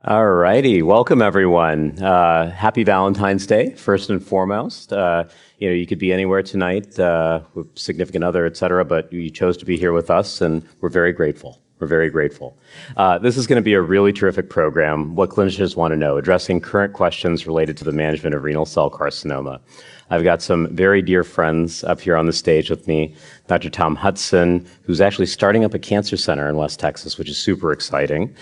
All righty. Welcome, everyone. Happy Valentine's Day, first and foremost. You could be anywhere tonight with significant other, et cetera, but you chose to be here with us, and we're very grateful. We're very grateful. This is going to be a really terrific program, What Clinicians Want to Know, addressing current questions related to the management of renal cell carcinoma. I've got some very dear friends up here on the stage with me, Dr. Thomas Hutson, who's actually starting up a cancer center in West Texas, which is super exciting.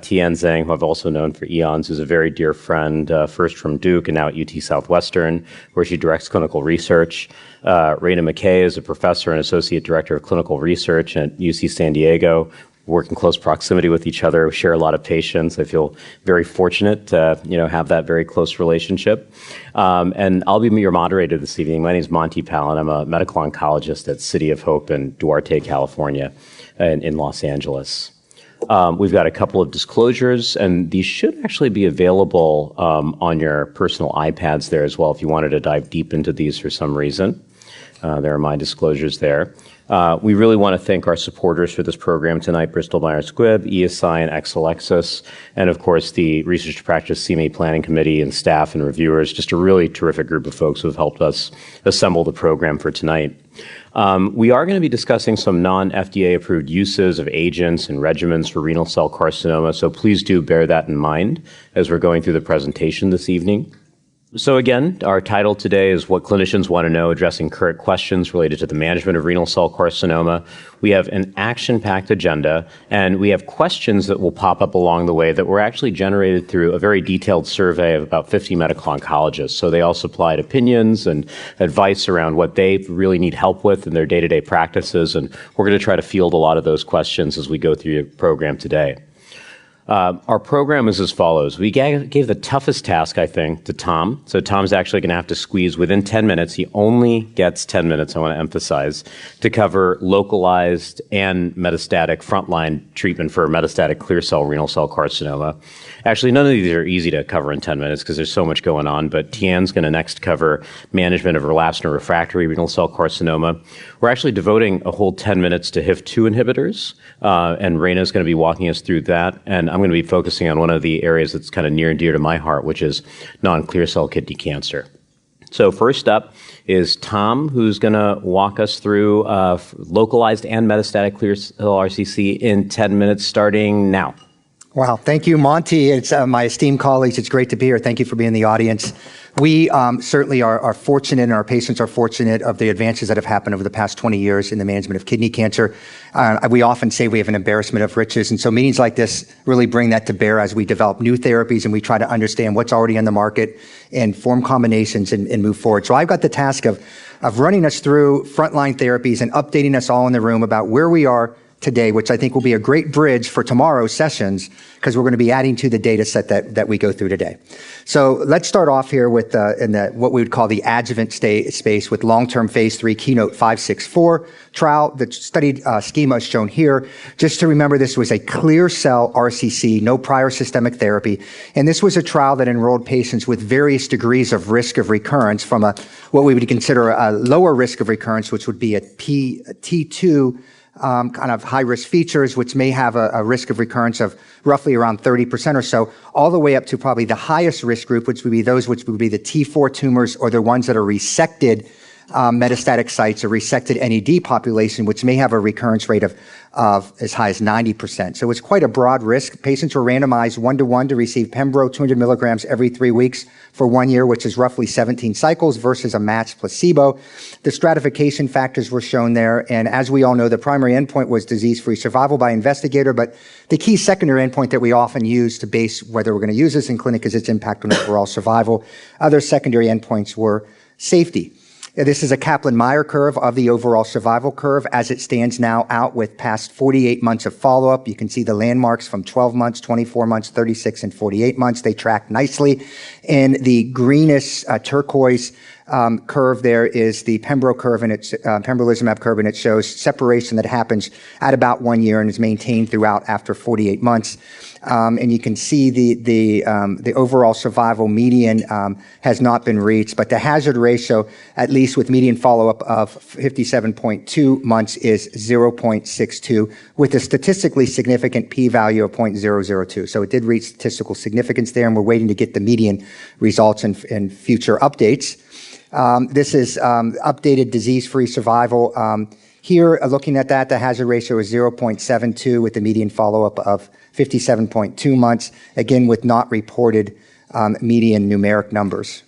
Tian Zhang, who I've also known for eons, who's a very dear friend, first from Duke and now at UT Southwestern, where she directs clinical research. Rana McKay is a professor and associate director of clinical research at UC San Diego. Work in close proximity with each other, share a lot of patients. I feel very fortunate to, have that very close relationship. And I'll be your moderator this evening. My name is Monty Pal, and I'm a medical oncologist at City of Hope in Duarte, California, in Los Angeles. We've got a couple of disclosures, and these should actually be available on your personal iPads there as well if you wanted to dive deep into these for some reason. There are my disclosures there. We really want to thank our supporters for this program tonight, Bristol Myers Squibb, ESI, and Exelixis, and of course the Research to Practice CMA Planning Committee and staff and reviewers, just a really terrific group of folks who have helped us assemble the program for tonight. We are going to be discussing some non-FDA approved uses of agents and regimens for renal cell carcinoma, so please do bear that in mind as we're going through the presentation this evening. So again, our title today is What Clinicians Want to Know, addressing current questions related to the management of renal cell carcinoma. We have an action-packed agenda, and we have questions that will pop up along the way that were actually generated through a very detailed survey of about 50 medical oncologists. So they all supplied opinions and advice around what they really need help with in their day-to-day practices, and we're going to try to field a lot of those questions as we go through the program today. Our program is as follows. We gave the toughest task, I think, to Tom. So Tom's actually going to have to squeeze within 10 minutes. He only gets 10 minutes, I want to emphasize, to cover localized and metastatic frontline treatment for metastatic clear cell renal cell carcinoma. Actually, none of these are easy to cover in 10 minutes because there's so much going on, but Tian's going to next cover management of relapsed and refractory renal cell carcinoma. We're actually devoting a whole 10 minutes to HIF2 inhibitors, and Rena's going to be walking us through that, and I'm going to be focusing on one of the areas that's kind of near and dear to my heart, which is non-clear cell kidney cancer. So first up is Tom, who's going to walk us through localized and metastatic clear cell RCC in 10 minutes starting now. Wow. Thank you, Monty. It's my esteemed colleagues. It's great to be here. Thank you for being in the audience. We certainly are fortunate, and our patients are fortunate of the advances that have happened over the past 20 years in the management of kidney cancer. We often say we have an embarrassment of riches, and so meetings like this really bring that to bear as we develop new therapies and we try to understand what's already on the market and form combinations and move forward. So I've got the task of running us through frontline therapies and updating us all in the room about where we are today, which I think will be a great bridge for tomorrow's sessions because we're going to be adding to the data set that we go through today. So let's start off here with what we would call the adjuvant space with long-term phase 3 Keynote 564 trial. The studied schema is shown here. Just to remember, this was a clear cell RCC, no prior systemic therapy. And this was a trial that enrolled patients with various degrees of risk of recurrence from what we would consider a lower risk of recurrence, which would be a T2 kind of high-risk features, which may have a risk of recurrence of roughly around 30% or so, all the way up to probably the highest risk group, which would be those which would be the T4 tumors or the ones that are resected metastatic sites or resected NED population, which may have a recurrence rate of as high as 90%. So it's quite a broad risk. Patients were randomized 1-to-1 to receive Pembro 200 milligrams every 3 weeks for 1 year, which is roughly 17 cycles versus a matched placebo. The stratification factors were shown there. And as we all know, the primary endpoint was disease-free survival by investigator. But the key secondary endpoint that we often use to base whether we're going to use this in clinic is its impact on overall survival. Other secondary endpoints were safety. This is a Kaplan-Meier curve of the overall survival curve as it stands now out with past 48 months of follow-up. You can see the landmarks from 12 months, 24 months, 36, and 48 months. They track nicely. In the greenish turquoise curve there is the Pembro curve, and it's pembrolizumab curve, and it shows separation that happens at about 1 year and is maintained throughout after 48 months. And you can see the overall survival median has not been reached, but the hazard ratio, at least with median follow-up of 57.2 months, is 0.62 with a statistically significant p-value of 0.002. So it did reach statistical significance there, and we're waiting to get the median results in future updates. This is updated disease-free survival. Here, looking at that, the hazard ratio is 0.72 with the median follow-up of 57.2 months, again with not reported median numeric numbers.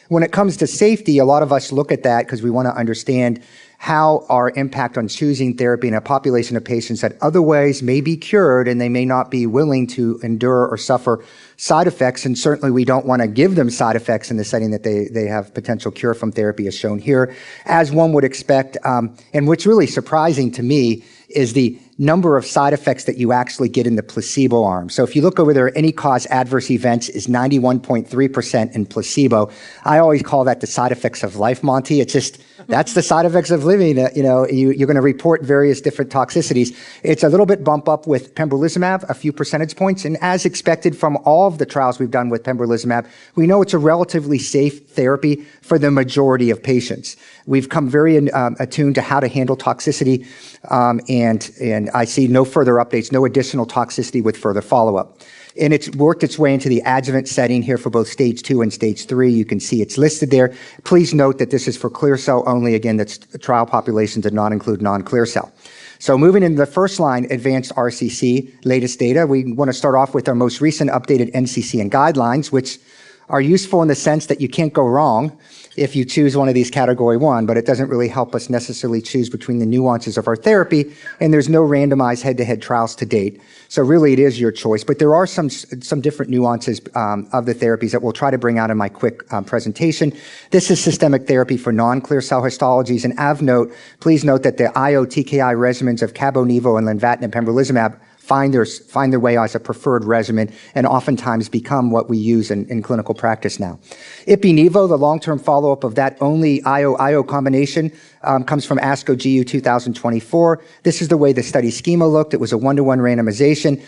When it comes to safety, a lot of us look at that because we want to understand how our impact on choosing therapy in a population of patients that otherwise may be cured and they may not be willing to endure or suffer side effects. And certainly we don't want to give them side effects in the setting that they have potential cure from therapy, as shown here. As one would expect, and what's really surprising to me is the number of side effects that you actually get in the placebo arm. So if you look over there, any cause adverse events is 91.3% in placebo. I always call that the side effects of life, Monty. It's just, that's the side effects of living. You're going to report various different toxicities. It's a little bit bump up with pembrolizumab, a few percentage points. And as expected from all of the trials we've done with pembrolizumab, we know it's a relatively safe therapy for the majority of patients. We've come very attuned to how to handle toxicity, and I see no further updates, no additional toxicity with further follow-up. And it's worked its way into the adjuvant setting here for both stage 2 and stage 3. You can see it's listed there. Please note that this is for clear cell only. Again, that's trial populations that not include non-clear cell. So moving into the first line, advanced RCC, latest data, we want to start off with our most recent updated NCCN guidelines, which are useful in the sense that you can't go wrong if you choose one of these category 1, but it doesn't really help us necessarily choose between the nuances of our therapy, and there's no randomized head-to-head trials to date. So really it is your choice, but there are some different nuances of the therapies that we'll try to bring out in my quick presentation. This is systemic therapy for non-clear cell histologies, and of note, please note that the IO-TKI regimens of cabo-nivo and lenvatinib pembrolizumab find their way as a preferred regimen and oftentimes become what we use in clinical practice now. Ipi-nivo, the long-term follow-up of that only IO-IO combination, comes from ASCO GU 2024. This is the way the study schema looked. It was a 1-to-1 randomization.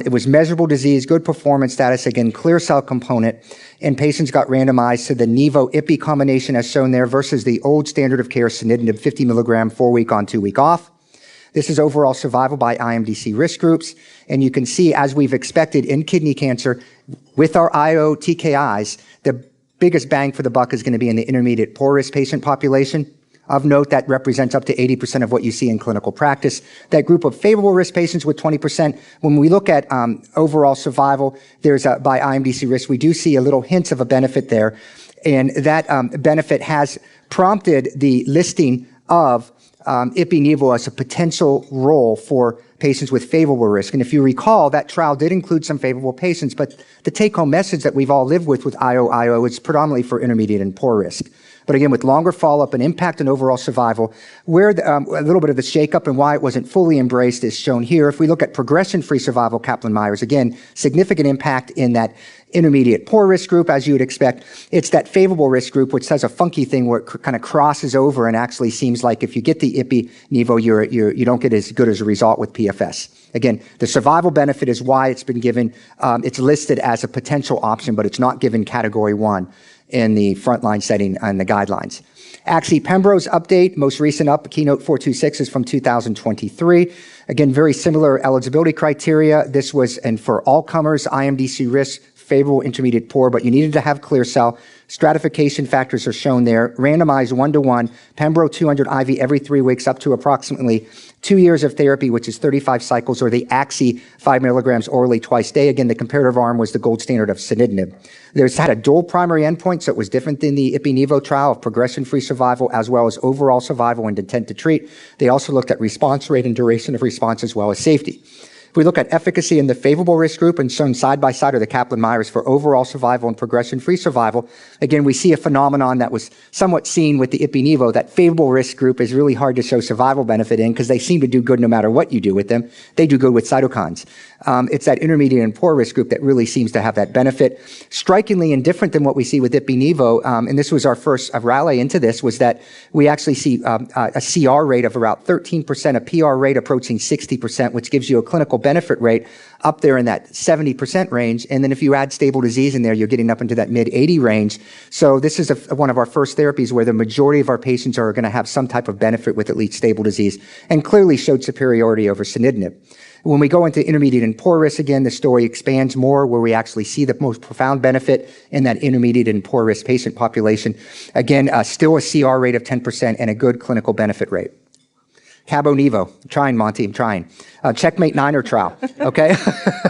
It was measurable disease, good performance status, again, clear cell component, and patients got randomized to the Nivo-Ipi combination as shown there versus the old standard of care, sunitinib 50 milligram, 4 week on, 2 week off. This is overall survival by IMDC risk groups. And you can see, as we've expected in kidney cancer, with our IO TKIs, the biggest bang for the buck is going to be in the intermediate poor risk patient population. Of note, that represents up to 80% of what you see in clinical practice. That group of favorable risk patients with 20%, when we look at overall survival, there's by IMDC risk, we do see a little hints of a benefit there. And that benefit has prompted the listing of Ipi-nivo as a potential role for patients with favorable risk. And if you recall, that trial did include some favorable patients, but the take-home message that we've all lived with IO-IO is predominantly for intermediate and poor risk. But again, with longer follow-up and impact on overall survival, where a little bit of the shakeup and why it wasn't fully embraced is shown here. If we look at progression-free survival, Kaplan-Meiers, again, significant impact in that intermediate poor risk group, as you would expect. It's that favorable risk group, which does a funky thing where it kind of crosses over and actually seems like if you get the Ipi-nivo, you don't get as good as a result with PFS. Again, the survival benefit is why it's been given, it's listed as a potential option, but it's not given category 1 in the frontline setting and the guidelines. Axi-Pembro's update, most recent Keynote 426 is from 2023. Again, very similar eligibility criteria. This was, and for all comers, IMDC risk, favorable, intermediate, poor, but you needed to have clear cell. Stratification factors are shown there. Randomized 1-to-1, Pembro 200 IV every 3 weeks up to approximately 2 years of therapy, which is 35 cycles, or the Axi 5 milligrams orally twice a day. Again, the comparative arm was the gold standard of sunitinib. There's had a dual primary endpoint, so it was different than the Ipi-nivo trial of progression-free survival as well as overall survival and intent to treat. They also looked at response rate and duration of response as well as safety. If we look at efficacy in the favorable risk group and shown side by side are the Kaplan-Meiers for overall survival and progression-free survival, again, we see a phenomenon that was somewhat seen with the Ipi-Nivo. That favorable risk group is really hard to show survival benefit in because they seem to do good no matter what you do with them. They do good with cytokines. It's that intermediate and poor risk group that really seems to have that benefit. Strikingly and different than what we see with Ipi-Nivo, and this was our first rally into this, was that we actually see a CR rate of about 13%, a PR rate approaching 60%, which gives you a clinical benefit rate up there in that 70% range. And then if you add stable disease in there, you're getting up into that mid-80 range. So this is one of our first therapies where the majority of our patients are going to have some type of benefit with at least stable disease, and clearly showed superiority over sunitinib. When we go into intermediate and poor risk, again, the story expands more where we actually see the most profound benefit in that intermediate and poor risk patient population. Again, still a CR rate of 10% and a good clinical benefit rate. Cabo-Nivo. I'm trying, Monty, I'm trying. Checkmate 9er trial, okay?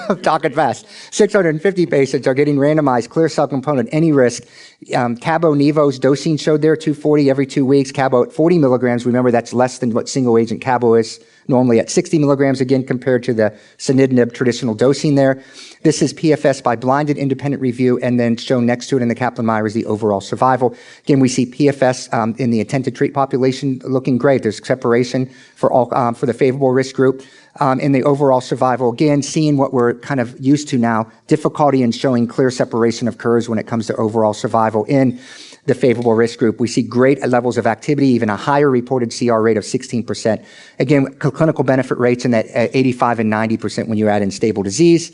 I'm talking fast. 650 patients are getting randomized, clear subcomponent, any risk. Cabo-Nivo's dosing showed there, 240 every 2 weeks. Cabo at 40 milligrams. Remember, that's less than what single agent Cabo is normally at 60 milligrams, again, compared to the sunitinib traditional dosing there. This is PFS by blinded independent review, and then shown next to it in the Kaplan-Meier is the overall survival. Again, we see PFS in the intent to treat population looking great. There's separation for all for the favorable risk group. In the overall survival, again, seeing what we're kind of used to now, difficulty in showing clear separation of curves when it comes to overall survival in the favorable risk group. We see great levels of activity, even a higher reported CR rate of 16%. Again, clinical benefit rates in that 85 and 90% when you add in stable disease.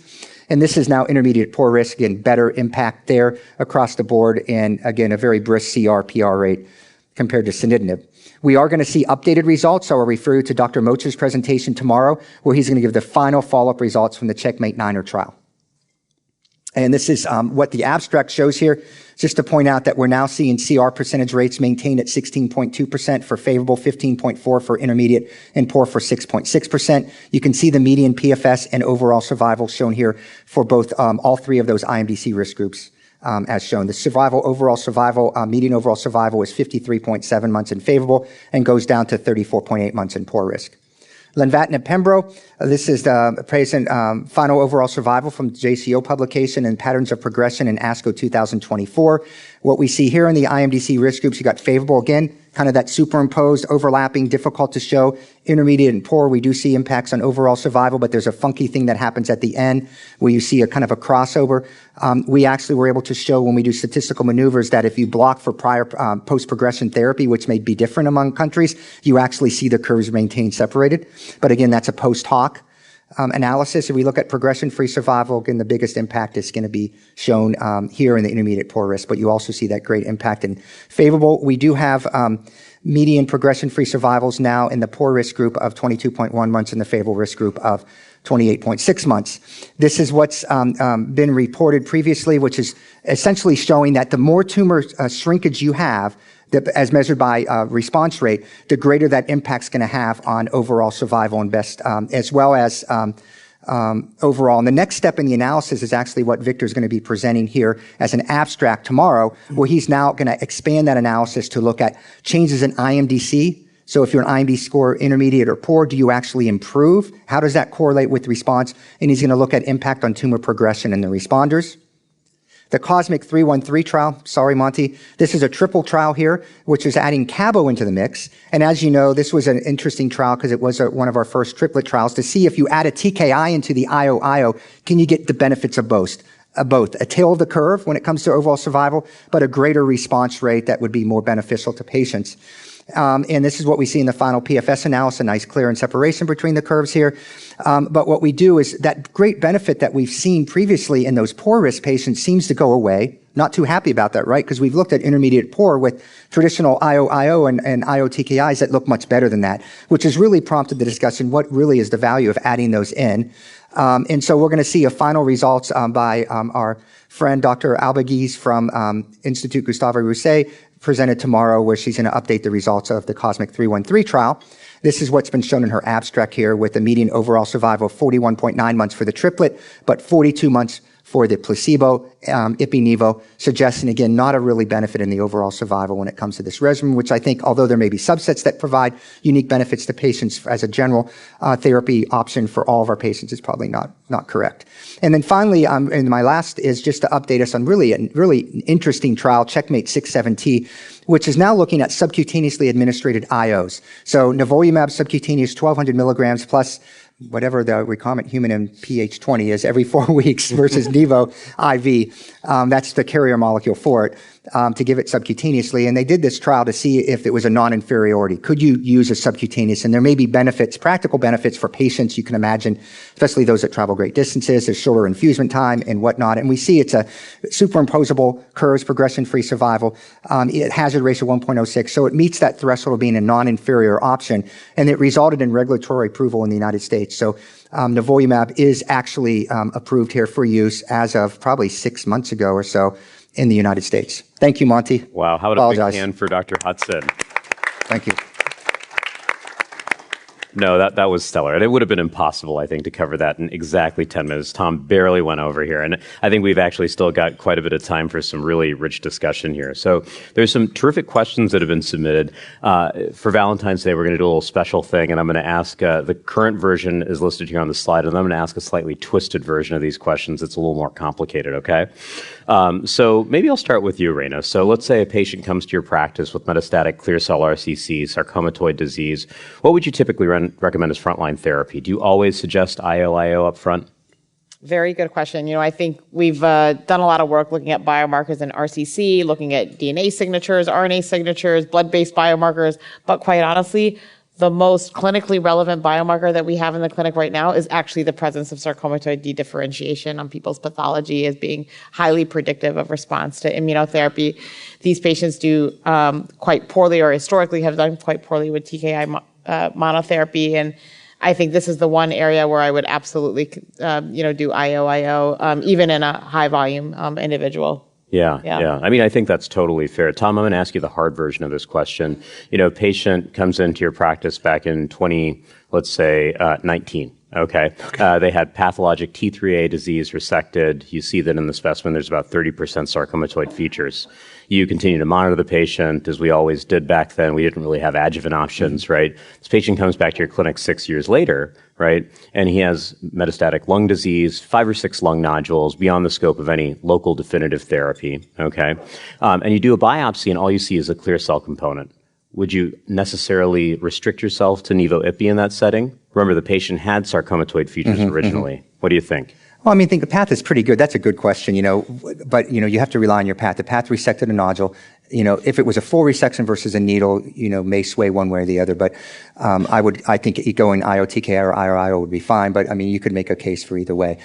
And this is now intermediate poor risk, again, better impact there across the board, and again, a very brisk CR/PR rate compared to sunitinib. We are going to see updated results, so I'll refer you to Dr. Mocha's presentation tomorrow, where he's going to give the final follow-up results from the Checkmate 9er trial. And this is what the abstract shows here, just to point out that we're now seeing CR percentage rates maintained at 16.2% for favorable, 15.4% for intermediate, and poor for 6.6%. You can see the median PFS and overall survival shown here for both all three of those IMDC risk groups. As shown. The overall survival, median overall survival is 53.7 months in favorable and goes down to 34.8 months in poor risk. Lenvatinib Pembro, this is the present final overall survival from the JCO publication and patterns of progression in ASCO 2024. What we see here in the IMDC risk groups, you got favorable again, kind of that superimposed, overlapping, difficult to show. Intermediate and poor, we do see impacts on overall survival, but there's a funky thing that happens at the end where you see a kind of a crossover. We actually were able to show when we do statistical maneuvers that if you block for prior post-progression therapy, which may be different among countries, you actually see the curves maintain separated. But again, that's a post-hoc analysis. If we look at progression-free survival, again, the biggest impact is going to be shown here in the intermediate poor risk, but you also see that great impact in favorable. We do have median progression-free survivals now in the poor risk group of 22.1 months, in the favorable risk group of 28.6 months. This is what's been reported previously, which is essentially showing that the more tumor shrinkage you have, as measured by response rate, the greater that impact's going to have on overall survival and best, as well as overall. And the next step in the analysis is actually what Victor's going to be presenting here as an abstract tomorrow, where he's now going to expand that analysis to look at changes in IMDC. So if you're an IMD score intermediate or poor, do you actually improve? How does that correlate with response? And he's going to look at impact on tumor progression in the responders. The Cosmic 313 trial, sorry, Monty, this is a triple trial here, which is adding Cabo into the mix. And as you know, this was an interesting trial because it was one of our first triplet trials to see if you add a TKI into the IO-IO, can you get the benefits of both? A tail of the curve when it comes to overall survival, but a greater response rate that would be more beneficial to patients. And this is what we see in the final PFS analysis, a nice clear and separation between the curves here. But what we do is that great benefit that we've seen previously in those poor risk patients seems to go away. Not too happy about that, right? Because we've looked at intermediate poor with traditional IO-IO and IO-TKIs that look much better than that, which has really prompted the discussion, what really is the value of adding those in? And so we're going to see a final results by our friend Dr. Albaguiz from Institut Gustave Roussy, presented tomorrow, where she's going to update the results of the Cosmic 313 trial. This is what's been shown in her abstract here, with a median overall survival of 41.9 months for the triplet, but 42 months for the placebo, ipi-nivo, suggesting, again, not a really benefit in the overall survival when it comes to this regimen, which I think, although there may be subsets that provide unique benefits to patients as a general therapy option for all of our patients, is probably not correct. And then finally, and my last is just to update us on really interesting trial, Checkmate 67T, which is now looking at subcutaneously administered IOs. So nivolumab subcutaneous 1,200 milligrams plus whatever the recombinant human pH20 is every 4 weeks versus Nivo IV. That's the carrier molecule for it, to give it subcutaneously. And they did this trial to see if it was a non-inferiority. Could you use a subcutaneous? And there may be benefits, practical benefits for patients, you can imagine, especially those that travel great distances. There's shorter infusement time and whatnot. And we see it's a superimposable curves, progression-free survival, hazard ratio 1.06. So it meets that threshold of being a non-inferior option. And it resulted in regulatory approval in the United States. So nivolumab is actually approved here for use as of probably 6 months ago or so in the United States. Thank you, Monty. Wow, how about a big hand for Dr. Hutson? Thank you. No, that was stellar. And it would have been impossible, I think, to cover that in exactly 10 minutes. Tom barely went over here. And I think we've actually still got quite a bit of time for some really rich discussion here. So there's some terrific questions that have been submitted. For Valentine's Day, we're going to do a little special thing. And I'm going to ask, the current version is listed here on the slide. And I'm going to ask a slightly twisted version of these questions that's a little more complicated, okay? So maybe I'll start with you, Rana. So let's say a patient comes to your practice with metastatic clear cell RCC, sarcomatoid disease. What would you typically recommend as frontline therapy? Do you always suggest IO up front? Very good question. I think we've done a lot of work looking at biomarkers in RCC, looking at DNA signatures, RNA signatures, blood-based biomarkers, but quite honestly, the most clinically relevant biomarker that we have in the clinic right now is actually the presence of sarcomatoid dedifferentiation on people's pathology as being highly predictive of response to immunotherapy. These patients do quite poorly, or historically have done quite poorly with TKI monotherapy, and I think this is the one area where I would absolutely, do IO, even in a high volume individual. Yeah. I mean, I think that's totally fair. Tom, I'm going to ask you the hard version of this question. Patient comes into your practice back in 19. Okay. They had pathologic T3A disease resected. You see that in the specimen, there's about 30% sarcomatoid features. You continue to monitor the patient, as we always did back then. We didn't really have adjuvant options, right? This patient comes back to your clinic 6 years later, right? And he has metastatic lung disease, 5 or 6 lung nodules beyond the scope of any local definitive therapy, okay? And you do a biopsy and all you see is a clear cell component. Would you necessarily restrict yourself to Nivo-Ipi in that setting? Remember, the patient had sarcomatoid features originally. What do you think? Well, I think the path is pretty good. That's a good question, but, you have to rely on your path. The path resected a nodule. If it was a full resection versus a needle, may sway one way or the other. But I think going IO-TKI or IO-IO would be fine. But, you could make a case for either way.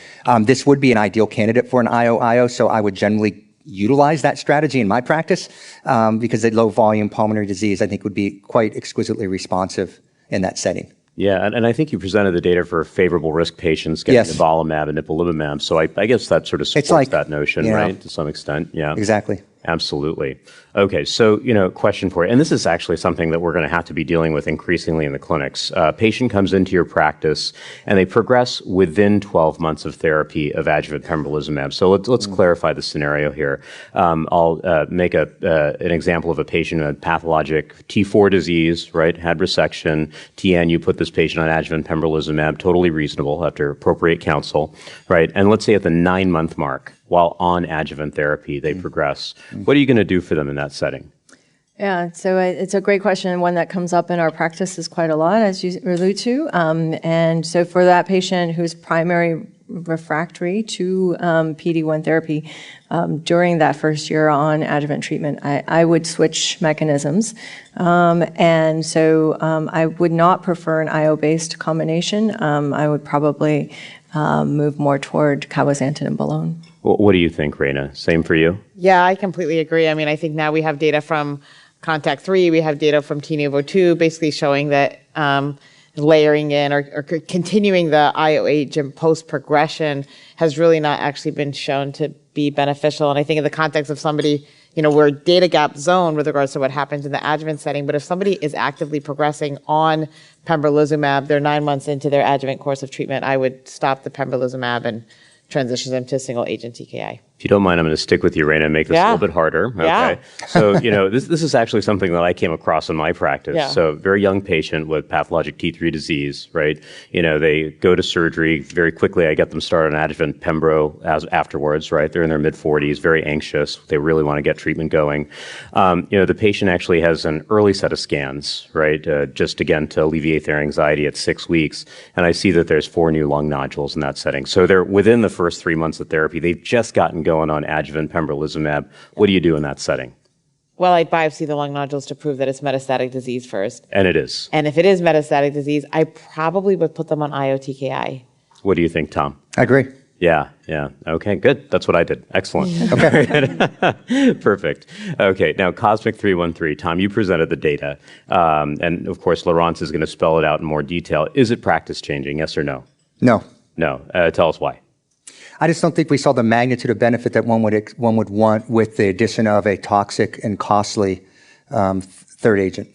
This would be an ideal candidate for an IO-IO, so I would generally utilize that strategy in my practice because a low volume pulmonary disease, I think, would be quite exquisitely responsive in that setting. Yeah, and I think you presented the data for favorable risk patients getting nivolumab and ipilimumab, so I guess that sort of supports that notion, right, to some extent. Yeah, exactly. Absolutely. Okay, so, question for you, and this is actually something that we're going to have to be dealing with increasingly in the clinics. A patient comes into your practice and they progress within 12 months of therapy of adjuvant pembrolizumab. So let's clarify the scenario here. I'll make an example of a patient who had pathologic T4 disease, right, had resection. Tian, you put this patient on adjuvant pembrolizumab, totally reasonable after appropriate counsel, right? And let's say at the 9-month mark, while on adjuvant therapy, they progress. What are you going to do for them in that setting? Yeah, so it's a great question, and one that comes up in our practices quite a lot, as you allude to. And so for that patient who's primary refractory to PD-1 therapy during that first year on adjuvant treatment, I would switch mechanisms. And so I would not prefer an IO-based combination. I would probably move more toward cabozantinib and balone. What do you think, Rana? Same for you? Yeah, I completely agree. I think now we have data from CONTACT-3, we have data from TiNivo-2, basically showing that layering in or continuing the IO agent post-progression has really not actually been shown to be beneficial. And I think in the context of somebody, we're data gap zone with regards to what happens in the adjuvant setting, but if somebody is actively progressing on pembrolizumab, they're 9 months into their adjuvant course of treatment, I would stop the pembrolizumab and transitions them to single agent TKI. If you don't mind, I'm going to stick with you, Rana, and make this a little bit harder. Okay. Yeah. So, this is actually something that I came across in my practice. Yeah. So, very young patient with pathologic T3 disease, right? They go to surgery very quickly. I get them started on adjuvant pembro afterwards, right? They're in their mid-40s, very anxious. They really want to get treatment going. The patient actually has an early set of scans, right? Just again to alleviate their anxiety at 6 weeks. And I see that there's 4 new lung nodules in that setting. So, they're within the first 3 months of therapy. They've just gotten going on adjuvant pembrolizumab. What do you do in that setting? Well, I'd biopsy the lung nodules to prove that it's metastatic disease first. And it is. And if it is metastatic disease, I probably would put them on IO-TKI. What do you think, Tom? I agree. Yeah. Okay, good. That's what I did. Excellent. Okay. Perfect. Okay, now Cosmic 313. Tom, you presented the data. And of course, Laurence is going to spell it out in more detail. Is it practice changing, yes or no? No. No. Tell us why. I just don't think we saw the magnitude of benefit that one would want with the addition of a toxic and costly third agent.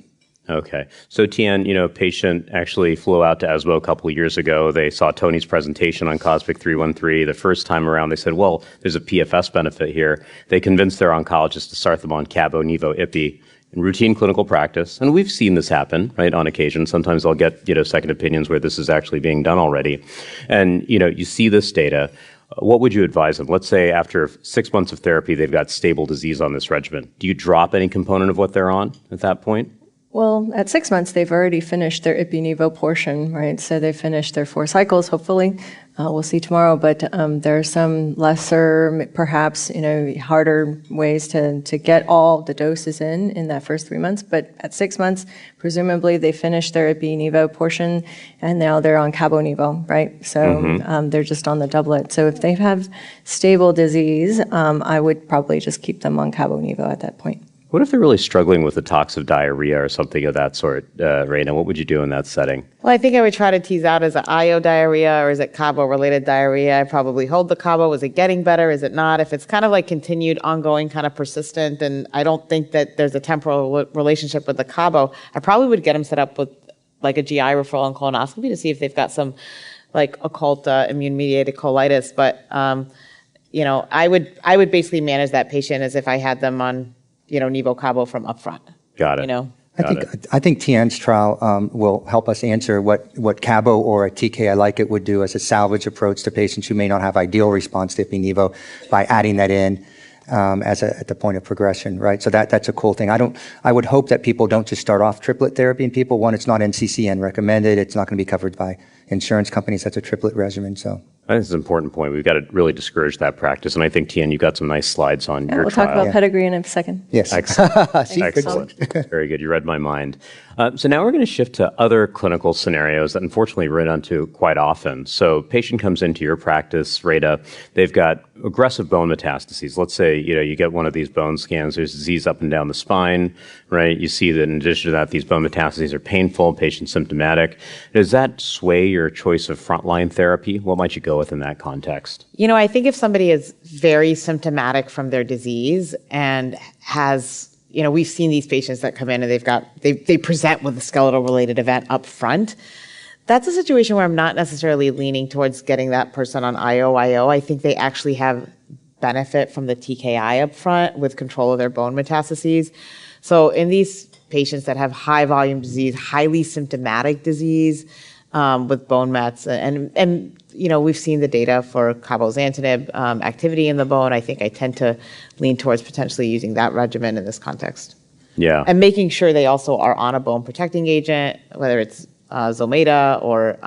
Okay. So, Tian, a patient actually flew out to ESMO a couple of years ago. They saw Tony's presentation on Cosmic 313. The first time around, they said, well, there's a PFS benefit here. They convinced their oncologist to start them on Cabo, Nivo, Ipi in routine clinical practice. And we've seen this happen, right, on occasion. Sometimes I'll get, second opinions where this is actually being done already. And, you see this data. What would you advise them? Let's say after 6 months of therapy, they've got stable disease on this regimen. Do you drop any component of what they're on at that point? Well, at 6 months, they've already finished their Ipi-Nivo portion, right? So they finished their 4 cycles, hopefully. We'll see tomorrow, but there are some lesser, perhaps, harder ways to get all the doses in that first 3 months. But at 6 months, presumably they finished their Ipi-Nivo portion, and now they're on Cabo-Nivo, right? So they're just on the doublet. So if they have stable disease, I would probably just keep them on Cabo-Nivo at that point. What if they're really struggling with a toxic diarrhea or something of that sort, Rana? What would you do in that setting? Well, I think I would try to tease out, is it IO diarrhea or is it Cabo-related diarrhea? I probably hold the Cabo. Is it getting better? Is it not? If it's kind of like continued, ongoing, kind of persistent, and I don't think that there's a temporal relationship with the Cabo, I probably would get them set up with like a GI referral and colonoscopy to see if they've got some like occult immune-mediated colitis. But, I would basically manage that patient as if I had them on Nivo Cabo from upfront. Got it. I think Tian's trial will help us answer what Cabo or a TKI like it would do as a salvage approach to patients who may not have ideal response to Ipi-Nivo by adding that in at the point of progression, right? So that's a cool thing. I would hope that people don't just start off triplet therapy in people. One, it's not NCCN recommended. It's not going to be covered by insurance companies. That's a triplet regimen. So I think it's an important point. We've got to really discourage that practice. And I think, Tian, you've got some nice slides on your We'll trial. talk about pedigree in a second. yes. Excellent. See, Excellent. Very good. You read my mind. So now we're going to shift to other clinical scenarios that unfortunately we run into quite often. So patient comes into your practice, Rada, they've got aggressive bone metastases. Let's say, you get one of these bone scans, there's disease up and down the spine, right? You see that in addition to that, these bone metastases are painful, patient symptomatic. Does that sway your choice of frontline therapy? What might you go with in that context? I think if somebody is very symptomatic from their disease and has, we've seen these patients that come in and they present with a skeletal related event up front. That's a situation where I'm not necessarily leaning towards getting that person on IO. I think they actually have benefit from the TKI up front with control of their bone metastases. So in these patients that have high volume disease, highly symptomatic disease with bone mets, and we've seen the data for cabozantinib activity in the bone. I think I tend to lean towards potentially using that regimen in this context. Yeah. And making sure they also are on a bone protecting agent, whether it's Zometa or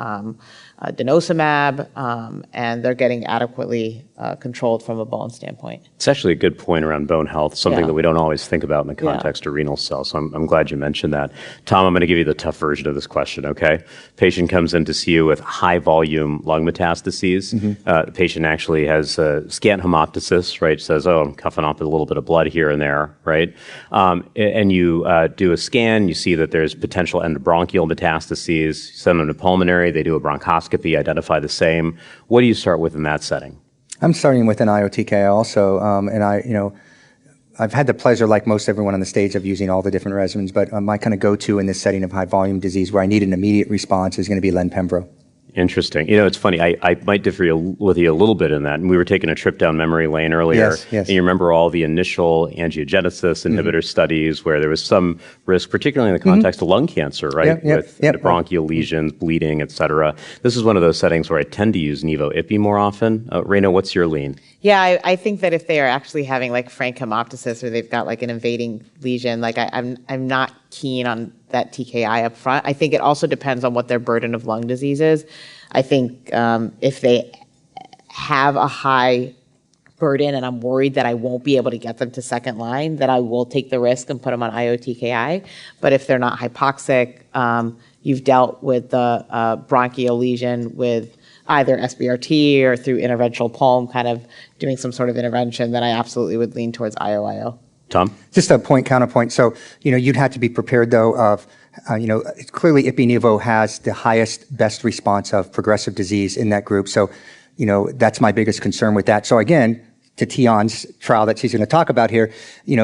denosumab, and they're getting adequately controlled from a bone standpoint. It's actually a good point around bone health, something Yeah. that we don't always think about in the context of renal cells. So I'm glad you mentioned that. Tom, I'm going to give you the tough version of this question, okay? Patient comes in to see you with high volume lung metastases. The patient actually has scant hemoptysis, right? Says, I'm coughing up with a little bit of blood here and there, right? And you do a scan, you see that there's potential endobronchial metastases, you send them to pulmonary, they do a bronchoscopy, identify the same. What do you start with in that setting? I'm starting with an IOTKI also, and I've had the pleasure, like most everyone on the stage, of using all the different regimens, but my kind of go-to in this setting of high volume disease where I need an immediate response is going to be Len-Pembro. Interesting. You know, it's funny. I might differ with you a little bit in that. And we were taking a trip down memory lane earlier. Yes, yes. And you remember all the initial angiogenesis inhibitor studies where there was some risk, particularly in the context of lung cancer, right? With the bronchial lesions, bleeding, et cetera. This is one of those settings where I tend to use Nivo-Ipi more often. Rana, what's your lean? Yeah, I think that if they are actually having like frank hemoptysis or they've got like an invading lesion, like I'm not keen on that TKI up front. I think it also depends on what their burden of lung disease is. I think if they have a high burden and I'm worried that I won't be able to get them to second line, then I will take the risk and put them on IO-TKI. But if they're not hypoxic, you've dealt with the bronchial lesion with either SBRT or through interventional pulm, kind of doing some sort of intervention, then I absolutely would lean towards IO-IO. Tom? Just a counterpoint. So, you'd have to be prepared, though, of, clearly Ipi-Nivo has the highest, best response of progressive disease in that group. So, that's my biggest concern with that. So again, to Tian's trial that she's going to talk about here,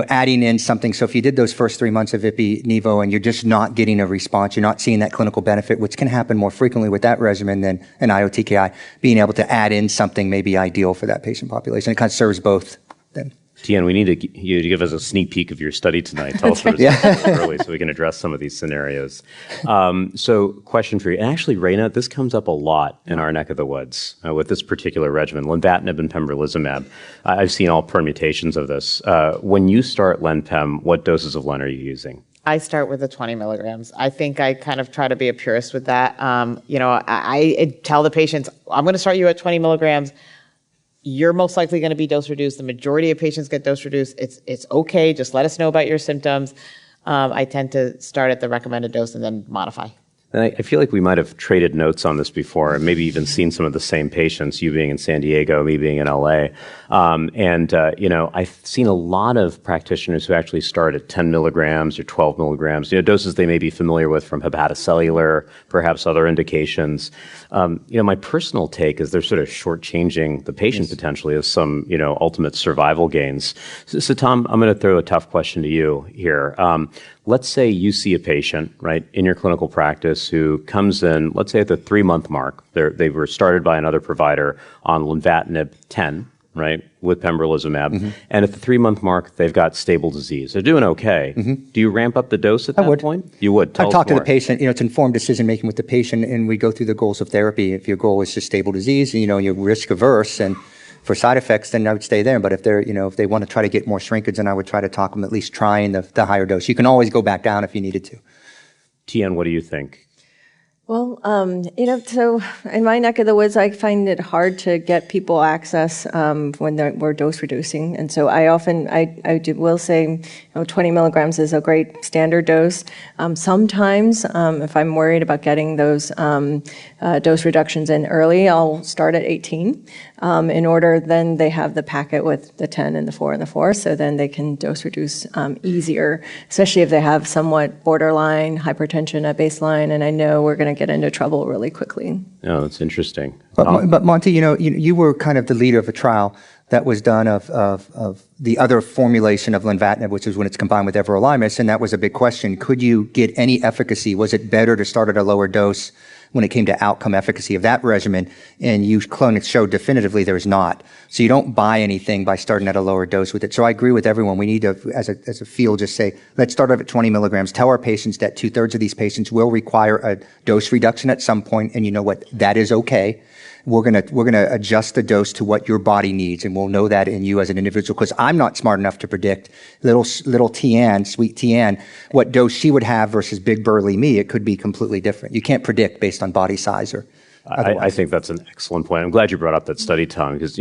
adding in something. So if you did those first 3 months of Ipi-Nivo and you're just not getting a response, you're not seeing that clinical benefit, which can happen more frequently with that regimen than an IO-TKI, being able to add in something may be ideal for that patient population. It kind of serves both then. Tian, we need you to give us a sneak peek of your study tonight. Tell us what it's early so we can address some of these scenarios. So question for you, and actually, Rana, this comes up a lot in our neck of the woods with this particular regimen, lenvatinib and pembrolizumab. I've seen all permutations of this. When you start Len-Pem, what doses of Len are you using? I start with the 20 milligrams. I think I kind of try to be a purist with that. I tell the patients, I'm going to start you at 20 milligrams. You're most likely going to be dose reduced. The majority of patients get dose reduced. It's okay. Just let us know about your symptoms. I tend to start at the recommended dose and then modify. And I feel like we might have traded notes on this before, and maybe even seen some of the same patients, you being in San Diego, me being in LA. I've seen a lot of practitioners who actually start at 10 milligrams or 12 milligrams, doses they may be familiar with from hepatocellular, perhaps other indications. My personal take is they're sort of shortchanging the patient potentially of some, ultimate survival gains. So Tom, I'm going to throw a tough question to you here. Let's say you see a patient, right, in your clinical practice who comes in, let's say at the 3-month mark. They were started by another provider on lenvatinib 10, right, with pembrolizumab. Mm-hmm. And at the 3-month mark, they've got stable disease. They're doing okay. Mm-hmm. Do you ramp up the dose at that point? You would. I talk to the patient. It's informed decision-making with the patient, and we go through the goals of therapy. If your goal is just stable disease, you're risk-averse, and for side effects, then I would stay there. But if they're, if they want to try to get more shrinkage, then I would try to talk them at least trying the higher dose. You can always go back down if you needed to. Tian, what do you think? Well, so in my neck of the woods, I find it hard to get people access when we're dose reducing. And so I will say 20 milligrams is a great standard dose. Sometimes if I'm worried about getting those dose reductions in early, I'll start at 18 in order then they have the packet with the 10 and the 4 and the 4, so then they can dose reduce easier, especially if they have somewhat borderline hypertension at baseline, and I know we're going to get into trouble really quickly. Oh, that's interesting. But Monty, you were kind of the leader of a trial that was done of the other formulation of lenvatinib, which is when it's combined with everolimus, and that was a big question. Could you get any efficacy? Was it better to start at a lower dose when it came to outcome efficacy of that regimen? And you showed definitively there's not. So you don't buy anything by starting at a lower dose with it. So I agree with everyone. We need to, as a field, just say, let's start off at 20 milligrams. Tell our patients that 2/3 of these patients will require a dose reduction at some point, and you know what? That is okay. We're gonna adjust the dose to what your body needs, and we'll know that in you as an individual. Because I'm not smart enough to predict little Tian, sweet Tian, what dose she would have versus big burly me. It could be completely different. You can't predict based on body size or. I think that's an excellent point. I'm glad you brought up that study, Tom, because,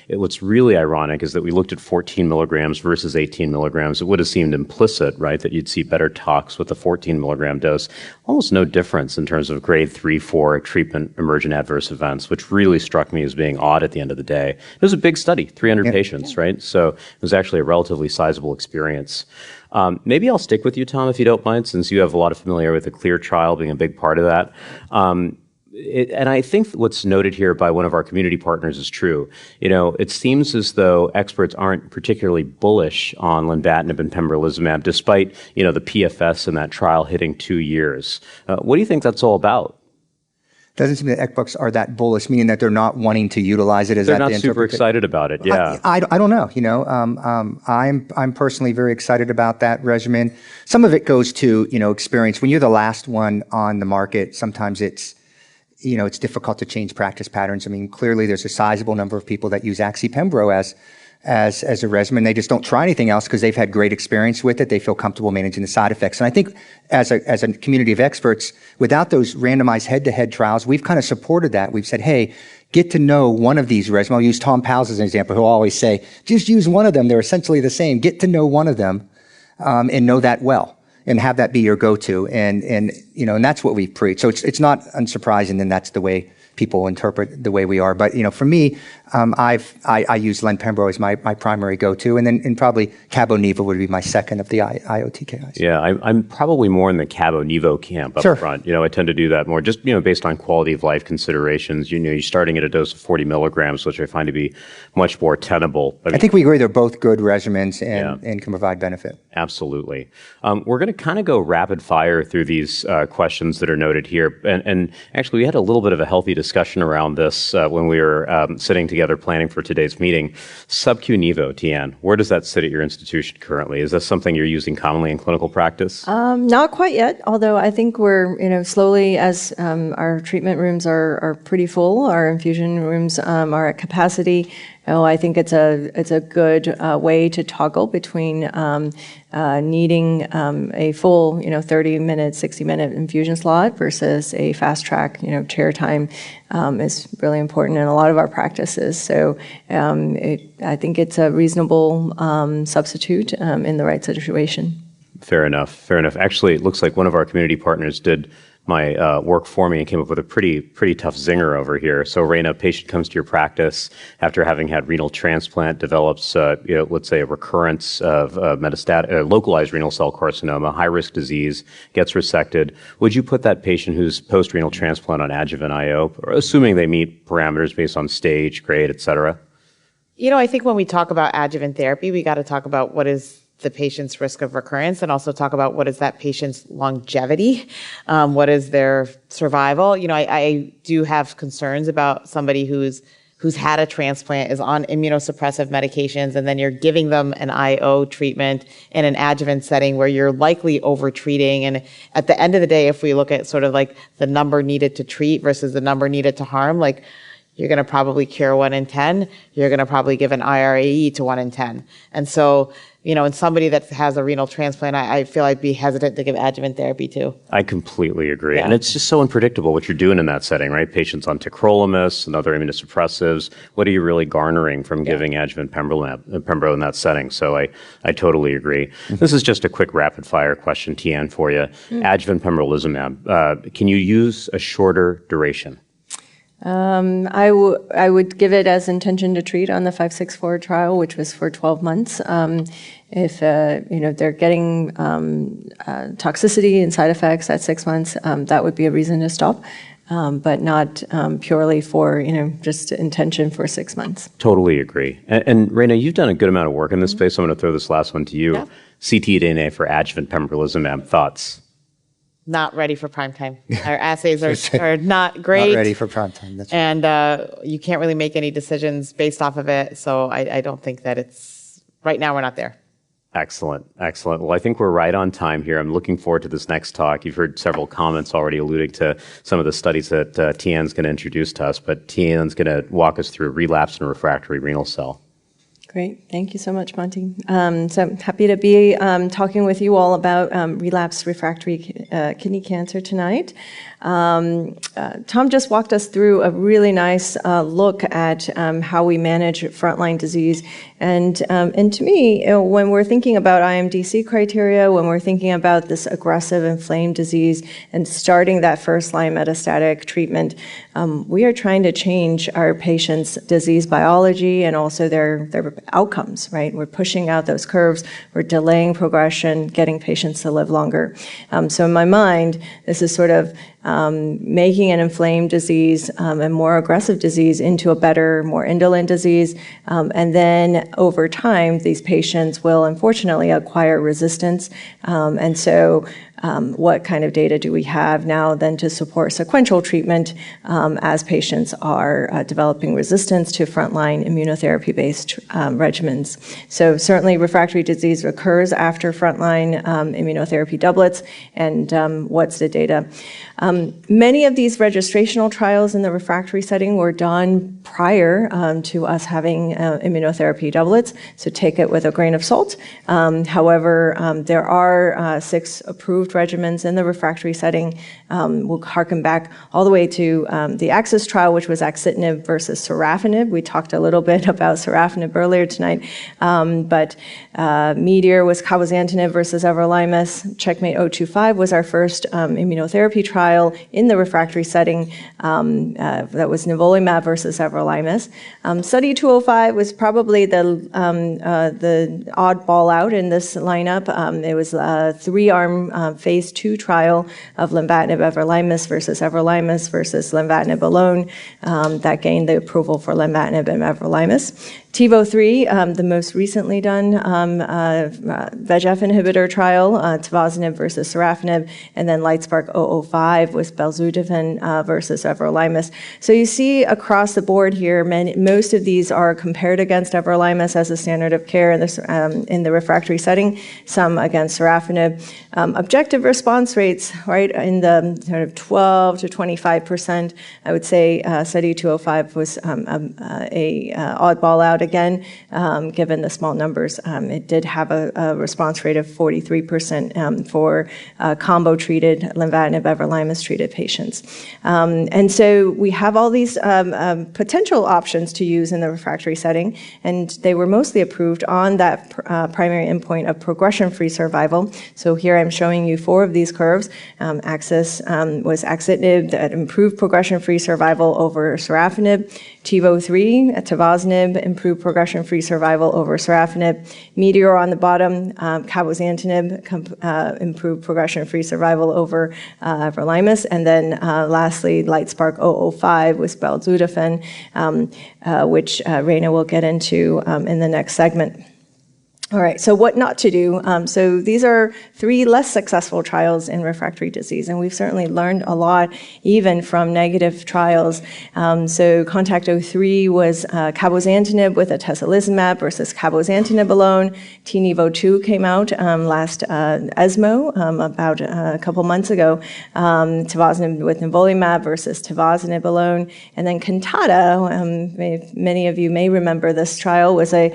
what's really ironic is that we looked at 14 milligrams versus 18 milligrams. It would have seemed implicit, right, that you'd see better tox with the 14 milligram dose. Almost no difference in terms of grade 3, 4 treatment emergent adverse events, which really struck me as being odd at the end of the day. It was a big study, 300 patients, right? So it was actually a relatively sizable experience. Maybe I'll stick with you, Tom, if you don't mind, since you have a lot of familiarity with the CLEAR trial being a big part of that. And I think what's noted here by one of our community partners is true. It seems as though experts aren't particularly bullish on lenvatinib and pembrolizumab, despite, the PFS in that trial hitting 2 years. What do you think that's all about? doesn't seem that ECBUCs are that bullish, meaning that they're not wanting to utilize it. Is They're that not the super excited about it, yeah. I don't know, I'm personally very excited about that regimen. Some of it goes to, experience. When you're the last one on the market, sometimes it's difficult to change practice patterns. I mean, clearly there's a sizable number of people that use Axi-Pembro as a regimen. They just don't try anything else because they've had great experience with it. They feel comfortable managing the side effects. And I think as a community of experts, without those randomized head-to-head trials, we've kind of supported that. We've said, hey, get to know one of these regimens. I'll use Tom Pals as an example, who always say, just use one of them. They're essentially the same. Get to know one of them and know that well and have that be your go-to. And that's what we preach. So it's not unsurprising, and that's the way people interpret the way we are. But, for me, I use Len-Pembro as my primary go-to, and probably Cabo-Nivo would be my second of the IO-TKIs. Yeah, I'm probably more in the Cabo-Nivo camp up Sure. front. I tend to do that more just, based on quality of life considerations. You're starting at a dose of 40 milligrams, which I find to be much more tenable. I think we agree they're both good regimens and can provide benefit. Absolutely. We're going to kind of go rapid fire through these questions that are noted here. And actually, we had a little bit of a healthy discussion around this when we were sitting together planning for today's meeting. Sub-Q Nivo, Tian, where does that sit at your institution currently? Is this something you're using commonly in clinical practice? Not quite yet, although I think we're, slowly as our treatment rooms are pretty full, our infusion rooms are at capacity. I think it's a good way to toggle between needing a full, 30-minute, 60-minute infusion slot versus a fast track, chair time is really important in a lot of our practices. So I think it's a reasonable substitute in the right situation. Fair enough. Actually, it looks like one of our community partners did my work for me and came up with a pretty tough zinger over here. So, Rana, a patient comes to your practice after having had renal transplant, develops, let's say, a recurrence of metastatic, localized renal cell carcinoma, high-risk disease, gets resected. Would you put that patient who's post-renal transplant on adjuvant IO, assuming they meet parameters based on stage, grade, et cetera? I think when we talk about adjuvant therapy, we got to talk about what is the patient's risk of recurrence and also talk about what is that patient's longevity, what is their survival. I do have concerns about somebody who's had a transplant, is on immunosuppressive medications, and then you're giving them an IO treatment in an adjuvant setting where you're likely over-treating. And at the end of the day, if we look at sort of like the number needed to treat versus the number needed to harm, like you're going to probably cure 1 in 10, you're going to probably give an IRAE to 1 in 10. And so, in somebody that has a renal transplant, I feel I'd be hesitant to give adjuvant therapy too. I completely agree. Yeah. And it's just so unpredictable what you're doing in that setting, right? Patients on tacrolimus and other immunosuppressives. What are you really garnering from giving adjuvant Pembro in that setting? So I totally agree. Mm-hmm. This is just a quick rapid fire question, Tian, for you. Mm-hmm. Adjuvant pembrolizumab, can you use a shorter duration? I would give it as intention to treat on the 564 trial, which was for 12 months. If they're getting toxicity and side effects at 6 months, that would be a reason to stop, but not purely for just intention for 6 months. Totally agree. And Rana, you've done a good amount of work in this space. So I'm going to throw this last one to you. Yeah. ctDNA for adjuvant pembrolizumab. Thoughts? Not ready for prime time. Our assays are not great. Not ready for prime time. That's right. And you can't really make any decisions based off of it. So I don't think that right now we're not there. Excellent. Well, I think we're right on time here. I'm looking forward to this next talk. You've heard several comments already alluding to some of the studies that Tian's going to introduce to us, but Tian's going to walk us through relapsed and refractory renal cell. Great. Thank you so much, Monty. So I'm happy to be talking with you all about relapsed refractory kidney cancer tonight. Tom just walked us through a really nice look at how we manage frontline disease. And to me, when we're thinking about IMDC criteria, when we're thinking about this aggressive inflamed disease and starting that first-line metastatic treatment, we are trying to change our patients' disease biology and also their outcomes, right? We're pushing out those curves, we're delaying progression, getting patients to live longer. So in my mind, this is sort of making an inflamed disease and more aggressive disease into a better, more indolent disease. And then over time, these patients will unfortunately acquire resistance. And so what kind of data do we have now then to support sequential treatment as patients are developing resistance to frontline immunotherapy-based regimens? So certainly refractory disease occurs after frontline immunotherapy doublets, and what's the data? Many of these registrational trials in the refractory setting were done prior to us having immunotherapy doublets, so take it with a grain of salt. However, there are 6 approved regimens in the refractory setting. We'll harken back all the way to the AXIS trial, which was axitinib versus sorafenib. We talked a little bit about sorafenib earlier tonight, but Meteor was cabozantinib versus everolimus. Checkmate 025 was our first immunotherapy trial in the refractory setting. That was nivolumab versus everolimus. Study 205 was probably the oddball out in this lineup. It was a 3-arm phase 2 trial of lenvatinib everolimus versus lenvatinib alone that gained the approval for lenvatinib and everolimus. TiVo-3, the most recently done VEGF inhibitor trial, tivozanib versus sorafenib, and then LIGHTSPARK-005 was belzutifan versus everolimus. So you see across the board here, most of these are compared against everolimus as a standard of care in the refractory setting, some against sorafenib. Objective response rates, right, in the sort of 12 to 25%. I would say study 205 was a oddball out again, given the small numbers. It did have a response rate of 43% for combo-treated lenvatinib everolimus-treated patients. And so we have all these potential options to use in the refractory setting, and they were mostly approved on that primary endpoint of progression-free survival. So here I'm showing you 4 of these curves. AXIS was axitinib that improved progression-free survival over sorafenib. TiVo-3, tivozanib, improved progression-free survival over sorafenib. Meteor on the bottom, cabozantinib, improved progression-free survival over everolimus. And then lastly, LIGHTSPARK-005 was belzutifan, which Rana will get into in the next segment. All right, so what not to do? So these are 3 less successful trials in refractory disease, and we've certainly learned a lot even from negative trials. So CONTACT-03 was cabozantinib with atezolizumab versus cabozantinib alone. TiNivo-2 came out last ESMO about a couple months ago. Tivozanib with nivolumab versus tivozanib alone. And then CANTATA, many of you may remember this trial, was a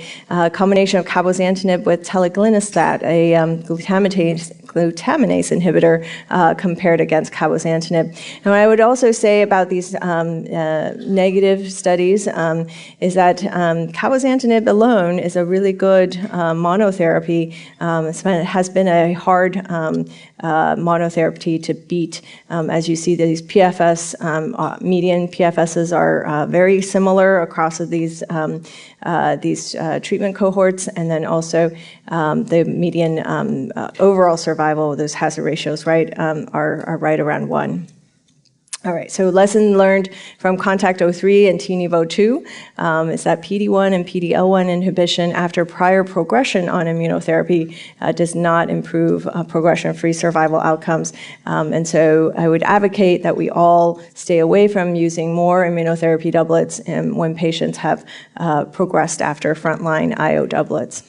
combination of cabozantinib with telaglenastat, a glutaminase inhibitor compared against cabozantinib. And what I would also say about these negative studies is that cabozantinib alone is a really good monotherapy. It has been a hard monotherapy to beat. As you see, these PFS, median PFSs are very similar across these treatment cohorts, and then also the median overall survival, those hazard ratios, right, are right around 1. All right, so lesson learned from CONTACT-03 and TiNivo-2 is that PD-1 and PD-L1 inhibition after prior progression on immunotherapy does not improve progression-free survival outcomes. And so I would advocate that we all stay away from using more immunotherapy doublets when patients have progressed after frontline IO doublets.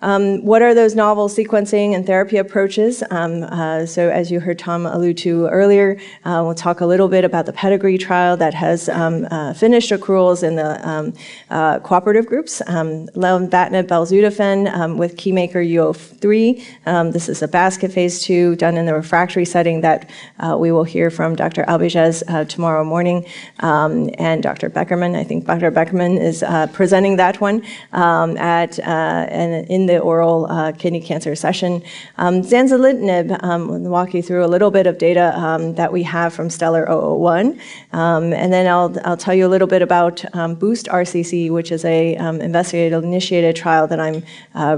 What are those novel sequencing and therapy approaches? So as you heard Tom allude to earlier, we'll talk a little bit about the Pedigree trial that has finished accruals in the cooperative groups. Lenvatinib belzutifan with Keymaker UO3. This is a basket phase 2 done in the refractory setting that we will hear from Dr. Albiges tomorrow morning, and Dr. Beckerman. I think Dr. Beckerman is presenting that one in the the oral kidney cancer session. Zanzalintinib, we'll walk you through a little bit of data that we have from Stellar 001, and then I'll tell you a little bit about Boost RCC, which is a investigator-initiated trial that I'm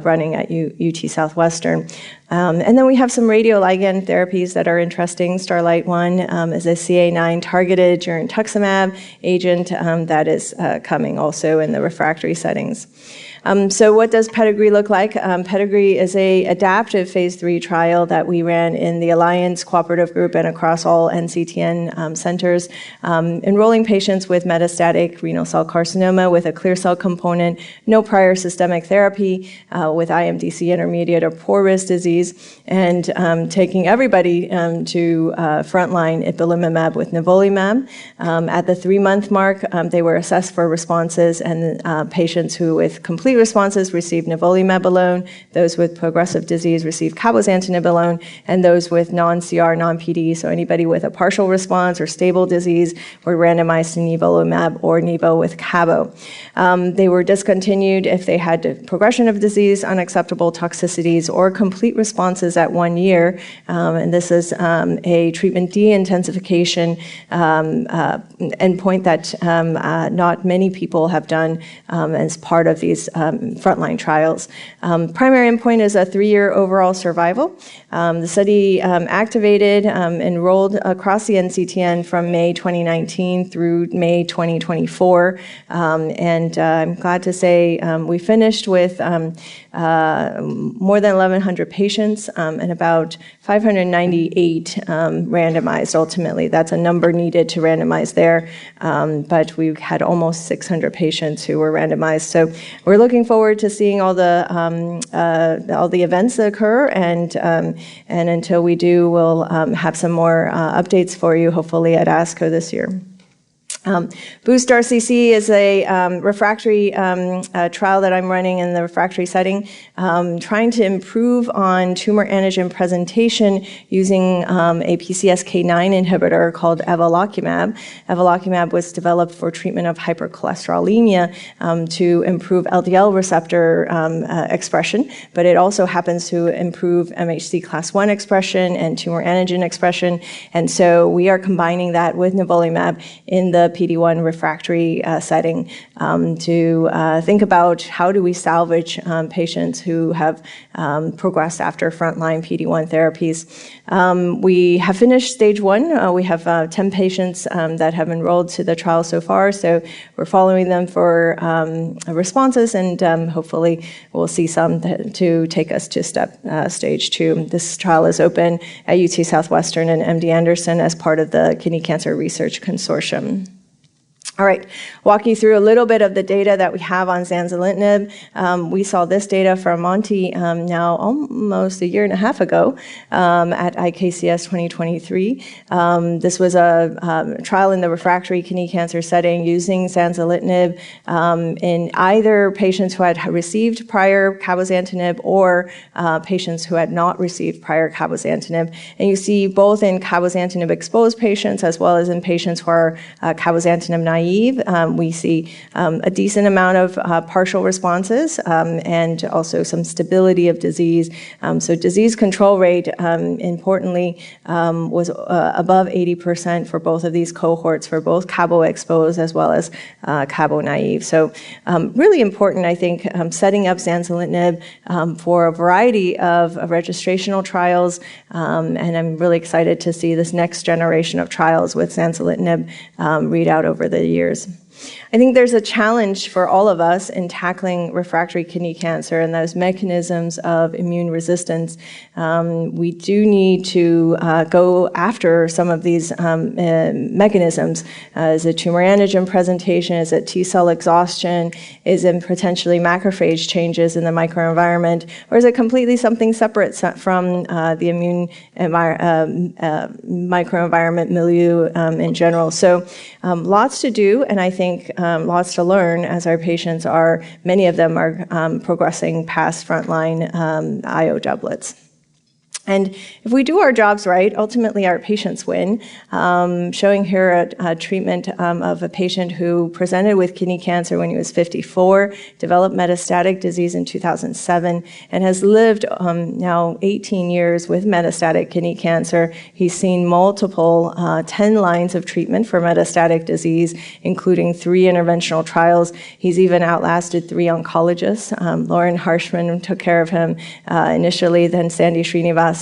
running at UT Southwestern. And then we have some radioligand therapies that are interesting. Starlight 1 is a CA9 targeted girentuximab agent that is coming also in the refractory settings. So what does Pedigree look like? Pedigree is a adaptive phase 3 trial that we ran in the Alliance Cooperative Group and across all NCTN centers, enrolling patients with metastatic renal cell carcinoma with a clear cell component, no prior systemic therapy, with IMDC intermediate or poor risk disease, and taking everybody to frontline ipilimumab with nivolumab. At the 3-month mark, they were assessed for responses, and patients who with complete responses received nivolumab alone, those with progressive disease received cabozantinib alone, and those with non-CR, non-PD, so anybody with a partial response or stable disease were randomized to nivolumab or nivo with cabo. They were discontinued if they had progression of disease, unacceptable toxicities, or complete responses at 1 year, and this is a treatment de-intensification endpoint that not many people have done as part of these frontline trials. Primary endpoint is a 3-year overall survival. The study activated, enrolled across the NCTN from May 2019 through May 2024, and I'm glad to say we finished with more than 1,100 patients and about 598 randomized ultimately. That's a number needed to randomize there, but we had almost 600 patients who were randomized. So we're looking forward to seeing all the events that occur, and until we do, we'll have some more updates for you, hopefully at ASCO this year. Boost RCC is a refractory trial that I'm running in the refractory setting, trying to improve on tumor antigen presentation using a PCSK9 inhibitor called evolocumab. Evolocumab was developed for treatment of hypercholesterolemia to improve LDL receptor expression, but it also happens to improve MHC class 1 expression and tumor antigen expression, and so we are combining that with nivolumab in the PD-1 refractory setting to think about how do we salvage patients who have progressed after frontline PD-1 therapies. We have finished stage 1. We have 10 patients that have enrolled to the trial so far, so we're following them for responses, and hopefully we'll see some to take us to stage 2. This trial is open at UT Southwestern and MD Anderson as part of the Kidney Cancer Research Consortium. All right, walk you through a little bit of the data that we have on zanzalintinib. We saw this data from Monty now almost a year and a half ago at IKCS 2023. This was a trial in the refractory kidney cancer setting using zanzalintinib in either patients who had received prior cabozantinib or patients who had not received prior cabozantinib. And you see both in cabozantinib exposed patients as well as in patients who are cabozantinib naive. We see a decent amount of partial responses and also some stability of disease. So disease control rate, importantly, was above 80% for both of these cohorts, for both cabo exposed as well as cabo naive. So really important, I think, setting up zanzalintinib for a variety of registrational trials, and I'm really excited to see this next generation of trials with zanzalintinib read out over the years. I think there's a challenge for all of us in tackling refractory kidney cancer and those mechanisms of immune resistance. We do need to go after some of these mechanisms. Is it tumor antigen presentation? Is it T-cell exhaustion? Is it potentially macrophage changes in the microenvironment? Or is it completely something separate from the immune microenvironment milieu in general? So lots to do, and I think lots to learn as our patients many of them are progressing past frontline IO doublets. And if we do our jobs right, ultimately our patients win. Showing here a treatment of a patient who presented with kidney cancer when he was 54, developed metastatic disease in 2007, and has lived now 18 years with metastatic kidney cancer. He's seen multiple 10 lines of treatment for metastatic disease, including 3 interventional trials. He's even outlasted 3 oncologists. Lauren Harshman took care of him initially, then Sandy Srinivas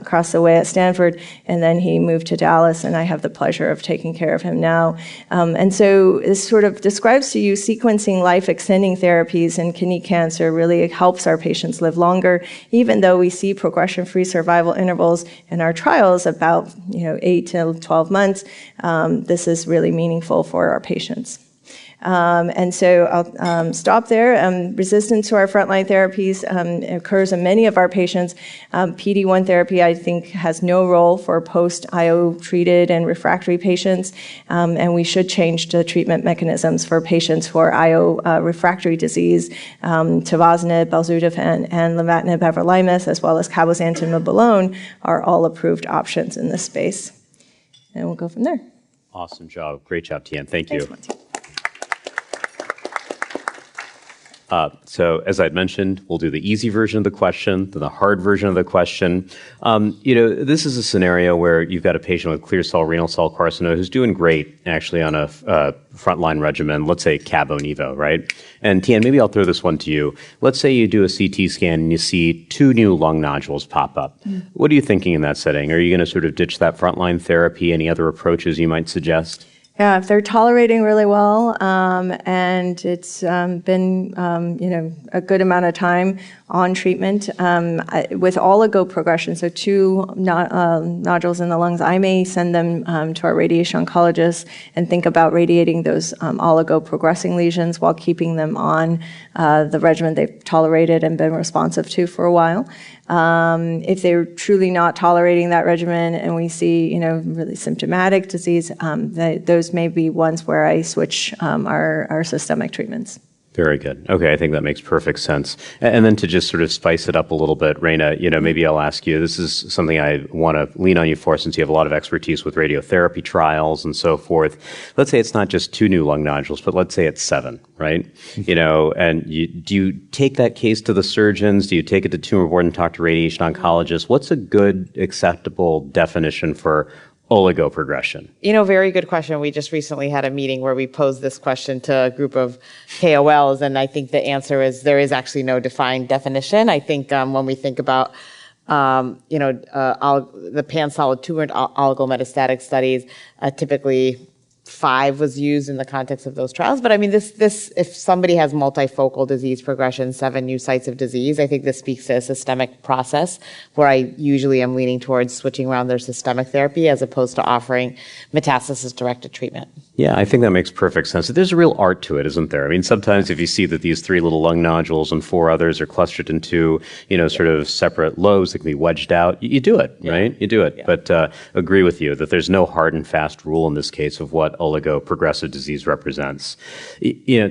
across the way at Stanford, and then he moved to Dallas, and I have the pleasure of taking care of him now. And so this sort of describes to you sequencing life-extending therapies in kidney cancer really helps our patients live longer, even though we see progression-free survival intervals in our trials about 8 to 12 months. This is really meaningful for our patients. And so I'll stop there. Resistance to our frontline therapies occurs in many of our patients. PD-1 therapy, I think, has no role for post-IO treated and refractory patients, and we should change the treatment mechanisms for patients who are IO refractory disease. Tivozanib, belzutifan, and lenvatinib everolimus, as well as cabozantinib alone, are all approved options in this space. And we'll go from there. Awesome job. Great job, Tian. Thank you. Thanks, Monty. So as I'd mentioned, we'll do the easy version of the question, then the hard version of the question. This is a scenario where you've got a patient with clear cell renal cell carcinoma who's doing great actually on a frontline regimen, let's say Cabo-Nivo, right? And Tian, maybe I'll throw this one to you. Let's say you do a CT scan and you see 2 new lung nodules pop up. What are you thinking in that setting? Are you going to sort of ditch that frontline therapy? Any other approaches you might suggest? Yeah, if they're tolerating really well, and it's been, a good amount of time on treatment, with oligo progression, so 2 nodules in the lungs, I may send them to our radiation oncologist and think about radiating those oligo progressing lesions while keeping them on the regimen they've tolerated and been responsive to for a while. If they're truly not tolerating that regimen and we see, really symptomatic disease, those may be ones where I switch our systemic treatments. Very good. Okay, I think that makes perfect sense. And then to just sort of spice it up a little bit, Rana, maybe I'll ask you, this is something I want to lean on you for since you have a lot of expertise with radiotherapy trials and so forth. Let's say it's not just 2 new lung nodules, but let's say it's 7, right? And do you take that case to the surgeons? Do you take it to tumor board and talk to radiation oncologists? What's a good, acceptable definition for oligo progression? Very good question. We just recently had a meeting where we posed this question to a group of KOLs, and I think the answer is there is actually no defined definition. I think when we think about, the pan-solid tumor oligometastatic studies, typically 5 was used in the context of those trials. But I mean, this if somebody has multifocal disease progression, 7 new sites of disease, I think this speaks to a systemic process where I usually am leaning towards switching around their systemic therapy as opposed to offering metastasis-directed treatment. Yeah, I think that makes perfect sense. There's a real art to it, isn't there? I mean, sometimes if you see that these 3 little lung nodules and 4 others are clustered into, sort of separate lobes that can be wedged out, you do it, right? You do it. Yeah. But agree with you that there's no hard and fast rule in this case of what oligo progressive disease represents.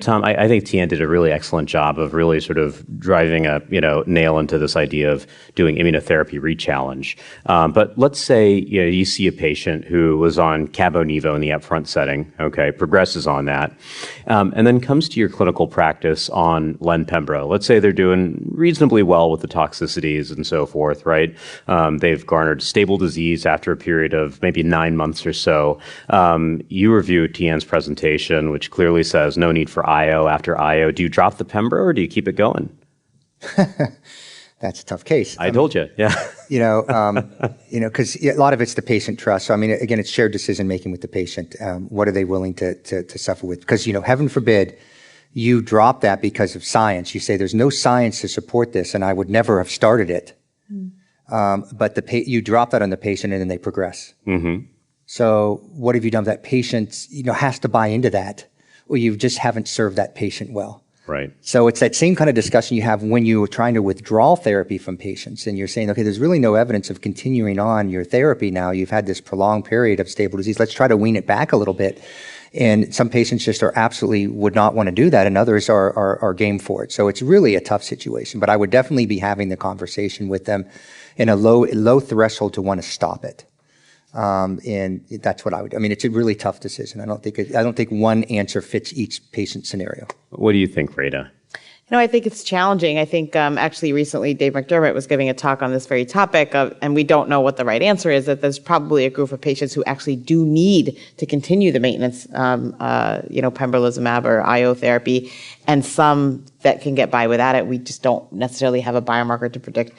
Tom, I think Tian did a really excellent job of really sort of driving a, nail into this idea of doing immunotherapy rechallenge. But let's say, you see a patient who was on Cabo-Nivo in the upfront setting, okay, progresses on that, and then comes to your clinical practice on Len-Pembro. Let's say they're doing reasonably well with the toxicities and so forth, right? They've garnered stable disease after a period of maybe 9 months or so. You review Tian's presentation, which clearly says no need for IO after IO. Do you drop the Pembro or do you keep it going? That's a tough case. I told you, yeah. Because a lot of it's the patient trust. So, I mean, again, it's shared decision-making with the patient. What are they willing to suffer with? Because, heaven forbid, you drop that because of science. You say there's no science to support this, and I would never have started it. But you drop that on the patient, and then they progress. Mm-hmm. So what have you done? That patient, has to buy into that, or you just haven't served that patient well. Right. So it's that same kind of discussion you have when you're trying to withdraw therapy from patients and you're saying, okay, there's really no evidence of continuing on your therapy now. You've had this prolonged period of stable disease. Let's try to wean it back a little bit. And some patients just are absolutely would not want to do that, and others are game for it. So it's really a tough situation. But I would definitely be having the conversation with them in a low threshold to want to stop it. And that's what I would. I mean, it's a really tough decision. I don't think one answer fits each patient scenario. What do you think, Rana? I think it's challenging. I think actually recently Dave McDermott was giving a talk on this very topic, and we don't know what the right answer is, that there's probably a group of patients who actually do need to continue the maintenance, pembrolizumab or IO therapy, and some that can get by without it. We just don't necessarily have a biomarker to predict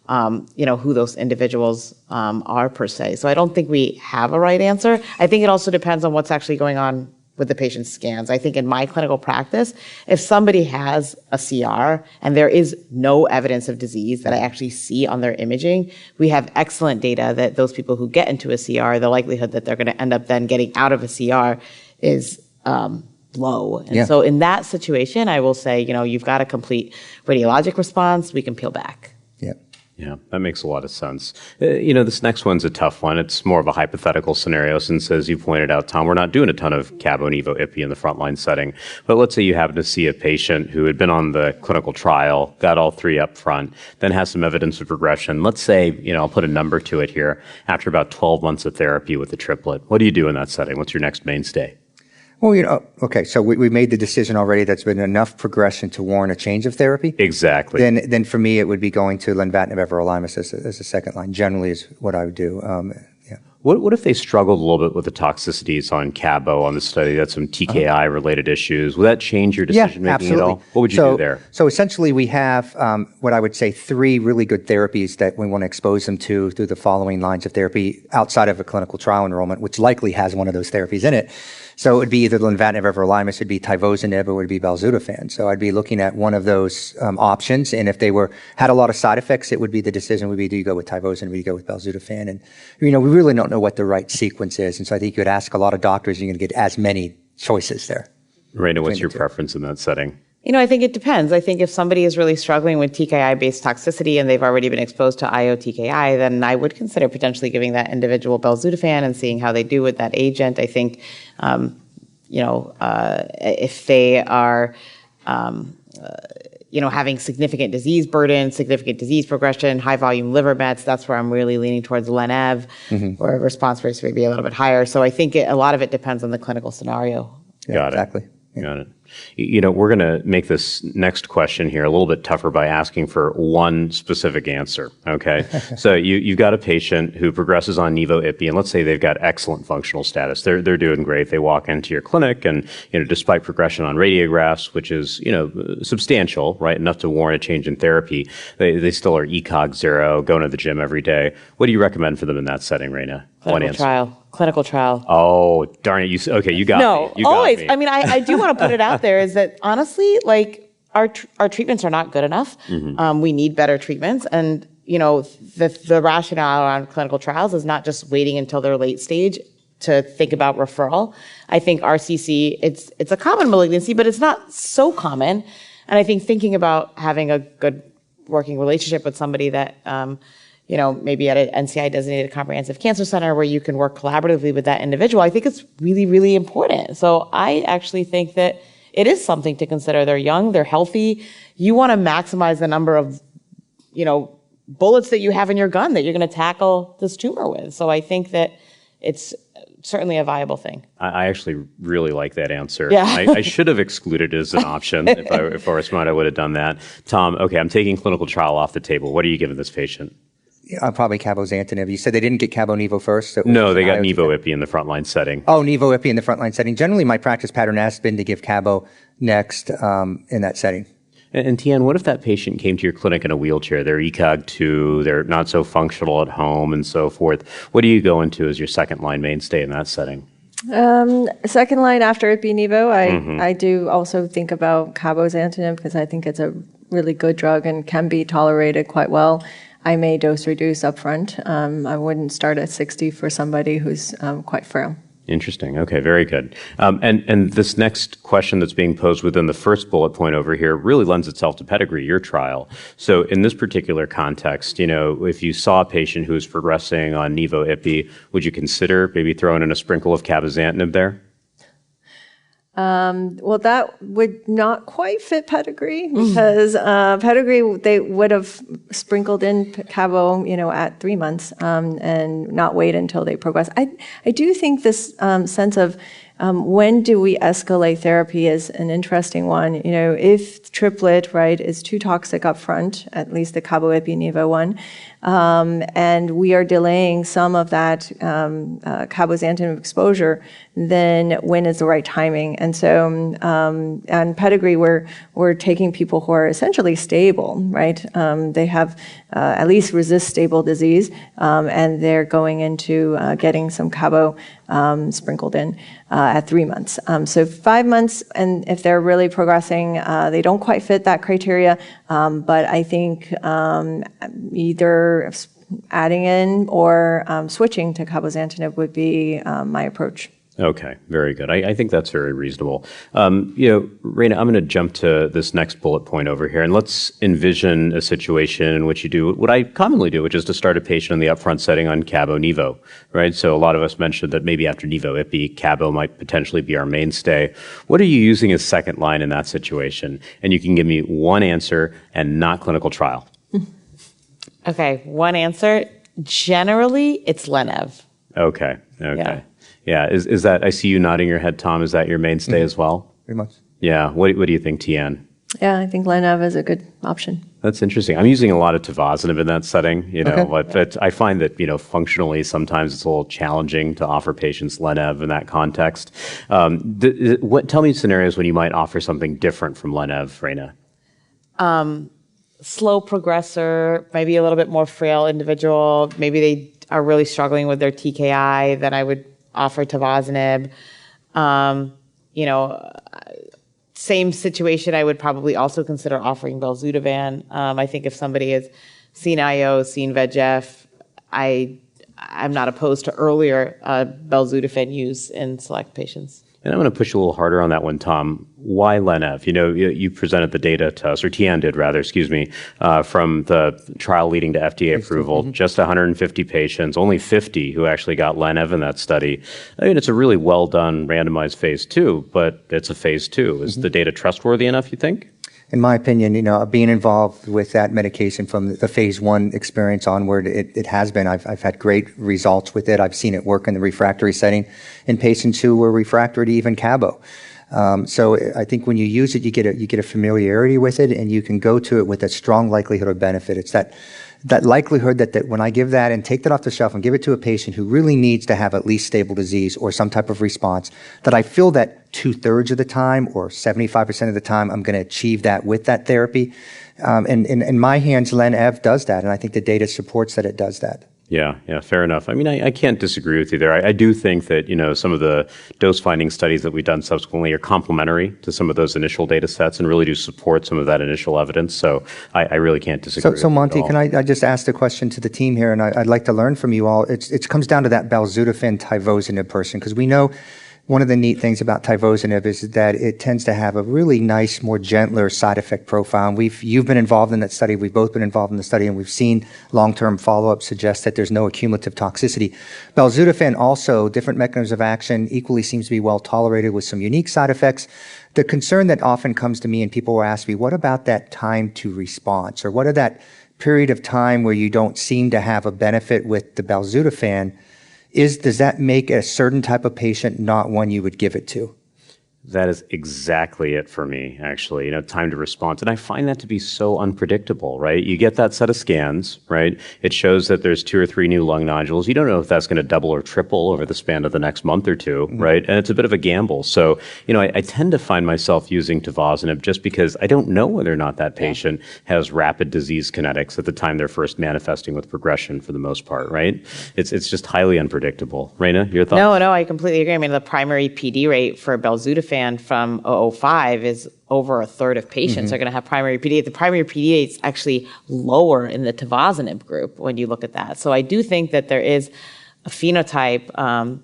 who those individuals are per se. So I don't think we have a right answer. I think it also depends on what's actually going on with the patient's scans. I think in my clinical practice, if somebody has a CR and there is no evidence of disease that I actually see on their imaging, we have excellent data that those people who get into a CR, the likelihood that they're going to end up then getting out of a CR is low. And so in that situation, I will say, you've got a complete radiologic response, we can peel back. Yeah, that makes a lot of sense. This next one's a tough one. It's more of a hypothetical scenario since, as you pointed out, Tom, we're not doing a ton of Cabo, Nivo, Ipi in the frontline setting. But let's say you happen to see a patient who had been on the clinical trial, got all three up front, then has some evidence of progression. Let's say, I'll put a number to it here, after about 12 months of therapy with the triplet. What do you do in that setting? What's your next mainstay? Well, okay, so we made the decision already that's been enough progression to warrant a change of therapy. Exactly. Then for me, it would be going to lenvatinib everolimus as a second line, generally is what I would do. What if they struggled a little bit with the toxicities on Cabo on the study? That's some TKI-related issues. Would that change your decision-making at all? What would you do there? So essentially, we have what I would say 3 really good therapies that we want to expose them to through the following lines of therapy outside of a clinical trial enrollment, which likely has one of those therapies in it. So it would be either lenvatinib everolimus, it would be tivozanib, or it would be belzutifan. So I'd be looking at one of those options, and if they had a lot of side effects, it would be the decision would be, do you go with tivozanib or do you go with belzutifan? And, we really don't know what the right sequence is. And so I think you would ask a lot of doctors, you're going to get as many choices there. Rana, what's your preference in that setting? I think it depends. I think if somebody is really struggling with TKI-based toxicity and they've already been exposed to IO TKI, then I would consider potentially giving that individual belzutifan and seeing how they do with that agent. I think, if they are, having significant disease burden, significant disease progression, high volume liver mets, that's where I'm really leaning towards Len-Ev, where response rates may be a little bit higher. So I think a lot of it depends on the clinical scenario. Got it. Exactly. Got it. We're going to make this next question here a little bit tougher by asking for one specific answer, okay? So you've got a patient who progresses on Nivo Ipi, and let's say they've got excellent functional status. They're doing great. They walk into your clinic, and, despite progression on radiographs, which is, substantial, right, enough to warrant a change in therapy, they still are ECOG 0, going to the gym every day. What do you recommend for them in that setting, Rana? Clinical trial. Oh, darn it. You got me. No, always. I mean, I do want to put it out there is that honestly, our treatments are not good enough. We need better treatments. And, the rationale around clinical trials is not just waiting until they're late stage to think about referral. I think RCC, it's a common malignancy, but it's not so common. And I think thinking about having a good working relationship with somebody that, maybe at an NCI-designated comprehensive cancer center where you can work collaboratively with that individual, I think it's really, really important. So I actually think that it is something to consider. They're young, they're healthy. You want to maximize the number of, bullets that you have in your gun that you're going to tackle this tumor with. So I think that it's certainly a viable thing. I actually really like that answer. Yeah. I should have excluded it as an option. If I were smart, I would have done that. Tom, okay, I'm taking clinical trial off the table. What are you giving this patient? Probably cabozantinib. You said they didn't get Cabo-Nivo first? So no, they got Nivo Ipi in the frontline setting. Oh, Nivo Ipi in the frontline setting. Generally, my practice pattern has been to give Cabo next in that setting. And Tian, what if that patient came to your clinic in a wheelchair? They're ECOG 2, they're not so functional at home and so forth. What do you go into as your second line mainstay in that setting? Second line after Ipi-Nivo, I do also think about cabozantinib because I think it's a really good drug and can be tolerated quite well. I may dose reduce upfront. I wouldn't start at 60 for somebody who's quite frail. Interesting. Okay, very good. And this next question that's being posed within the first bullet point over here really lends itself to Pedigree, your trial. So in this particular context, if you saw a patient who is progressing on Nivo/Ipi, would you consider maybe throwing in a sprinkle of cabozantinib there? Well, that would not quite fit Pedigree because Pedigree, they would have sprinkled in cabo, at 3 months and not wait until they progress. I do think this sense of when do we escalate therapy is an interesting one. If triplet, right, is too toxic up front, at least the cabo-ipi-nivo one, and we are delaying some of that cabozantinib exposure, then when is the right timing? And so on Pedigree, we're taking people who are essentially stable, right? They have at least resist stable disease, and they're going into getting some cabo sprinkled in at 3 months. So 5 months, and if they're really progressing, they don't quite fit that criteria, but I think either adding in or switching to cabozantinib would be my approach. Okay, very good. I think that's very reasonable. Rana, I'm going to jump to this next bullet point over here, and let's envision a situation in which you do what I commonly do, which is to start a patient in the upfront setting on cabo-nivo, right? So a lot of us mentioned that maybe after nivo-ipi, cabo might potentially be our mainstay. What are you using as second line in that situation? And you can give me one answer and not clinical trial. Okay, one answer. Generally, it's Lenev. Okay. Yeah, is that, I see you nodding your head, Tom, is that your mainstay as well? Pretty much. Yeah, what do you think, Tian? Yeah, I think Lenev is a good option. That's interesting. I'm using a lot of tivozanib in that setting, but I find that, functionally sometimes it's a little challenging to offer patients Lenev in that context. Tell me scenarios when you might offer something different from Lenev, Rana. Slow progressor, maybe a little bit more frail individual. Maybe they are really struggling with their TKI, then I would offer tivozanib. Same situation, I would probably also consider offering belzutifan. I think if somebody has seen IO, seen VEGF, I'm not opposed to earlier belzutifan use in select patients. And I'm going to push you a little harder on that one, Tom. Why Lenev? You presented the data to us, or Tian did rather, from the trial leading to FDA approval, just 150 patients, only 50 who actually got Lenev in that study. I mean, it's a really well done randomized phase 2, but it's a phase 2. Is the data trustworthy enough, you think? In my opinion, being involved with that medication from the phase 1 experience onward, it has been. I've had great results with it. I've seen it work in the refractory setting in patients who were refractory to even cabo. So I think when you use it, you get a familiarity with it, and you can go to it with a strong likelihood of benefit. It's that likelihood that when I give that and take that off the shelf and give it to a patient who really needs to have at least stable disease or some type of response, that I feel that 2/3 of the time or 75% of the time I'm going to achieve that with that therapy. And in my hands, Lenev does that, and I think the data supports that it does that. Yeah, fair enough. I mean, I can't disagree with you there. I do think that, some of the dose-finding studies that we've done subsequently are complementary to some of those initial data sets and really do support some of that initial evidence. So I really can't disagree with you So Monty, at all. can I just ask the question to the team here, and I'd like to learn from you all. It comes down to that belzutifan tivozanib person, because we know one of the neat things about tivozanib is that it tends to have a really nice, more gentler side effect profile. And you've been involved in that study. We've both been involved in the study, and we've seen long-term follow-up suggest that there's no accumulative toxicity. Belzutifan also, different mechanisms of action, equally seems to be well tolerated with some unique side effects. The concern that often comes to me, and people will ask me, what about that time to response? Or what of that period of time where you don't seem to have a benefit with the belzutifan? Does that make a certain type of patient not one you would give it to? That is exactly it for me, actually, time to response. And I find that to be so unpredictable, right? You get that set of scans, right? It shows that there's 2 or 3 new lung nodules. You don't know if that's going to double or triple over the span of the next month or two, right? And it's a bit of a gamble. So, I tend to find myself using tivozanib just because I don't know whether or not that patient has rapid disease kinetics at the time they're first manifesting with progression for the most part, right? It's just highly unpredictable. Rana, your thoughts? No, I completely agree. I mean, the primary PD rate for belzutifan from 005 is over 1/3 of patients are going to have primary PD. The primary PD rate is actually lower in the tivozanib group when you look at that. So I do think that there is a phenotype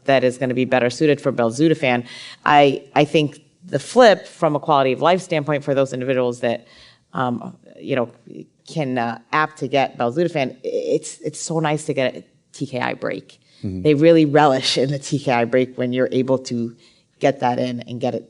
that is going to be better suited for belzutifan. I think the flip from a quality of life standpoint for those individuals that can apt to get belzutifan, it's so nice to get a TKI break. They really relish in the TKI break when you're able to get that in and get it,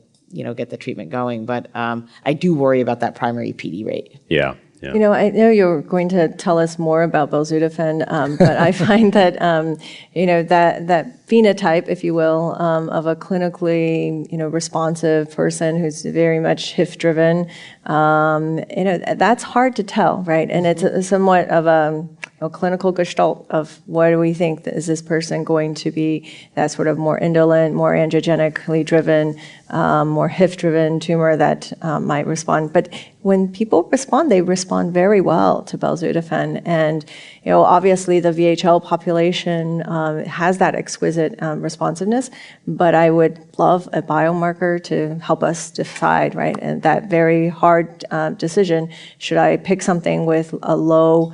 get the treatment going. But I do worry about that primary PD rate. Yeah. I know you're going to tell us more about belzutifan, but I find that, that phenotype, if you will, of a clinically, responsive person who's very much HIF-driven, that's hard to tell, right? And it's somewhat of a clinical gestalt of what do we think is this person going to be, that sort of more indolent, more angiogenically driven, more HIF-driven tumor that might respond. But when people respond, they respond very well to belzutifan. And, obviously the VHL population has that exquisite responsiveness, but I would love a biomarker to help us decide, right? And that very hard decision, should I pick something with a low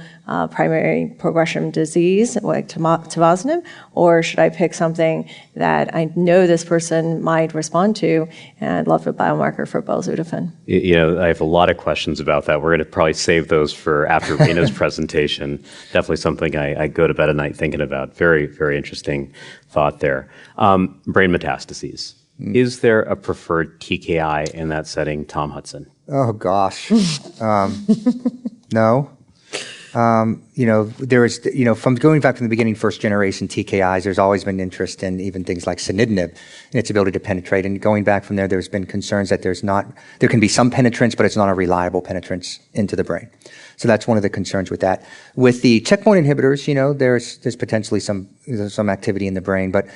primary progression disease, like tivozanib, or should I pick something that I know this person might respond to? And I'd love a biomarker for belzutifan. I have a lot of questions about that. We're going to probably save those for after Rana's presentation. Definitely something I go to bed at night thinking about. Very, very interesting thought there. Brain metastases. Is there a preferred TKI in that setting, Tom Hutson? Oh, gosh. No. There is, from going back from the beginning, first generation TKIs, there's always been interest in even things like sunitinib and its ability to penetrate. And going back from there's been concerns that there can be some penetrance, but it's not a reliable penetrance into the brain. So that's one of the concerns with that. With the checkpoint inhibitors, there's potentially some activity in the brain, but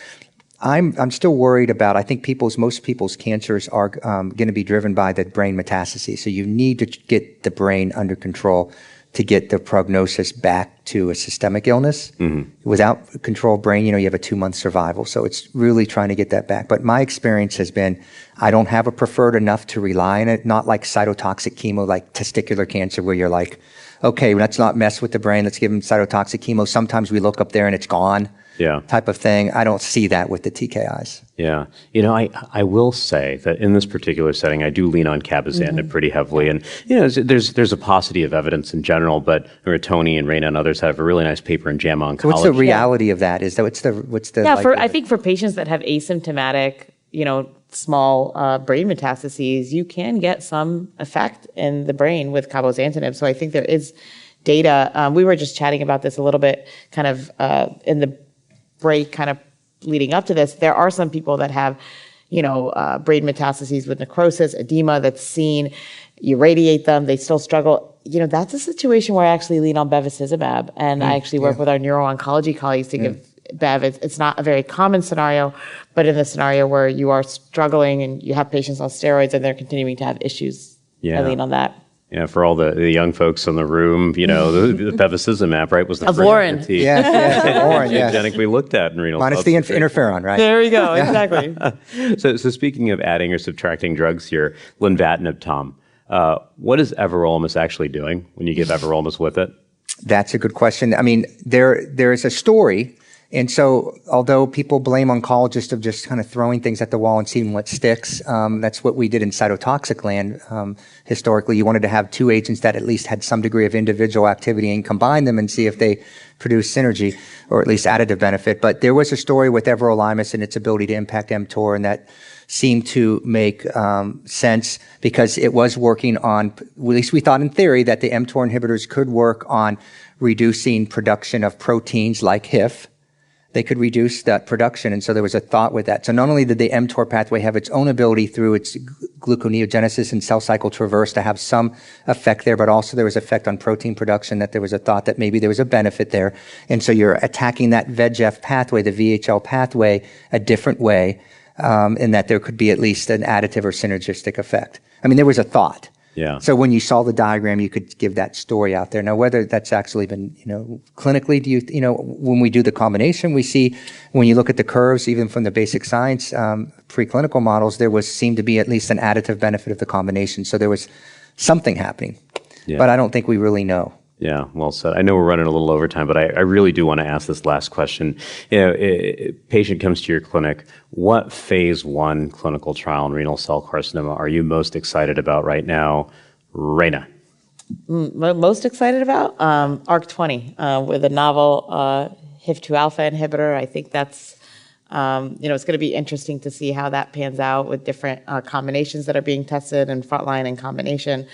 I'm still worried about, I think most people's cancers are going to be driven by the brain metastases. So you need to get the brain under control to get the prognosis back to a systemic illness. Without controlled brain, you have a 2-month survival. So it's really trying to get that back. But my experience has been, I don't have a preferred enough to rely on it, not like cytotoxic chemo, like testicular cancer, where you're like, okay, let's not mess with the brain, let's give them cytotoxic chemo. Sometimes we look up there and it's gone. Type of thing. I don't see that with the TKIs. Yeah. I will say that in this particular setting, I do lean on cabozantinib pretty heavily. And, there's a paucity of evidence in general, but Tony and Rana and others have a really nice paper in JAMA Oncology. So what's the reality of that? What's the I think for patients that have asymptomatic, small brain metastases, you can get some effect in the brain with cabozantinib. So I think there is data. We were just chatting about this a little bit kind of in the break kind of leading up to this. There are some people that have, brain metastases with necrosis, edema that's seen. You radiate them, they still struggle. That's a situation where I actually lean on bevacizumab, and I actually work with our neuro-oncology colleagues to give Bev. It's not a very common scenario, but in the scenario where you are struggling and you have patients on steroids and they're continuing to have issues, I lean on that. Yeah, for all the young folks in the room, the bevacizumab, right, was the Avorin. first Avorin, genetically looked at in renal minus the interferon, right? There we go, exactly. So speaking of adding or subtracting drugs here, lenvatinib, Tom, what is everolimus actually doing when you give everolimus with it? That's a good question. I mean, there is a story. And so, although people blame oncologists of just kind of throwing things at the wall and seeing what sticks, that's what we did in cytotoxic land. Historically, you wanted to have two agents that at least had some degree of individual activity and combine them and see if they produce synergy or at least additive benefit. But there was a story with everolimus and its ability to impact mTOR, and that seemed to make sense because it was working on, at least we thought in theory, that the mTOR inhibitors could work on reducing production of proteins like HIF. They could reduce that production, and so there was a thought with that. So not only did the mTOR pathway have its own ability through its gluconeogenesis and cell cycle traverse to have some effect there, but also there was effect on protein production, that there was a thought that maybe there was a benefit there. And so you're attacking that VEGF pathway, the VHL pathway, a different way, in that there could be at least an additive or synergistic effect. I mean, there was a thought. Yeah. So when you saw the diagram, you could give that story out there. Now, whether that's actually been, clinically, when we do the combination, we see when you look at the curves, even from the basic science, preclinical models, there seemed to be at least an additive benefit of the combination. So there was something happening, but I don't think we really know. Yeah, well said. I know we're running a little over time, but I really do want to ask this last question. Patient comes to your clinic. What phase 1 clinical trial in renal cell carcinoma are you most excited about right now? Rana. Most excited about ARC-20 with a novel HIF-2 alpha inhibitor. I think that's, it's going to be interesting to see how that pans out with different combinations that are being tested in frontline and combination.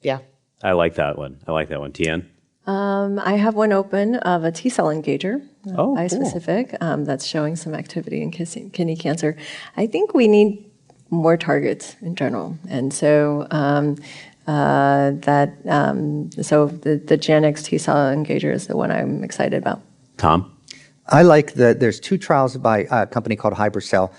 Yeah. I like that one. Tian? I have one open of a T-cell engager, Oh, bispecific, that's showing some activity in kidney cancer. I think we need more targets in general. And so the Janux T-cell engager is the one I'm excited about. Tom? I like there's 2 trials by a company called Hypercell,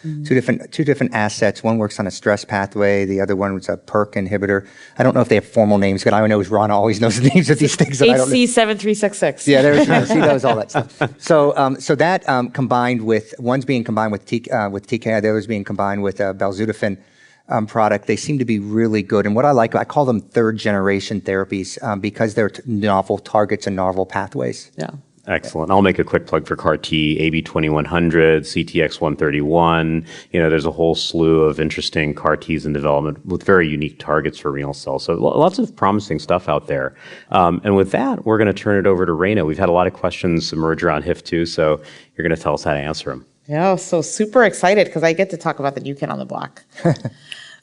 two different assets. One works on a stress pathway. The other one was a PERK inhibitor. I don't know if they have formal names, but I know Rana always knows the names of these things. HC7366. Yeah, there's she knows all that stuff. So that combined with one's being combined with TKI, the other's being combined with a belzutifan product. They seem to be really good. And what I call them 3rd generation therapies because they're novel targets and novel pathways. Yeah. Excellent. I'll make a quick plug for CAR-T, AB2100, CTX131. There's a whole slew of interesting CAR-Ts in development with very unique targets for renal cells. So lots of promising stuff out there. And with that, we're going to turn it over to Rana. We've had a lot of questions emerge around HIF-2, so you're going to tell us how to answer them. Yeah, so super excited because I get to talk about the new kid on the block.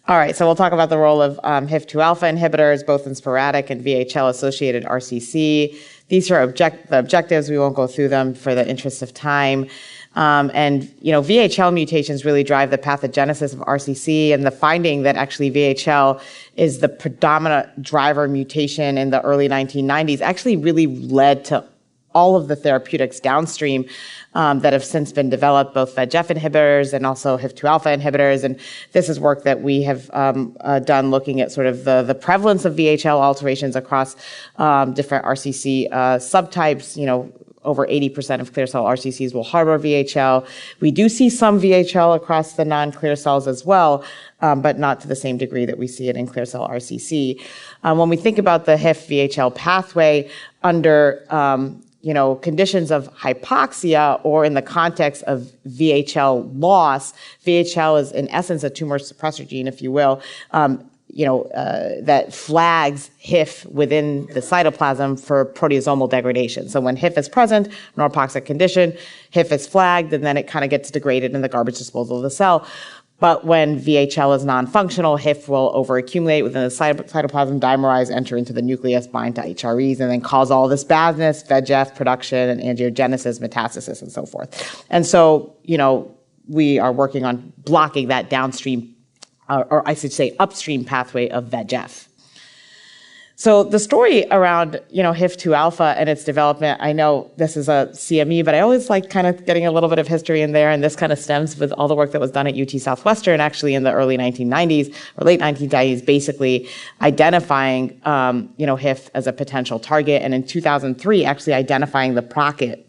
All right, so we'll talk about the role of HIF-2 alpha inhibitors, both in sporadic and VHL-associated RCC. These are the objectives. We won't go through them for the interest of time. VHL mutations really drive the pathogenesis of RCC, and the finding that actually VHL is the predominant driver mutation in the early 1990s actually really led to all of the therapeutics downstream that have since been developed, both VEGF inhibitors and also HIF-2 alpha inhibitors. And this is work that we have done looking at sort of the prevalence of VHL alterations across different RCC subtypes. Over 80% of clear cell RCCs will harbor VHL. We do see some VHL across the non-clear cells as well, but not to the same degree that we see it in clear cell RCC. When we think about the HIF-VHL pathway under conditions of hypoxia or in the context of VHL loss, VHL is in essence a tumor suppressor gene, if you will, that flags HIF within the cytoplasm for proteasomal degradation. So when HIF is present, neurotoxic condition, HIF is flagged, and then it kind of gets degraded in the garbage disposal of the cell. But when VHL is non-functional, HIF will overaccumulate within the cytoplasm, dimerize, enter into the nucleus, bind to HREs, and then cause all this badness, VEGF production, and angiogenesis, metastasis, and so forth. And so, we are working on blocking that downstream, or I should say upstream pathway of VEGF. So the story around, HIF-2 alpha and its development, I know this is a CME, but I always like kind of getting a little bit of history in there, and this kind of stems with all the work that was done at UT Southwestern actually in the early 1990s or late 1990s, basically identifying, HIF as a potential target, and in 2003 actually identifying the pocket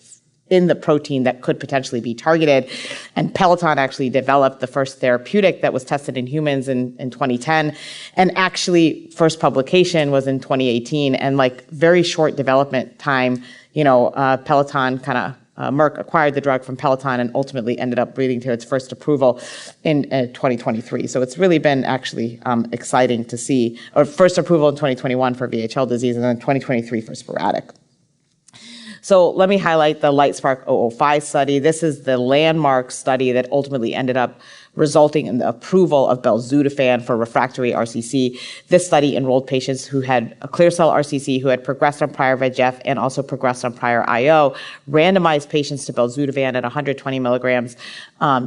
in the protein that could potentially be targeted. And Peloton actually developed the first therapeutic that was tested in humans in 2010. And actually, first publication was in 2018. And very short development time, Peloton Merck acquired the drug from Peloton and ultimately ended up leading to its first approval in 2023. So it's really been actually exciting to see, or first approval in 2021 for VHL disease and then 2023 for sporadic. So let me highlight the LIGHTSPARK-005 study. This is the landmark study that ultimately ended up resulting in the approval of belzutifan for refractory RCC. This study enrolled patients who had a clear cell RCC, who had progressed on prior VEGF and also progressed on prior IO, randomized patients to belzutifan at 120 milligrams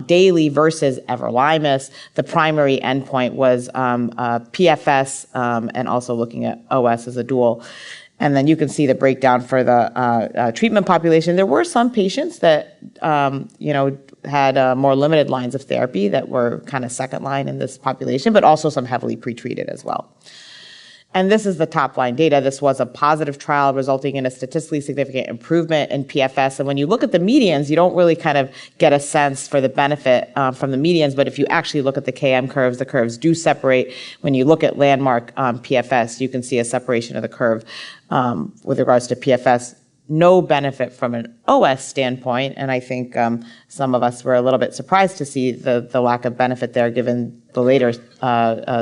daily versus everolimus. The primary endpoint was PFS and also looking at OS as a dual. And then you can see the breakdown for the treatment population. There were some patients that, had more limited lines of therapy that were kind of second line in this population, but also some heavily pretreated as well. And this is the top line data. This was a positive trial resulting in a statistically significant improvement in PFS. And when you look at the medians, you don't really kind of get a sense for the benefit from the medians. But if you actually look at the KM curves, the curves do separate. When you look at landmark PFS, you can see a separation of the curve with regards to PFS. No benefit from an OS standpoint, and I think some of us were a little bit surprised to see the lack of benefit there given the later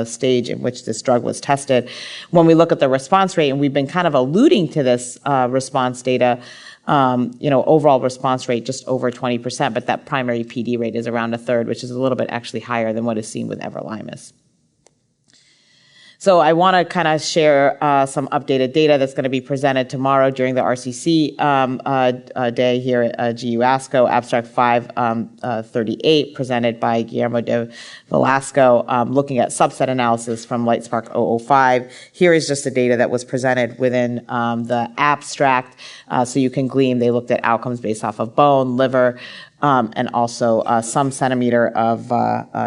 stage in which this drug was tested. When we look at the response rate, and we've been kind of alluding to this response data, overall response rate just over 20%, but that primary PD rate is around a third, which is a little bit actually higher than what is seen with everolimus. So I want to kind of share some updated data that's going to be presented tomorrow during the RCC day here at GU ASCO, abstract 538, presented by Guillermo de Velasco, looking at subset analysis from LIGHTSPARK-005. Here is just the data that was presented within the abstract, so you can glean. They looked at outcomes based off of bone, liver, and also some centimeter of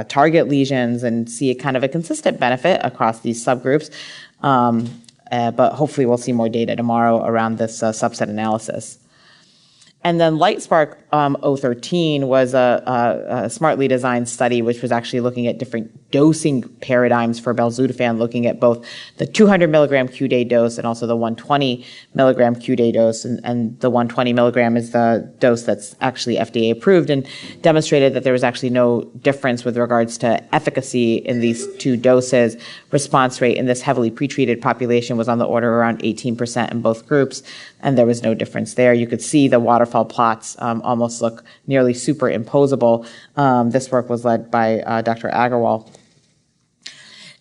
target lesions, and see a kind of a consistent benefit across these subgroups. But hopefully we'll see more data tomorrow around this subset analysis. And then LIGHTSPARK 013 was a smartly designed study which was actually looking at different dosing paradigms for belzutifan, looking at both the 200 milligram Q-day dose and also the 120 milligram Q-day dose. And the 120 milligram is the dose that's actually FDA approved, and demonstrated that there was actually no difference with regards to efficacy in these two doses. Response rate in this heavily pretreated population was on the order of around 18% in both groups, and there was no difference there. You could see the waterfall plots almost look nearly superimposable. This work was led by Dr. Agarwal.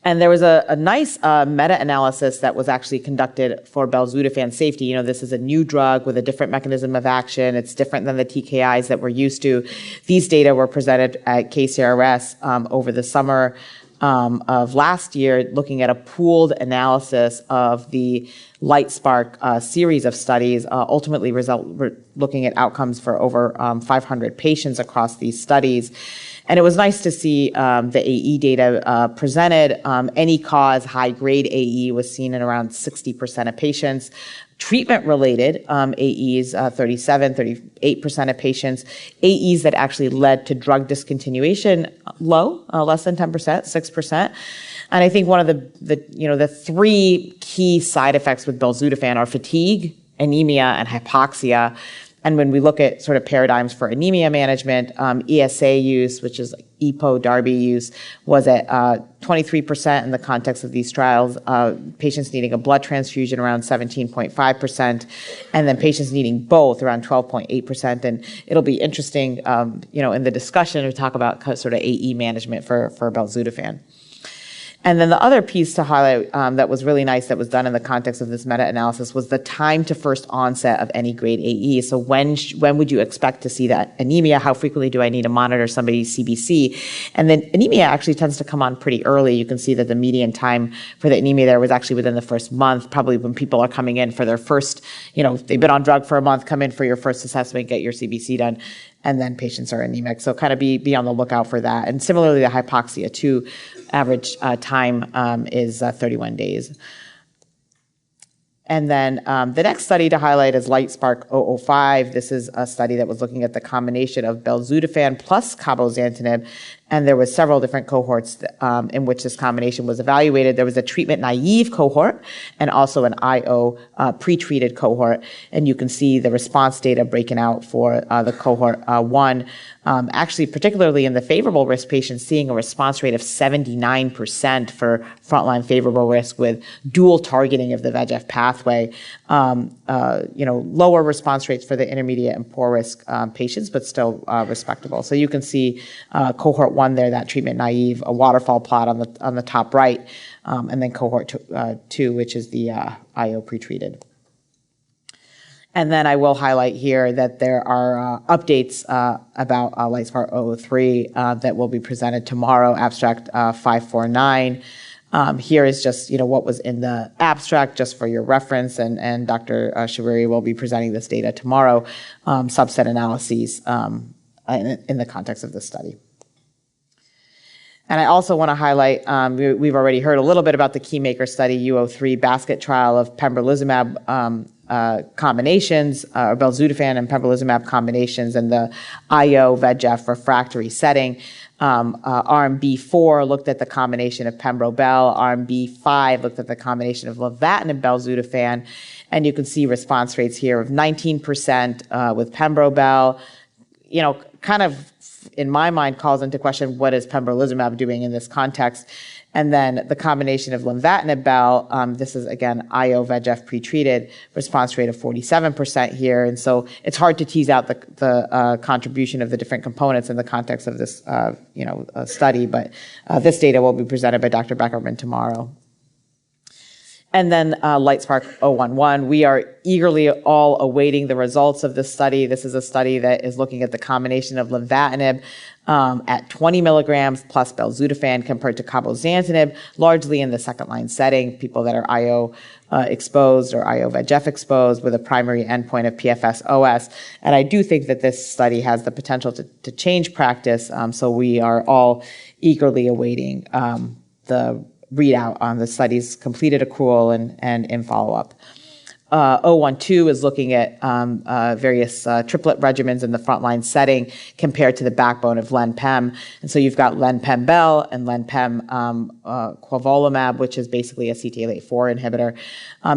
And there was a nice meta-analysis that was actually conducted for belzutifan safety. This is a new drug with a different mechanism of action. It's different than the TKIs that we're used to. These data were presented at KCRS over the summer of last year, looking at a pooled analysis of the LIGHTSPARK series of studies, ultimately looking at outcomes for over 500 patients across these studies. And it was nice to see the AE data presented. Any cause high-grade AE was seen in around 60% of patients. Treatment-related AEs, 38% of patients. AEs that actually led to drug discontinuation, low, less than 10%, 6%. And I think one of the three key side effects with belzutifan are fatigue, anemia, and hypoxia. And when we look at sort of paradigms for anemia management, ESA use, which is EPO-DARBI use, was at 23% in the context of these trials. Patients needing a blood transfusion around 17.5%, and then patients needing both around 12.8%. And it'll be interesting, in the discussion to talk about sort of AE management for belzutifan. And then the other piece to highlight that was really nice that was done in the context of this meta-analysis was the time to first onset of any grade AE. So when would you expect to see that anemia? How frequently do I need to monitor somebody's CBC? And then anemia actually tends to come on pretty early. You can see that the median time for the anemia there was actually within the first month, probably when people are coming in for their first, they've been on drug for a month, come in for your first assessment, get your CBC done, and then patients are anemic. So kind of be on the lookout for that. And similarly, the hypoxia too, average time is 31 days. And then the next study to highlight is LIGHTSPARK 005. This is a study that was looking at the combination of belzutifan plus cabozantinib, and there was several different cohorts in which this combination was evaluated. There was a treatment-naive cohort and also an IO pre-treated cohort, and you can see the response data breaking out for the cohort 1. Actually, particularly in the favorable risk patients, seeing a response rate of 79% for frontline favorable risk with dual targeting of the VEGF pathway. Lower response rates for the intermediate and poor risk patients, but still respectable. So you can see cohort 1 there, that treatment naive, a waterfall plot on the top right, and then cohort 2, which is the IO pretreated. And then I will highlight here that there are updates about LIGHTSPARK 003 that will be presented tomorrow, abstract 549. Here is just, what was in the abstract, just for your reference, and Dr. Shawiri will be presenting this data tomorrow, subset analyses in the context of this study. And I also want to highlight, we've already heard a little bit about the Keymaker study, UO3 basket trial of pembrolizumab combinations, or belzutifan and pembrolizumab combinations in the IO VEGF refractory setting. Arm B4 looked at the combination of pembro-bel. Arm B5 looked at the combination of lenvatinib belzutifan. And you can see response rates here of 19% with pembro-bel. Kind of, in my mind, calls into question what is pembrolizumab doing in this context. And then the combination of lenvatinib-bel, this is, again, IO VEGF pretreated, response rate of 47% here. And so it's hard to tease out the contribution of the different components in the context of this, study. But this data will be presented by Dr. Beckerman tomorrow. And then LightSpark-011, we are eagerly all awaiting the results of this study. This is a study that is looking at the combination of lenvatinib at 20 milligrams plus belzutifan compared to cabozantinib, largely in the second-line setting, people that are IO exposed or IO VEGF exposed with a primary endpoint of PFS-OS. And I do think that this study has the potential to change practice, so we are all eagerly awaiting the readout on the study's completed accrual and in follow-up. 012 is looking at various triplet regimens in the frontline setting compared to the backbone of len-pem. And so you've got len-pem-bel and len-pem quavolimab, which is basically a CTLA-4 inhibitor.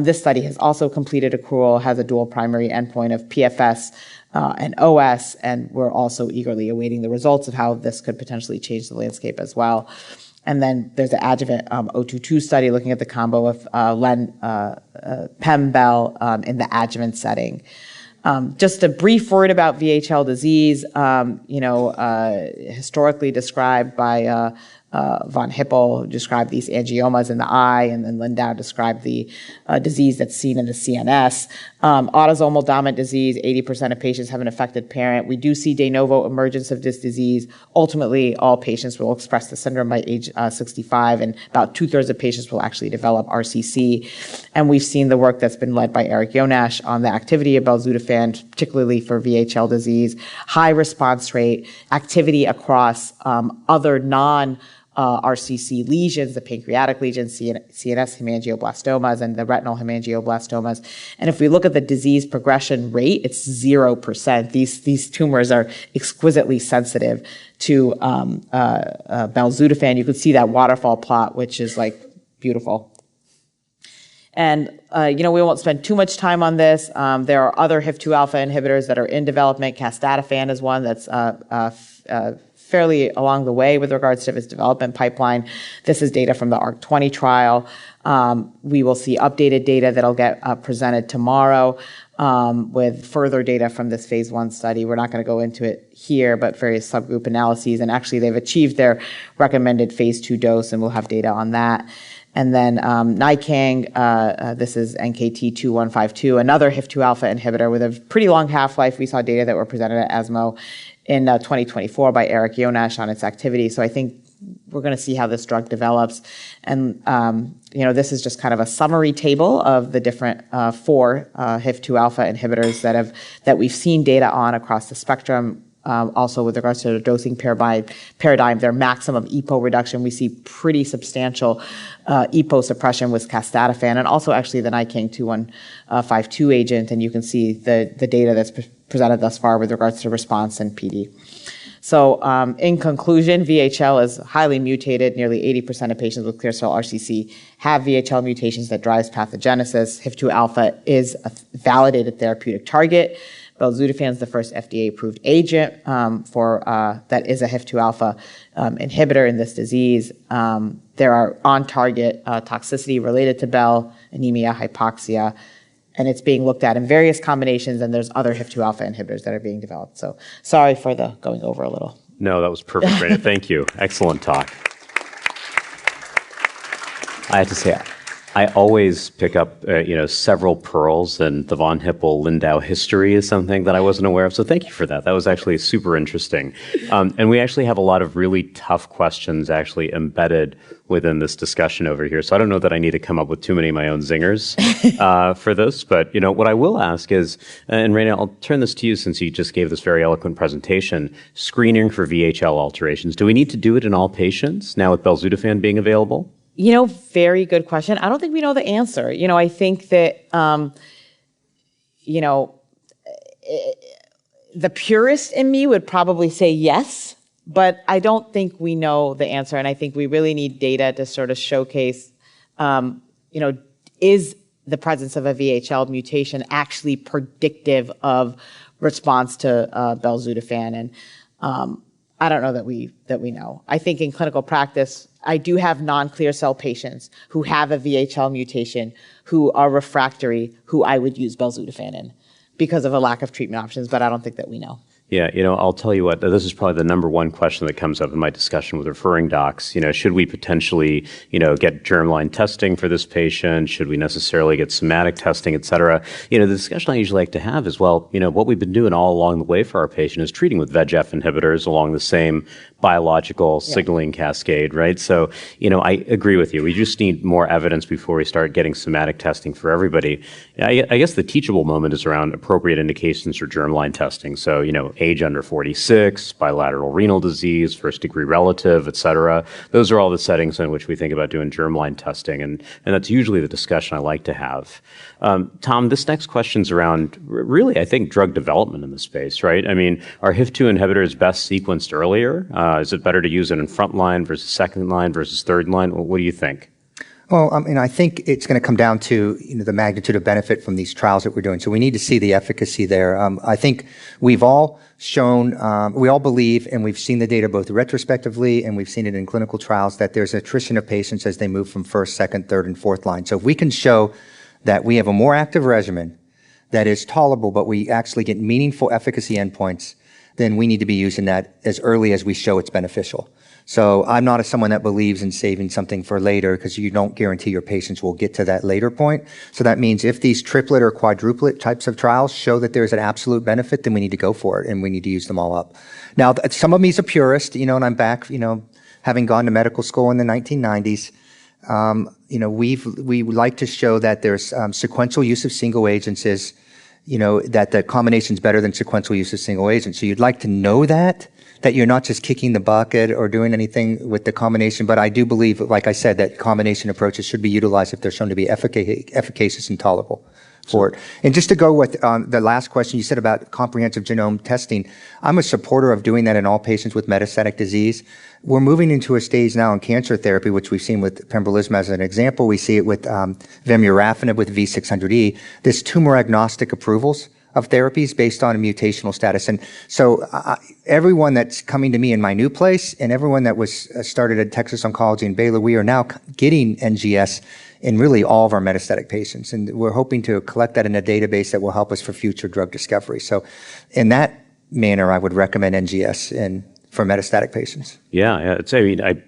This study has also completed accrual, has a dual primary endpoint of PFS and OS, and we're also eagerly awaiting the results of how this could potentially change the landscape as well. And then there's an adjuvant 022 study looking at the combo of len-pem-bel in the adjuvant setting. Just a brief word about VHL disease, historically described by von Hippel, who described these angiomas in the eye, and then Lindau described the disease that's seen in the CNS. Autosomal dominant disease, 80% of patients have an affected parent. We do see de novo emergence of this disease. Ultimately, all patients will express the syndrome by age 65, and about 2/3 of patients will actually develop RCC. And we've seen the work that's been led by Eric Yonash on the activity of belzutifan, particularly for VHL disease, high response rate, activity across other RCC lesions, the pancreatic lesions, CNS hemangioblastomas, and the retinal hemangioblastomas. And if we look at the disease progression rate, it's 0%. These tumors are exquisitely sensitive to belzutifan. You can see that waterfall plot, which is like beautiful. And, we won't spend too much time on this. There are other HIF-2 alpha inhibitors that are in development. Casdatifan is one that's fairly along the way with regards to its development pipeline. This is data from the ARC-20 trial. We will see updated data that'll get presented tomorrow with further data from this phase 1 study. We're not going to go into it here, but various subgroup analyses. And actually, they've achieved their recommended phase 2 dose, and we'll have data on that. And then NICANG, this is NKT2152, another HIF-2 alpha inhibitor with a pretty long half-life. We saw data that were presented at ESMO in 2024 by Eric Yonash on its activity. So I think we're going to see how this drug develops. And, this is just kind of a summary table of the different 4 HIF-2 alpha inhibitors that we've seen data on across the spectrum. Also, with regards to the dosing paradigm, their maximum EPO reduction, we see pretty substantial EPO suppression with casdatifan, and also actually the NICANG 2152 agent, and you can see the data that's presented thus far with regards to response and PD. So in conclusion, VHL is highly mutated. Nearly 80% of patients with clear cell RCC have VHL mutations that drives pathogenesis. HIF-2 alpha is a validated therapeutic target. Belzutifan is the first FDA-approved agent that is a HIF-2 alpha inhibitor in this disease. There are on-target toxicity related to Bel, anemia, hypoxia, and it's being looked at in various combinations, and there's other HIF-2 alpha inhibitors that are being developed. So sorry for the going over a little. No, that was perfect, Rana. Thank you. Excellent talk. I have to say, I always pick up, several pearls, and the von Hippel-Lindau history is something that I wasn't aware of. So thank you for that. That was actually super interesting. And we actually have a lot of really tough questions actually embedded within this discussion over here. So I don't know that I need to come up with too many of my own zingers for this. But, what I will ask is, and Rana, I'll turn this to you since you just gave this very eloquent presentation, screening for VHL alterations. Do we need to do it in all patients now with belzutifan being available? Very good question. I don't think we know the answer. I think that, the purist in me would probably say yes, but I don't think we know the answer. And I think we really need data to sort of showcase, is the presence of a VHL mutation actually predictive of response to belzutifan? And I don't know that we know. I think in clinical practice, I do have non-clear cell patients who have a VHL mutation who are refractory, who I would use belzutifan in because of a lack of treatment options, but I don't think that we know. Yeah, I'll tell you what, this is probably the number one question that comes up in my discussion with referring docs. Should we potentially, get germline testing for this patient? Should we necessarily get somatic testing, et cetera? The discussion I usually like to have is, well, what we've been doing all along the way for our patient is treating with VEGF inhibitors along the same biological signaling cascade, right? So, I agree with you. We just need more evidence before we start getting somatic testing for everybody. I guess the teachable moment is around appropriate indications for germline testing. So, age under 46, bilateral renal disease, first degree relative, et cetera. Those are all the settings in which we think about doing germline testing. And that's usually the discussion I like to have. Tom, this next question's around really, I think, drug development in the space, right? I mean, are HIF2 inhibitors best sequenced earlier? Is it better to use it in front line versus second line versus third line? What do you think? Well, I think it's going to come down to the magnitude of benefit from these trials that we're doing. So we need to see the efficacy there. I think we've all shown, we all believe, and we've seen the data both retrospectively and we've seen it in clinical trials, that there's attrition of patients as they move from first, second, third, and fourth line. So if we can show that we have a more active regimen that is tolerable, but we actually get meaningful efficacy endpoints, then we need to be using that as early as we show it's beneficial. So I'm not someone that believes in saving something for later because you don't guarantee your patients will get to that later point. So that means if these triplet or quadruplet types of trials show that there's an absolute benefit, then we need to go for it and we need to use them all up. Now, some of me's a purist, and I'm back, having gone to medical school in the 1990s. We like to show that there's sequential use of single agents is, that the combination is better than sequential use of single agents. So you'd like to know that you're not just kicking the bucket or doing anything with the combination. But I do believe, like I said, that combination approaches should be utilized if they're shown to be efficacious and tolerable for it. And just to go with the last question you said about comprehensive genome testing, I'm a supporter of doing that in all patients with metastatic disease. We're moving into a stage now in cancer therapy, which we've seen with pembrolizumab as an example. We see it with vemurafenib with V600E. This tumor agnostic approvals of therapies based on a mutational status. And so everyone that's coming to me in my new place and everyone that was started at Texas Oncology and Baylor, we are now getting NGS in really all of our metastatic patients. And we're hoping to collect that in a database that will help us for future drug discovery. So in that manner, I would recommend NGS for metastatic patients. Yeah.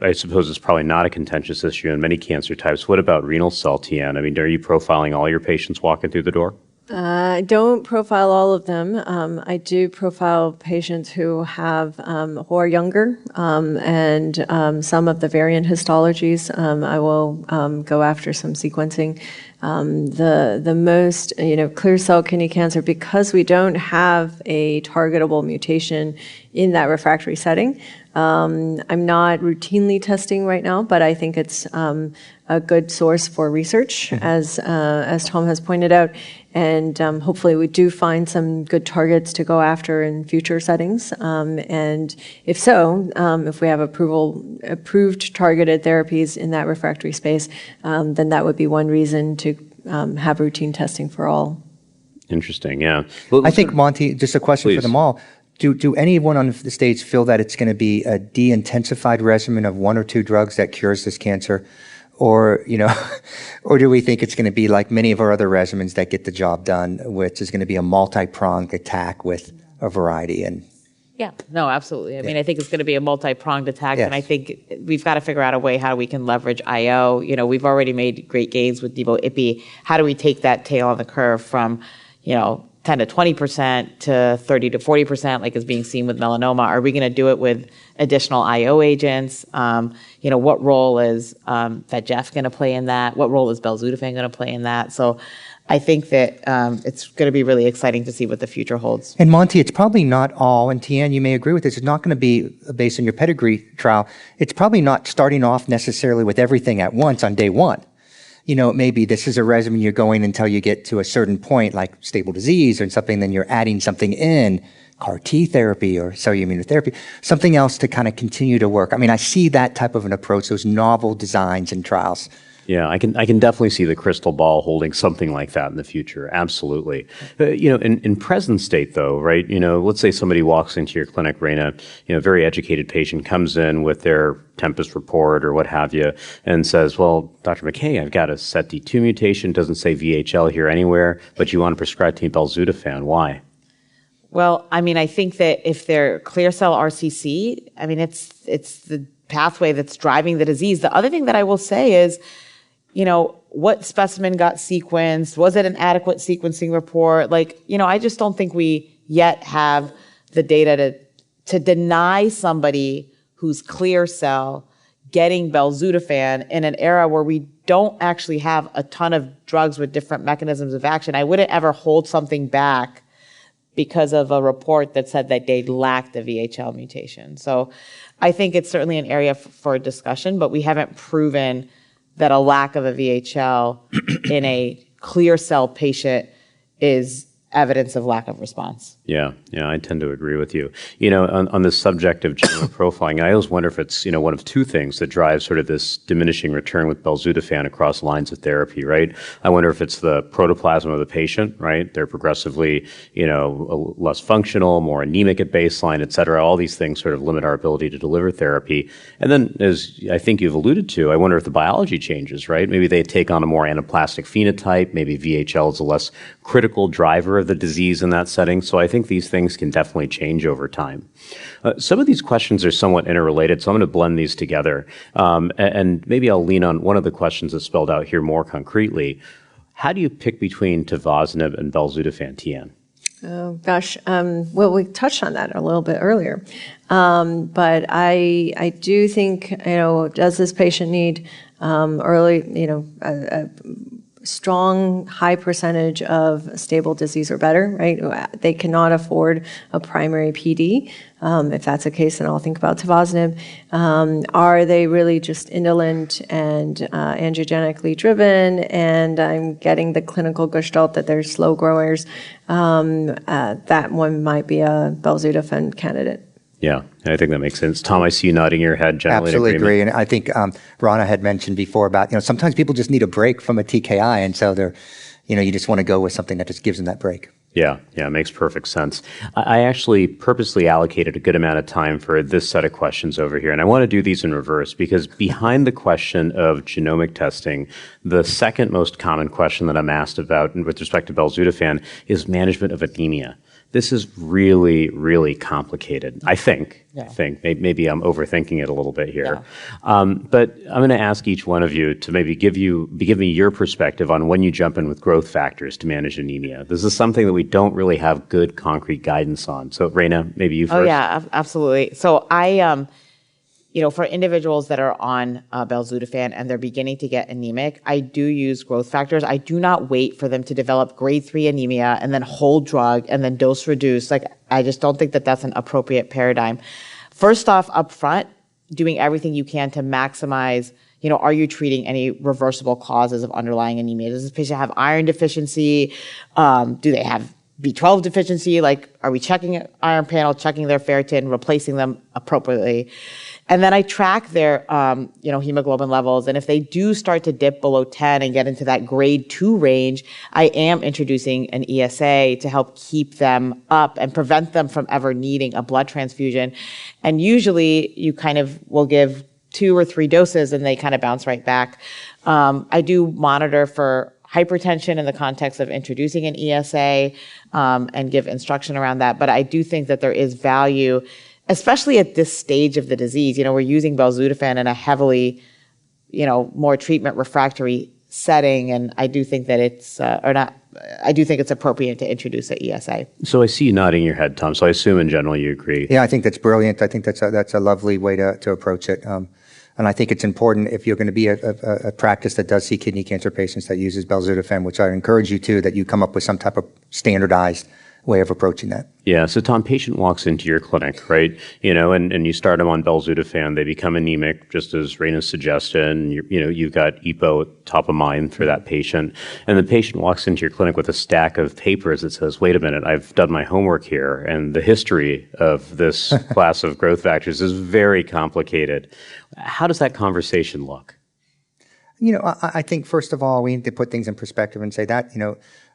I suppose it's probably not a contentious issue in many cancer types. What about renal cell, Tian? I mean, are you profiling all your patients walking through the door? I don't profile all of them. I do profile patients who who are younger, and some of the variant histologies. I will go after some sequencing. The most, clear cell kidney cancer, because we don't have a targetable mutation in that refractory setting. I'm not routinely testing right now, but I think it's a good source for research, as Tom has pointed out. And hopefully we do find some good targets to go after in future settings. And if so, if we have approved targeted therapies in that refractory space, then that would be one reason to have routine testing for all. Interesting, yeah. Well, I think, Monty, just a question for them all. Do anyone on the stage feel that it's going to be a de-intensified regimen of one or two drugs that cures this cancer? Or, or do we think it's going to be like many of our other regimens that get the job done, which is going to be a multi-pronged attack with a variety? And Yeah, no, absolutely. I mean, I think it's going to be a multi-pronged attack, Yes. and I think we've got to figure out a way how we can leverage IO. You know, we've already made great gains with Nivo/Ipi. How do we take that tail on the curve from, 10 to 20% to 30 to 40%, like is being seen with melanoma? Are we going to do it with additional IO agents? What role is VEGF going to play in that? What role is belzutifan going to play in that? So I think that it's going to be really exciting to see what the future holds. And Monty, it's probably not all, and Tian, you may agree with this, it's not going to be based on your pedigree trial. It's probably not starting off necessarily with everything at once on day one. Maybe this is a regimen you're going until you get to a certain point, like stable disease or something, then you're adding something in, CAR T therapy or cellular immunotherapy, something else to kind of continue to work. I mean, I see that type of an approach, those novel designs and trials. Yeah, I can definitely see the crystal ball holding something like that in the future. Absolutely. In present state though, right? Let's say somebody walks into your clinic, Rana, very educated patient comes in with their Tempest report or what have you and says, well, Dr. McKay, I've got a SETD2 mutation, doesn't say VHL here anywhere, but you want to prescribe to me belzutifan. Why? Well, I mean, I think that if they're clear cell RCC, I mean, it's the pathway that's driving the disease. The other thing that I will say is, what specimen got sequenced? Was it an adequate sequencing report? I just don't think we yet have the data to deny somebody who's clear cell getting belzutifan in an era where we don't actually have a ton of drugs with different mechanisms of action. I wouldn't ever hold something back because of a report that said that they lacked a VHL mutation. So I think it's certainly an area for discussion, but we haven't proven that a lack of a VHL in a clear cell patient is evidence of lack of response. Yeah, I tend to agree with you. On the subject of genomic profiling, I always wonder if it's, one of two things that drives sort of this diminishing return with belzutifan across lines of therapy, right? I wonder if it's the protoplasm of the patient, right? They're progressively, less functional, more anemic at baseline, et cetera. All these things sort of limit our ability to deliver therapy. And then, as I think you've alluded to, I wonder if the biology changes, right? Maybe they take on a more anaplastic phenotype. Maybe VHL is a less critical driver of the disease in that setting. So I think these things can definitely change over time. Some of these questions are somewhat interrelated, so I'm going to blend these together. And maybe I'll lean on one of the questions that's spelled out here more concretely. How do you pick between tivozanib and belzutifan, Tian? Oh, gosh. Well, we touched on that a little bit earlier. But I do think, does this patient need early, a strong, high percentage of stable disease or better, right? They cannot afford a primary PD. If that's the case, then I'll think about tivozanib. Are they really just indolent and angiogenically driven, and I'm getting the clinical gestalt that they're slow growers? That one might be a belzutifan candidate. Yeah, I think that makes sense. Tom, I see you nodding your head generally. Absolutely agree. And I think Rana had mentioned before about, sometimes people just need a break from a TKI. And so they're, you just want to go with something that just gives them that break. Yeah, it makes perfect sense. I actually purposely allocated a good amount of time for this set of questions over here. And I want to do these in reverse because behind the question of genomic testing, the second most common question that I'm asked about with respect to belzutifan is management of anemia. This is really, really complicated, I think. Yeah. Maybe I'm overthinking it a little bit here. Yeah. But I'm going to ask each one of you to maybe give me your perspective on when you jump in with growth factors to manage anemia. This is something that we don't really have good concrete guidance on. So, Rana, maybe you first. Oh, yeah, absolutely. So for individuals that are on belzutifan and they're beginning to get anemic, I do use growth factors. I do not wait for them to develop grade 3 anemia and then hold drug and then dose reduce. I just don't think that that's an appropriate paradigm. First off, up front, doing everything you can to maximize, are you treating any reversible causes of underlying anemia? Does this patient have iron deficiency? Do they have B12 deficiency? Are we checking iron panel, checking their ferritin, replacing them appropriately? And then I track their, hemoglobin levels. And if they do start to dip below 10 and get into that grade 2 range, I am introducing an ESA to help keep them up and prevent them from ever needing a blood transfusion. And usually you kind of will give 2 or 3 doses and they kind of bounce right back. I do monitor for hypertension in the context of introducing an ESA and give instruction around that. But I do think that there is value, especially at this stage of the disease. We're using belzutifan in a heavily, more treatment refractory setting, and I do think that I do think it's appropriate to introduce an ESA. So I see you nodding your head, Tom. So I assume in general you agree. Yeah, I think that's brilliant. I think that's a lovely way to approach it. And I think it's important if you're going to be a practice that does see kidney cancer patients that uses belzutifan, which I encourage you to, that you come up with some type of standardized way of approaching that. Yeah. So Tom, patient walks into your clinic, right? And you start them on belzutifan. They become anemic, just as Rana suggested. And you've got EPO top of mind for that patient. And the patient walks into your clinic with a stack of papers that says, wait a minute, I've done my homework here. And the history of this class of growth factors is very complicated. How does that conversation look? I think first of all, we need to put things in perspective and say that,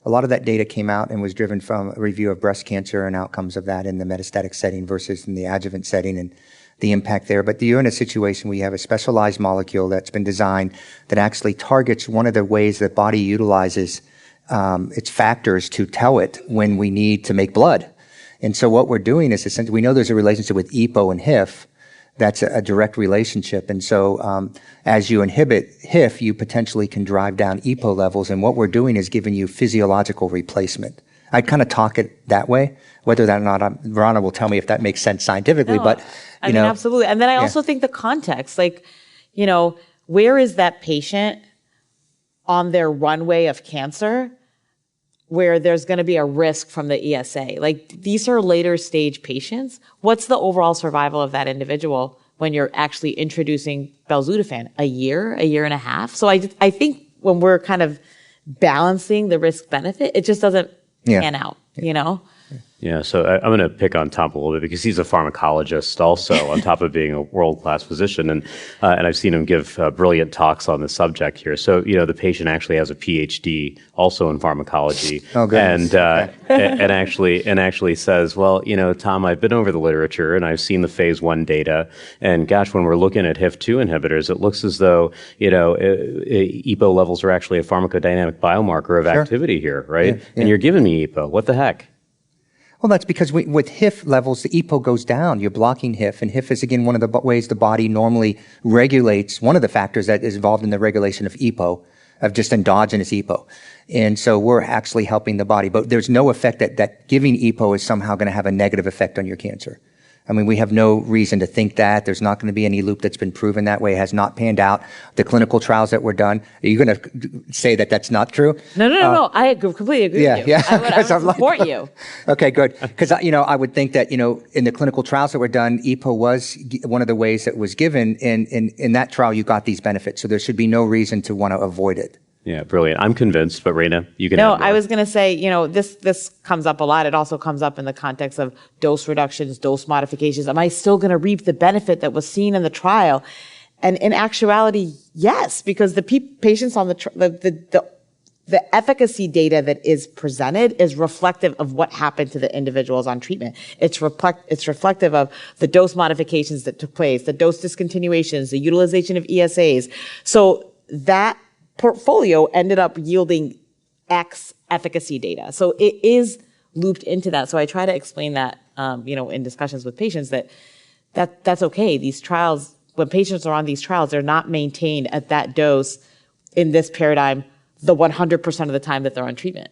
a lot of that data came out and was driven from a review of breast cancer and outcomes of that in the metastatic setting versus in the adjuvant setting and the impact there. But you're in a situation where you have a specialized molecule that's been designed that actually targets one of the ways the body utilizes its factors to tell it when we need to make blood. And so what we're doing is essentially, we know there's a relationship with EPO and HIF. That's a direct relationship. And so as you inhibit HIF, you potentially can drive down EPO levels. And what we're doing is giving you physiological replacement. I kind of talk it that way, whether that or not, Rana will tell me if that makes sense scientifically. No, but, I mean, absolutely. And then I also think the context, where is that patient on their runway of cancer where there's going to be a risk from the ESA? These are later stage patients. What's the overall survival of that individual when you're actually introducing belzutifan? A year and a half? So I think when we're kind of balancing the risk benefit, it just doesn't pan out, Yeah, so I'm going to pick on Tom a little bit because he's a pharmacologist also, on top of being a world-class physician, and I've seen him give brilliant talks on the subject here. So, the patient actually has a PhD also in pharmacology, and actually says, well, Tom, I've been over the literature and I've seen the phase 1 data, and gosh, when we're looking at HIF2 inhibitors, it looks as though EPO levels are actually a pharmacodynamic biomarker of activity here, right? Yeah. And you're giving me EPO. What the heck? Well, that's because with HIF levels, the EPO goes down. You're blocking HIF, and HIF is, again, one of the ways the body normally regulates, one of the factors that is involved in the regulation of EPO, of just endogenous EPO. And so we're actually helping the body. But there's no effect that giving EPO is somehow going to have a negative effect on your cancer. I mean, we have no reason to think that. There's not going to be any loop that's been proven that way. It has not panned out. The clinical trials that were done, are you going to say that that's not true? No. I completely agree with you. Yeah. I would support you. Okay, good. Because, I would think that, in the clinical trials that were done, EPO was one of the ways that was given. And in that trial, you got these benefits. So there should be no reason to want to avoid it. Yeah, brilliant. I'm convinced, but Rana, you can. No, I was going to say, this comes up a lot. It also comes up in the context of dose reductions, dose modifications. Am I still going to reap the benefit that was seen in the trial? And in actuality, yes, because the patients on the efficacy data that is presented is reflective of what happened to the individuals on treatment. It's reflective of the dose modifications that took place, the dose discontinuations, the utilization of ESAs. So that portfolio ended up yielding X efficacy data. So it is looped into that. So I try to explain that, in discussions with patients that's okay. These trials, when patients are on these trials, they're not maintained at that dose in this paradigm the 100% of the time that they're on treatment,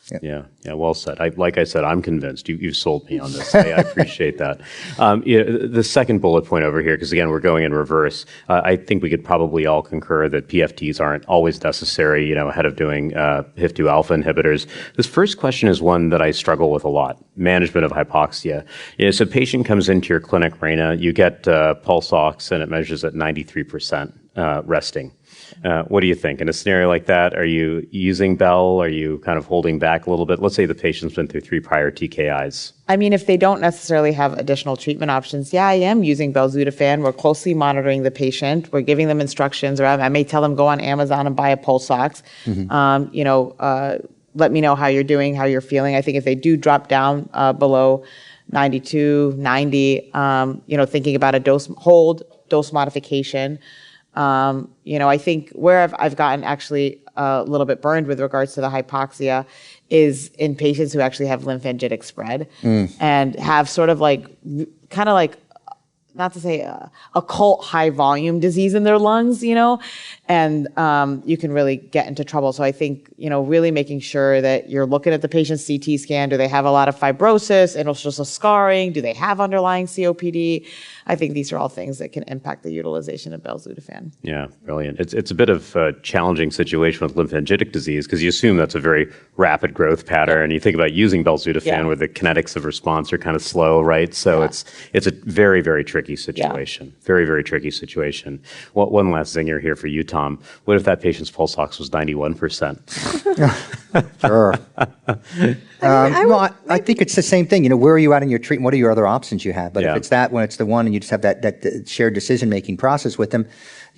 Right. Yeah, well said. Like I said, I'm convinced. You've sold me on this. I appreciate that. The second bullet point over here, because again, we're going in reverse. I think we could probably all concur that PFTs aren't always necessary, ahead of doing HIF2 alpha inhibitors. This first question is one that I struggle with a lot: management of hypoxia. So a patient comes into your clinic, Rana, you get pulse ox, and it measures at 93% resting. What do you think? In a scenario like that, are you using Bell? Are you kind of holding back a little bit? Let's say the patient's been through 3 prior TKIs. I mean, if they don't necessarily have additional treatment options, I am using belzutifan. We're closely monitoring the patient. We're giving them instructions, or I may tell them go on Amazon and buy a pulse ox. Mm-hmm. Let me know how you're doing, how you're feeling. I think if they do drop down below 92, 90, thinking about a dose modification. I think where I've gotten actually a little bit burned with regards to the hypoxia is in patients who actually have lymphangitic spread and have sort of kind of like, not to say occult high volume disease in their lungs, and you can really get into trouble. So I think, really making sure that you're looking at the patient's CT scan. Do they have a lot of fibrosis, interstitial scarring? Do they have underlying COPD? I think these are all things that can impact the utilization of belzutifan. Yeah, brilliant. It's a bit of a challenging situation with lymphangitic disease because you assume that's a very rapid growth pattern. And you think about using belzutifan where the kinetics of response are kind of slow, right? So it's a very, very tricky situation. Very, very tricky situation. One last zinger here for you, Tom. What if that patient's pulse ox was 91%? Sure. I think it's the same thing. Where are you at in your treatment? What are your other options you have? But if it's that, when it's the one and you just have that shared decision-making process with them,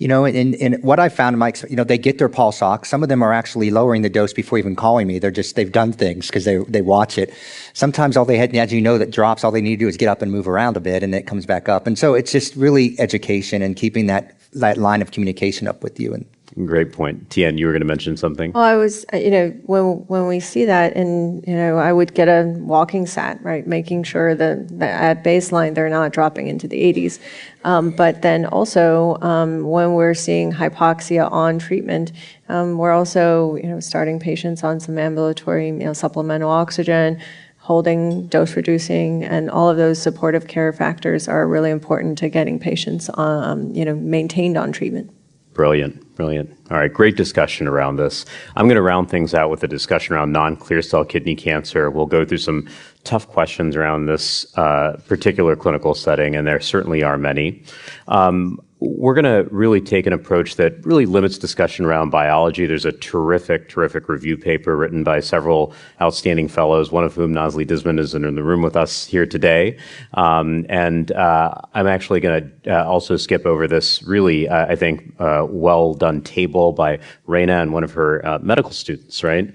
and what I found in my experience, they get their pulse ox. Some of them are actually lowering the dose before even calling me. They've done things because they watch it. Sometimes all they had, as that drops, all they need to do is get up and move around a bit and it comes back up. And so it's just really education and keeping that line of communication up with you. And great point. Tian, you were going to mention something? Well, I was, when we see that, and, I would get a walking sat, right, making sure that at baseline they're not dropping into the 80s. But then also, when we're seeing hypoxia on treatment, we're also, starting patients on some ambulatory, supplemental oxygen, holding, dose reducing, and all of those supportive care factors are really important to getting patients, maintained on treatment. Brilliant. All right, great discussion around this. I'm going to round things out with a discussion around non-clear cell kidney cancer. We'll go through some tough questions around this particular clinical setting, and there certainly are many. We're going to really take an approach that really limits discussion around biology. There's a terrific review paper written by several outstanding fellows, one of whom, Nazli Disman, is in the room with us here today. And I'm actually going to also skip over this really, I think, well-done table by Rana and one of her medical students, right?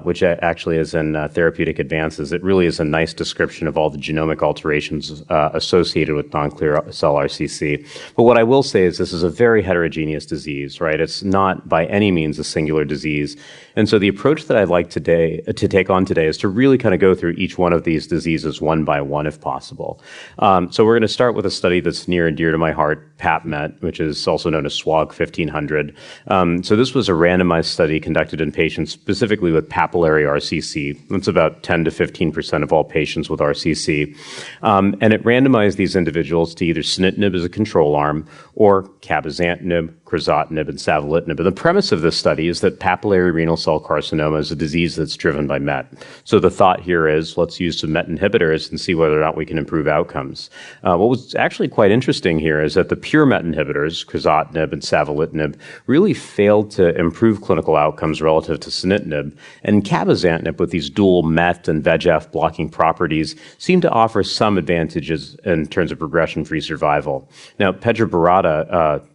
Which actually is in Therapeutic Advances. It really is a nice description of all the genomic alterations associated with non-clear cell RCC. But what I will say is this is a very heterogeneous disease, right? It's not by any means a singular disease. And so the approach that I'd like to take on today is to really kind of go through each one of these diseases one by one if possible. So we're going to start with a study that's near and dear to my heart, PAPMET, which is also known as SWOG 1500. So this was a randomized study conducted in patients specifically with papillary RCC. That's about 10 to 15% of all patients with RCC. And it randomized these individuals to either sunitinib as a control arm or cabozantinib, crizotinib, and savolitinib. And the premise of this study is that papillary renal cell carcinoma is a disease that's driven by MET. So the thought here is let's use some MET inhibitors and see whether or not we can improve outcomes. What was actually quite interesting here is that the pure MET inhibitors, crizotinib and savolitinib, really failed to improve clinical outcomes relative to sunitinib. And cabozantinib, with these dual MET and VEGF blocking properties, seemed to offer some advantages in terms of progression-free survival. Now, Pedro Barata,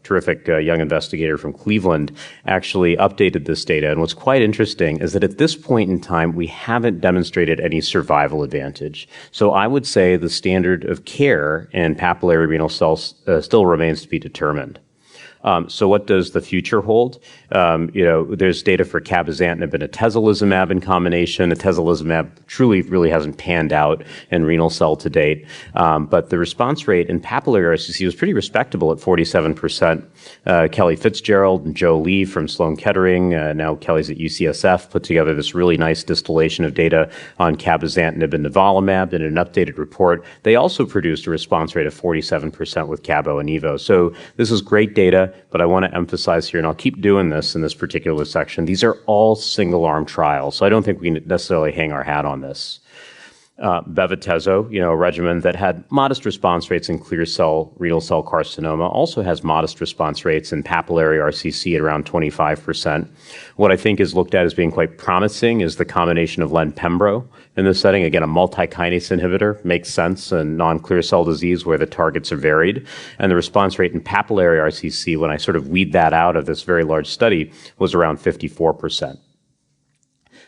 terrific young investigator from Cleveland, actually updated this data. And what's quite interesting is that at this point in time, we haven't demonstrated any survival advantage. So I would say the standard of care in papillary renal cells still remains to be determined. So what does the future hold? There's data for cabozantinib and atezolizumab in combination. Atezolizumab truly really hasn't panned out in renal cell to date. But the response rate in papillary RCC was pretty respectable at 47%. Kelly Fitzgerald and Joe Lee from Sloan Kettering, now Kelly's at UCSF, put together this really nice distillation of data on cabozantinib and nivolumab in an updated report. They also produced a response rate of 47% with cabo and evo. So this is great data. But I want to emphasize here, and I'll keep doing this in this particular section, these are all single-arm trials, so I don't think we can necessarily hang our hat on this. Bevatezo, a regimen that had modest response rates in clear cell renal cell carcinoma, also has modest response rates in papillary RCC at around 25%. What I think is looked at as being quite promising is the combination of len-pembro in this setting. Again, a multi-kinase inhibitor makes sense in non-clear cell disease where the targets are varied. And the response rate in papillary RCC, when I sort of weed that out of this very large study, was around 54%.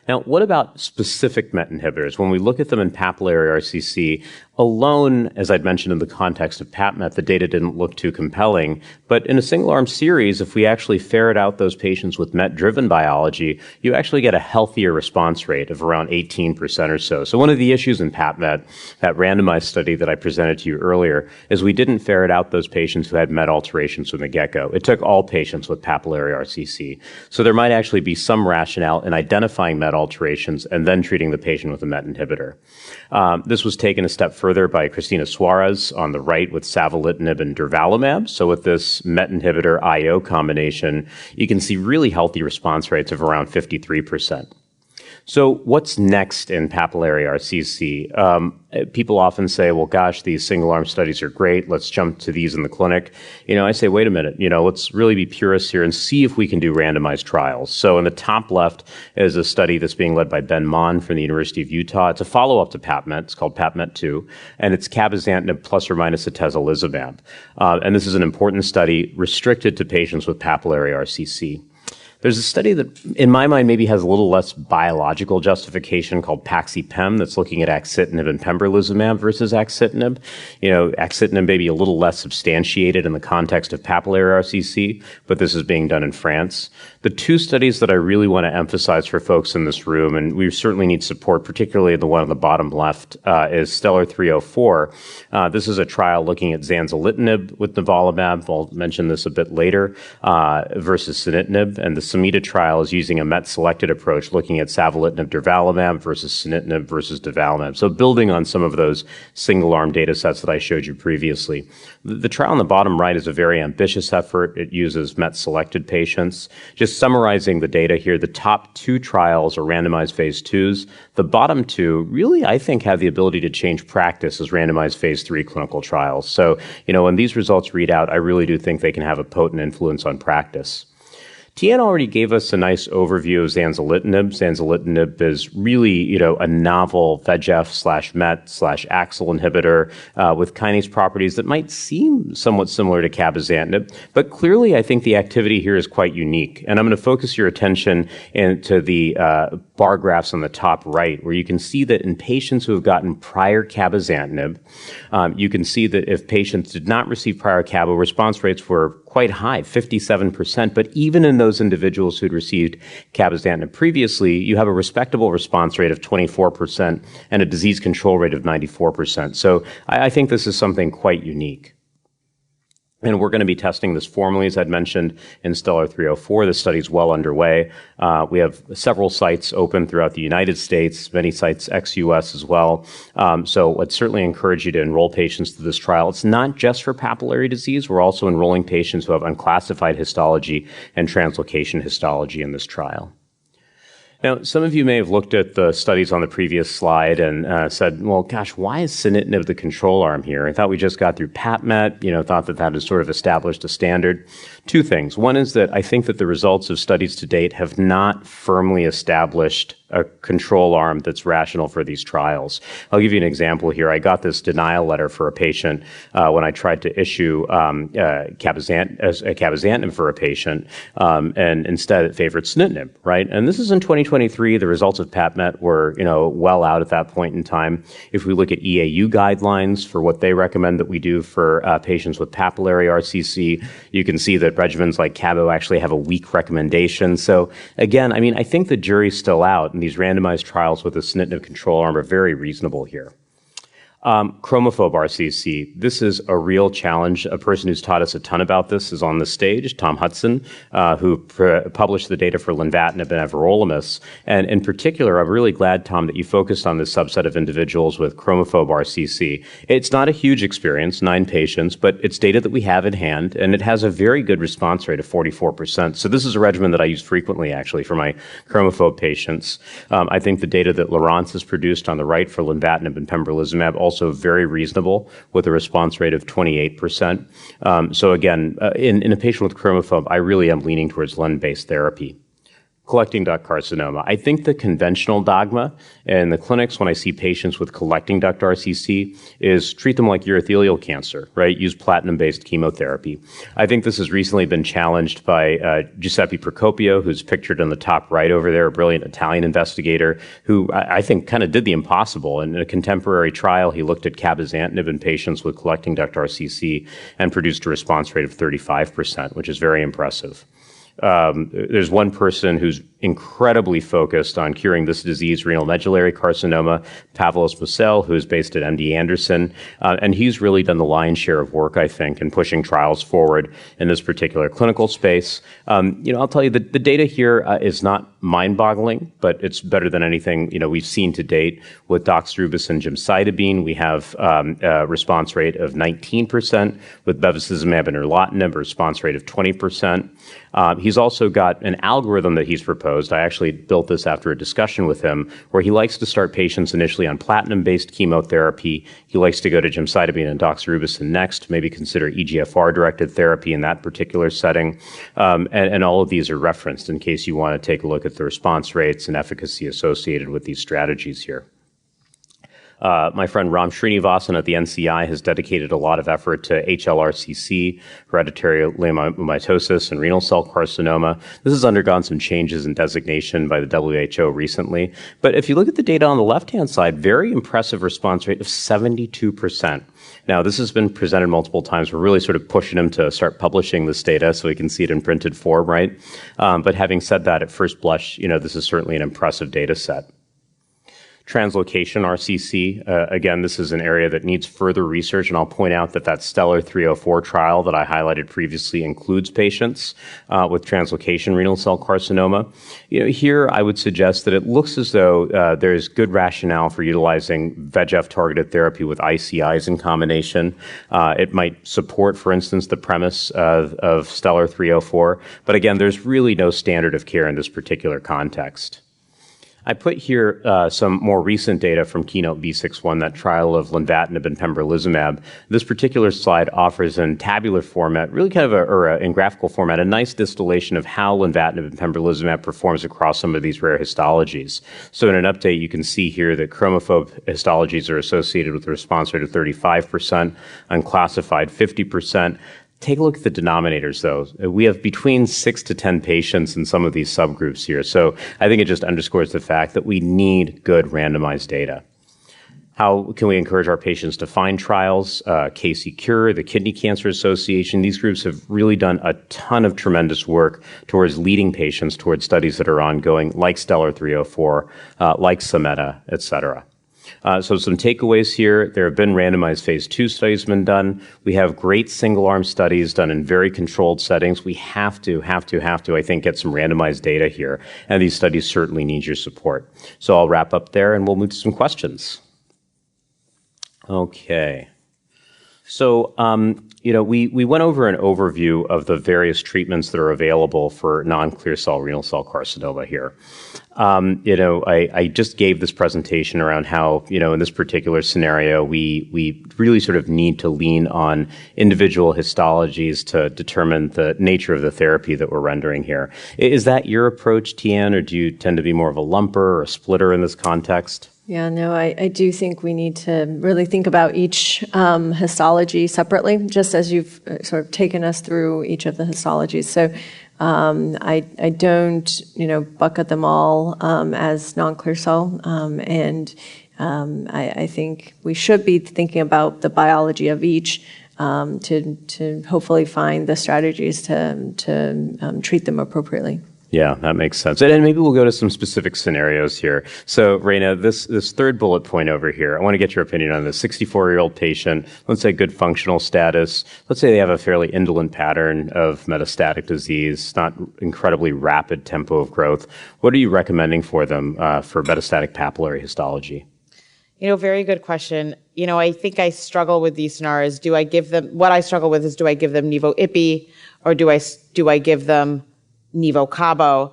Now, what about specific MET inhibitors? When we look at them in papillary RCC, Alone, as I'd mentioned in the context of PAPMET, the data didn't look too compelling. But in a single-arm series, if we actually ferret out those patients with MET-driven biology, you actually get a healthier response rate of around 18% or so. So one of the issues in PAPMET, that randomized study that I presented to you earlier, is we didn't ferret out those patients who had MET alterations from the get-go. It took all patients with papillary RCC. So there might actually be some rationale in identifying MET alterations and then treating the patient with a MET inhibitor. This was taken a step further by Cristina Suarez on the right with savolitinib and durvalumab. So with this MET inhibitor IO combination, you can see really healthy response rates of around 53%. So what's next in papillary RCC? People often say, well, gosh, these single-arm studies are great. Let's jump to these in the clinic. I say, wait a minute, let's really be purists here and see if we can do randomized trials. So in the top left is a study that's being led by Ben Mon from the University of Utah. It's a follow-up to PAPMET. It's called PAPMET 2, and it's cabozantinib plus or minus atezolizumab. And this is an important study restricted to patients with papillary RCC. There's a study that, in my mind, maybe has a little less biological justification called PAXI-PEM that's looking at axitinib and pembrolizumab versus axitinib. Axitinib may be a little less substantiated in the context of papillary RCC, but this is being done in France. The two studies that I really want to emphasize for folks in this room, and we certainly need support, particularly the one on the bottom left, is Stellar 304. This is a trial looking at zanzalintinib with nivolumab. I'll mention this a bit later, versus sunitinib, and the Samita trial is using a MET-selected approach, looking at savolitinib durvalumab versus sunitinib versus durvalumab. So building on some of those single-arm data sets that I showed you previously. The trial on the bottom right is a very ambitious effort. It uses MET-selected patients. Just summarizing the data here, the top two trials are randomized phase 2s. The bottom two really, I think, have the ability to change practice as randomized phase 3 clinical trials. So, when these results read out, I really do think they can have a potent influence on practice. Tian already gave us a nice overview of zanzalintinib. Zanzalintinib is really, a novel VEGF/MET/AXL inhibitor with kinase properties that might seem somewhat similar to cabozantinib, but clearly I think the activity here is quite unique. And I'm going to focus your attention into the bar graphs on the top right, where you can see that in patients who have gotten prior cabozantinib, you can see that if patients did not receive prior cabo, response rates were quite high, 57%. But even in those individuals who'd received cabozantinib previously, you have a respectable response rate of 24% and a disease control rate of 94%. So I think this is something quite unique. And we're going to be testing this formally, as I'd mentioned, in Stellar 304. The study's well underway. We have several sites open throughout the United States, many sites ex-US as well. So I'd certainly encourage you to enroll patients to this trial. It's not just for papillary disease. We're also enrolling patients who have unclassified histology and translocation histology in this trial. Now, some of you may have looked at the studies on the previous slide and said, well, gosh, why is sunitinib the control arm here? I thought we just got through PAPMET, thought that had sort of established a standard. Two things. One is that I think that the results of studies to date have not firmly established a control arm that's rational for these trials. I'll give you an example here. I got this denial letter for a patient when I tried to issue cabozantinib for a patient, and instead it favored sunitinib, right? And this is in 2023. The results of PAPMET were, well out at that point in time. If we look at EAU guidelines for what they recommend that we do for patients with papillary RCC, you can see that regimens like cabo actually have a weak recommendation. So again, I think the jury's still out, and these randomized trials with a sunitinib control arm are very reasonable here. Chromophobe RCC. This is a real challenge. A person who's taught us a ton about this is on the stage, Tom Hutson, who published the data for lenvatinib and everolimus. And in particular, I'm really glad, Tom, that you focused on this subset of individuals with chromophobe RCC. It's not a huge experience, 9 patients, but it's data that we have in hand, and it has a very good response rate of 44%. So this is a regimen that I use frequently, actually, for my chromophobe patients. I think the data that Laurence has produced on the right for lenvatinib and pembrolizumab also very reasonable, with a response rate of 28%. So again, in a patient with chromophobe, I really am leaning towards len-based therapy. Collecting duct carcinoma. I think the conventional dogma in the clinics when I see patients with collecting duct RCC is treat them like urothelial cancer, right? Use platinum-based chemotherapy. I think this has recently been challenged by Giuseppe Procopio, who's pictured on the top right over there, a brilliant Italian investigator who I think kind of did the impossible. In a contemporary trial, he looked at cabozantinib in patients with collecting duct RCC and produced a response rate of 35%, which is very impressive. There's one person who's incredibly focused on curing this disease, renal medullary carcinoma, Pavlos Mussel, who is based at MD Anderson. And he's really done the lion's share of work, I think, in pushing trials forward in this particular clinical space. I'll tell you that the data here is not mind-boggling, but it's better than anything, we've seen to date with doxorubicin and gemcitabine. We have a response rate of 19%, with bevacizumab and erlotinib, a response rate of 20%. He's also got an algorithm that he's proposed. I actually built this after a discussion with him, where he likes to start patients initially on platinum-based chemotherapy. He likes to go to gemcitabine and doxorubicin next, maybe consider EGFR-directed therapy in that particular setting. And all of these are referenced in case you want to take a look at the response rates and efficacy associated with these strategies here. My friend Ram Srinivasan at the NCI has dedicated a lot of effort to HLRCC, hereditary leiomyomatosis, and renal cell carcinoma. This has undergone some changes in designation by the WHO recently. But if you look at the data on the left-hand side, very impressive response rate of 72%. Now, this has been presented multiple times. We're really sort of pushing him to start publishing this data so we can see it in printed form, right? But having said that, at first blush, this is certainly an impressive data set. Translocation RCC, again, this is an area that needs further research, and I'll point out that Stellar 304 trial that I highlighted previously includes patients with translocation renal cell carcinoma. Here I would suggest that it looks as though there's good rationale for utilizing VEGF-targeted therapy with ICIs in combination. It might support, for instance, the premise of Stellar 304, but again, there's really no standard of care in this particular context. I put here some more recent data from Keynote B61, that trial of lenvatinib and pembrolizumab. This particular slide offers in tabular format, really kind of in graphical format, a nice distillation of how lenvatinib and pembrolizumab performs across some of these rare histologies. So in an update, you can see here that chromophobe histologies are associated with a response rate of 35%, unclassified 50%. Take a look at the denominators, though. We have between 6 to 10 patients in some of these subgroups here. So I think it just underscores the fact that we need good randomized data. How can we encourage our patients to find trials? KC Cure, the Kidney Cancer Association, these groups have really done a ton of tremendous work towards leading patients towards studies that are ongoing, like Stellar 304, like SAMETA, et cetera. So some takeaways here. There have been randomized phase 2 studies been done. We have great single-arm studies done in very controlled settings. We have to, I think, get some randomized data here. And these studies certainly need your support. So I'll wrap up there and we'll move to some questions. Okay. So, we went over an overview of the various treatments that are available for non-clear cell renal cell carcinoma here. I just gave this presentation around how, in this particular scenario, we really sort of need to lean on individual histologies to determine the nature of the therapy that we're rendering here. Is that your approach, Tian, or do you tend to be more of a lumper or a splitter in this context? Yeah, no, I do think we need to really think about each histology separately, just as you've sort of taken us through each of the histologies. So I don't, bucket them all as non-clear cell, and I think we should be thinking about the biology of each to hopefully find the strategies to treat them appropriately. Yeah, that makes sense. And maybe we'll go to some specific scenarios here. So, Rana, this third bullet point over here, I want to get your opinion on this. 64-year-old patient, let's say good functional status. Let's say they have a fairly indolent pattern of metastatic disease, not incredibly rapid tempo of growth. What are you recommending for them for metastatic papillary histology? Very good question. I think I struggle with these scenarios. Do I give them Nivo-Ipi, or do I give them Nivo-Cabo?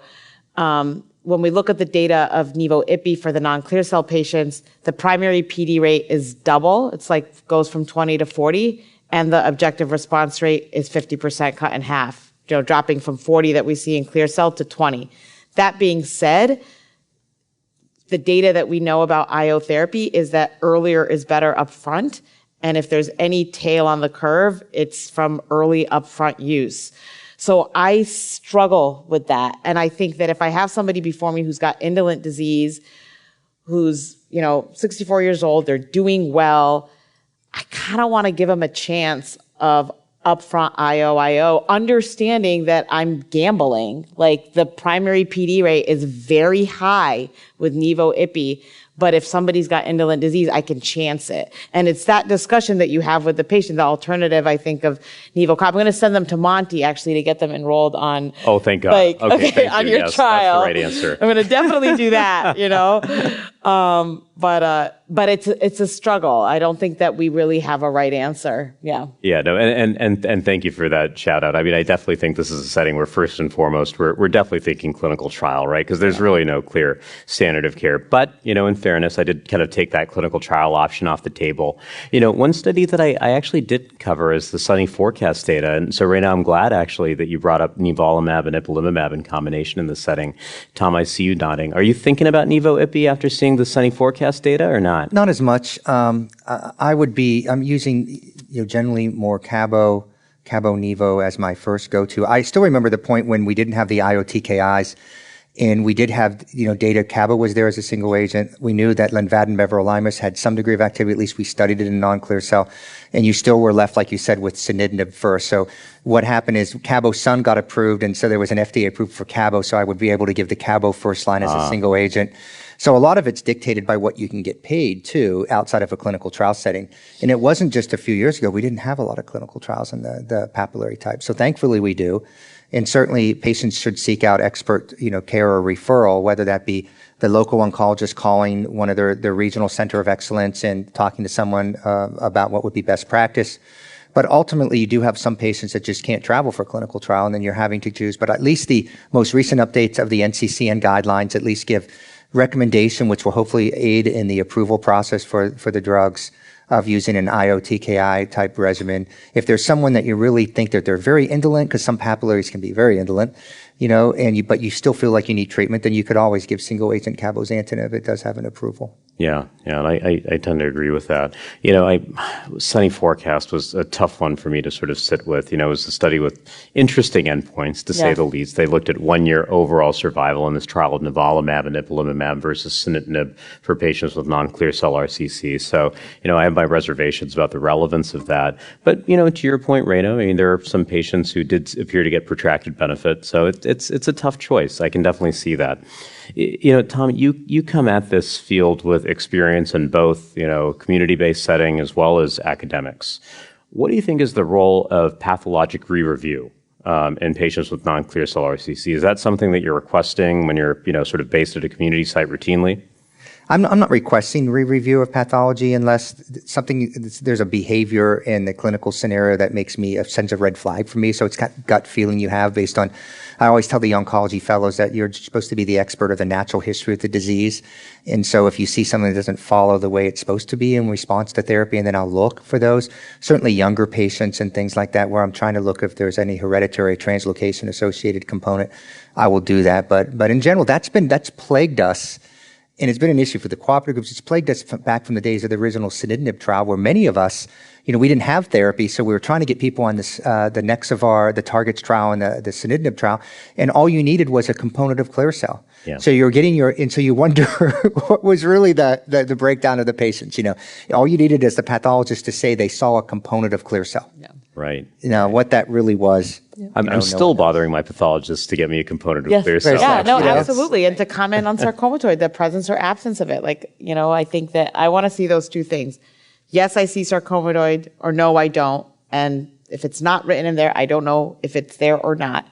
When we look at the data of Nivo-Ipi for the non-clear cell patients, the primary PD rate is double. It's like goes from 20 to 40, and the objective response rate is 50% cut in half, dropping from 40 that we see in clear cell to 20. That being said, the data that we know about IO therapy is that earlier is better upfront. And if there's any tail on the curve, it's from early upfront use. So I struggle with that. And I think that if I have somebody before me who's got indolent disease, who's, 64 years old, they're doing well, I kind of want to give them a chance of upfront IO, understanding that I'm gambling. Like the primary PD rate is very high with Nivo-Ipi, but if somebody's got indolent disease, I can chance it. And it's that discussion that you have with the patient, the alternative, I think, of Nivo-Cop. I'm going to send them to Monty, actually, to get them enrolled on. Oh, thank God. Okay, thank on you. your Yes, trial. That's the right answer. I'm going to definitely do that, But it's a struggle. I don't think that we really have a right answer. Yeah. Yeah, no, and thank you for that shout out. I mean, I definitely think this is a setting where first and foremost, we're definitely thinking clinical trial, right? Because there's really no clear standard of care. But, in fairness, I did kind of take that clinical trial option off the table. One study that I actually did cover is the Sunny Forecast data. And so, Rana, I'm glad actually that you brought up nivolumab and ipilimumab in combination in this setting. Tom, I see you nodding. Are you thinking about Nivo-Ipi after seeing the Sunny Forecast data or not? Not as much. I'm using, generally more Cabo Nivo as my first go-to. I still remember the point when we didn't have the IO-TKIs and we did have, data. Cabo was there as a single agent. We knew that lenvatinib everolimus had some degree of activity. At least we studied it in non-clear cell. And you still were left, like you said, with sunitinib first. So what happened is Cabo-Sun got approved, and so there was an FDA approved for Cabo, so I would be able to give the Cabo first line as a single agent. So a lot of it's dictated by what you can get paid, too, outside of a clinical trial setting. And it wasn't just a few years ago. We didn't have a lot of clinical trials in the papillary type. So thankfully we do. And certainly patients should seek out expert, care or referral, whether that be the local oncologist calling one of their regional center of excellence and talking to someone about what would be best practice. But ultimately, you do have some patients that just can't travel for clinical trial, and then you're having to choose. But at least the most recent updates of the NCCN guidelines at least give recommendation, which will hopefully aid in the approval process for the drugs, of using an IO-TKI type regimen. If there's someone that you really think that they're very indolent, because some papillaries can be very indolent, but you still feel like you need treatment, then you could always give single agent cabozantinib. It does have an approval. Yeah, and I tend to agree with that. Sunny Forecast was a tough one for me to sort of sit with. It was a study with interesting endpoints, to say the least. They looked at 1 year overall survival in this trial of nivolumab and ipilimumab versus sunitinib for patients with non-clear cell RCC. So, I have my reservations about the relevance of that. But, to your point, Rana, there are some patients who did appear to get protracted benefit. So it's a tough choice. I can definitely see that. Tom, you come at this field with experience in both, community-based setting as well as academics. What do you think is the role of pathologic re-review in patients with non-clear cell RCC? Is that something that you're requesting when you're, sort of based at a community site routinely? I'm not requesting re-review of pathology unless there's a behavior in the clinical scenario that makes me a sense of red flag for me. So it's gut feeling you have based on, I always tell the oncology fellows that you're supposed to be the expert of the natural history of the disease. And so if you see something that doesn't follow the way it's supposed to be in response to therapy, and then I'll look for those, certainly younger patients and things like that, where I'm trying to look if there's any hereditary translocation associated component, I will do that. But in general, that's plagued us. And it's been an issue for the cooperative groups. It's plagued us back from the days of the original sunitinib trial, where many of us, we didn't have therapy, so we were trying to get people on this, the Nexavar, the Targets trial, and the sunitinib trial, and all you needed was a component of clear cell. Yeah. So you're getting and so you wonder what was really the breakdown of the patients. All you needed is the pathologist to say they saw a component of clear cell. Yeah. Right. What that really was. I'm still bothering my pathologist to get me a component of clear cell. Yeah, no, absolutely. And to comment on sarcomatoid, the presence or absence of it. I think that I want to see those two things. Yes, I see sarcomatoid, or no, I don't. And if it's not written in there, I don't know if it's there or not.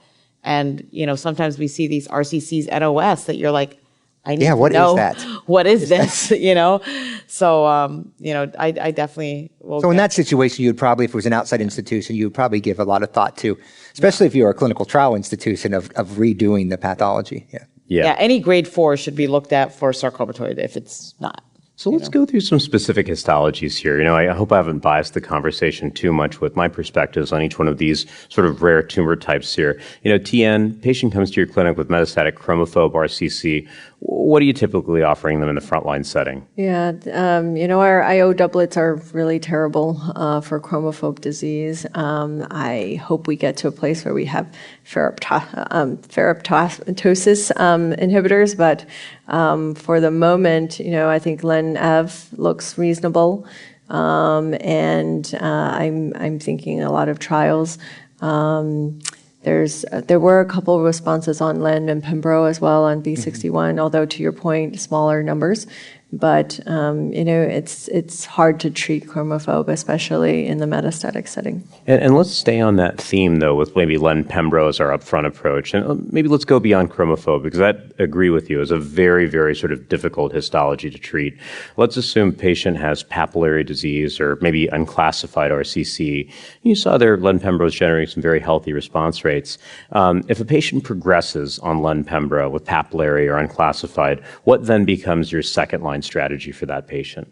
And, sometimes we see these RCCs NOS that you're like, I need to know. What is that? What is this? So, I definitely will. So in that situation, you would probably, if it was an outside institution, you would probably give a lot of thought to, especially if you're a clinical trial institution, of redoing the pathology. Yeah. Any grade 4 should be looked at for sarcomatoid if it's not. So let's go through some specific histologies here. I hope I haven't biased the conversation too much with my perspectives on each one of these sort of rare tumor types here. Tian, patient comes to your clinic with metastatic chromophobe RCC. What are you typically offering them in the frontline setting? Yeah, our IO doublets are really terrible for chromophobe disease. I hope we get to a place where we have ferroptosis inhibitors, but for the moment, I think Len-Ev looks reasonable, and I'm thinking a lot of trials. There were a couple of responses on Len and Pembro as well on B61, although to your point, smaller numbers. But, it's hard to treat chromophobe, especially in the metastatic setting. And let's stay on that theme, though, with maybe Len-Pembro as our upfront approach. And maybe let's go beyond chromophobe, because I agree with you, is a very, very sort of difficult histology to treat. Let's assume patient has papillary disease or maybe unclassified RCC. You saw their Len-Pembro is generating some very healthy response rates. If a patient progresses on Len-Pembro with papillary or unclassified, what then becomes your second-line strategy for that patient?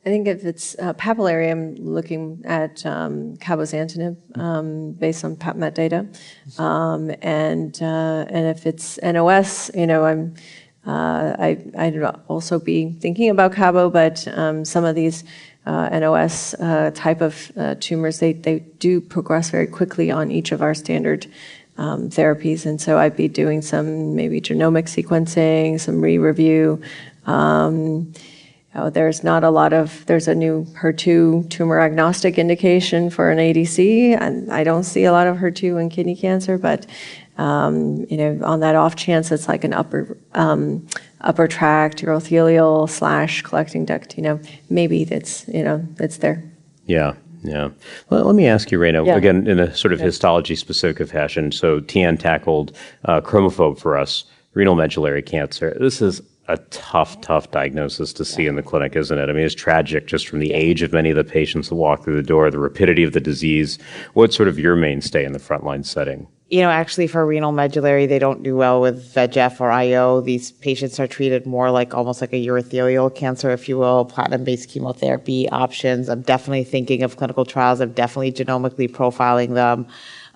I think if it's papillary, I'm looking at cabozantinib based on PapMet data, and if it's NOS, I'd also be thinking about cabo, but some of these NOS type of tumors, they do progress very quickly on each of our standard therapies, and so I'd be doing some maybe genomic sequencing, some re-review. There's a new HER2 tumor agnostic indication for an ADC, and I don't see a lot of HER2 in kidney cancer, but on that off chance it's like an upper tract urothelial / collecting duct, maybe it's there. Yeah. Yeah. Well, let me ask you, Rana, again, in a sort of histology-specific fashion. So Tian tackled chromophobe for us, renal medullary cancer. This is a tough diagnosis to see in the clinic, isn't it? I mean, it's tragic just from the age of many of the patients that walk through the door, the rapidity of the disease. What's sort of your mainstay in the frontline setting? Actually for renal medullary, they don't do well with VEGF or IO. These patients are treated more like almost like a urothelial cancer, if you will, platinum-based chemotherapy options. I'm definitely thinking of clinical trials. I'm definitely genomically profiling them.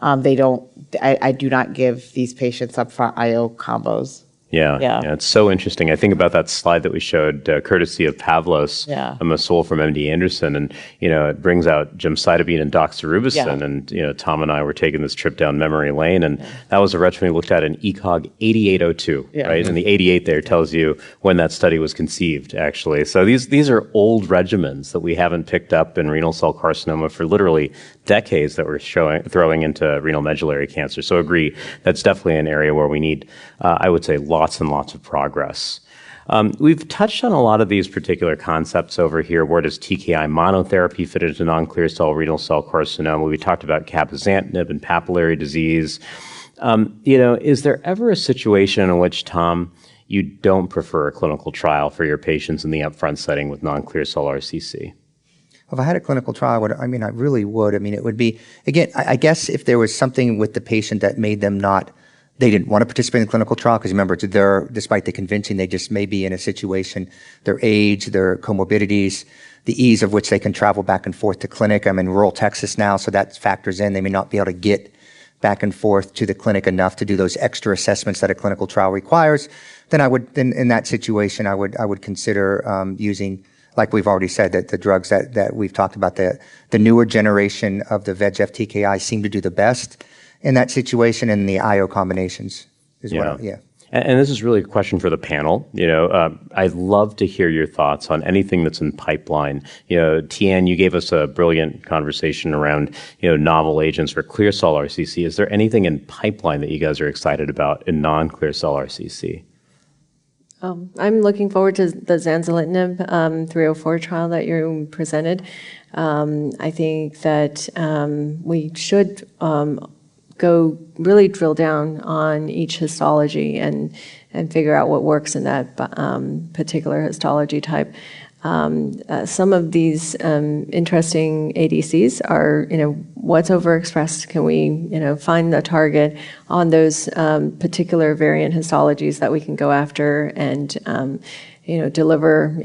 I do not give these patients upfront IO combos. Yeah, it's so interesting. I think about that slide that we showed, courtesy of Pavlos Masoul from MD Anderson, and it brings out gemcitabine and doxorubicin, and Tom and I were taking this trip down memory lane, and that was a regimen we looked at in ECOG 8802, right? And the 88 there tells you when that study was conceived, actually. So these are old regimens that we haven't picked up in renal cell carcinoma for literally decades that we're throwing into renal medullary cancer. So agree, that's definitely an area where we need, I would say, lots and lots of progress. We've touched on a lot of these particular concepts over here. Where does TKI monotherapy fit into non-clear cell renal cell carcinoma? We talked about cabozantinib and papillary disease. Is there ever a situation in which, Tom, you don't prefer a clinical trial for your patients in the upfront setting with non-clear cell RCC? If I had a clinical trial, I really would. It would be, again, I guess if there was something with the patient that made them they didn't want to participate in the clinical trial, because remember, despite the convincing, they just may be in a situation, their age, their comorbidities, the ease of which they can travel back and forth to clinic. I'm in rural Texas now, so that factors in. They may not be able to get back and forth to the clinic enough to do those extra assessments that a clinical trial requires. Then in that situation, I would consider using, like we've already said, that the drugs that we've talked about, the newer generation of the VEGF TKI seem to do the best in that situation, and the IO combinations is And this is really a question for the panel. I'd love to hear your thoughts on anything that's in pipeline. Tian, you gave us a brilliant conversation around, novel agents for clear cell RCC. Is there anything in pipeline that you guys are excited about in non-clear cell RCC? I'm looking forward to the zanzalintinib 304 trial that you presented. I think that we should go really drill down on each histology and figure out what works in that particular histology type. Some of these interesting ADCs are, what's overexpressed? Can we, find the target on those particular variant histologies that we can go after and, deliver,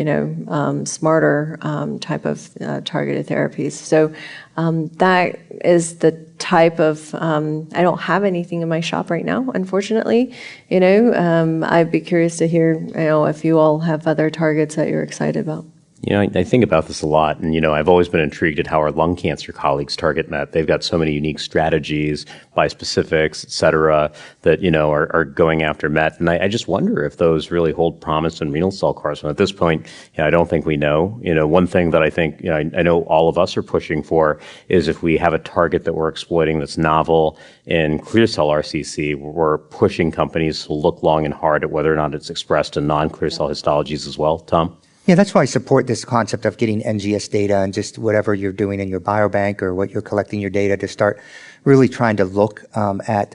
smarter type of targeted therapies. So that is the type of, I don't have anything in my shop right now, unfortunately. I'd be curious to hear, if you all have other targets that you're excited about. I think about this a lot, and, I've always been intrigued at how our lung cancer colleagues target MET. They've got so many unique strategies, bispecifics, et cetera, that, are going after MET. And I just wonder if those really hold promise in renal cell carcinoma. At this point, I don't think we know. One thing that I think, I know all of us are pushing for is if we have a target that we're exploiting that's novel in clear cell RCC, we're pushing companies to look long and hard at whether or not it's expressed in non-clear cell histologies as well. Tom? Yeah, that's why I support this concept of getting NGS data and just whatever you're doing in your biobank or what you're collecting your data to start really trying to look at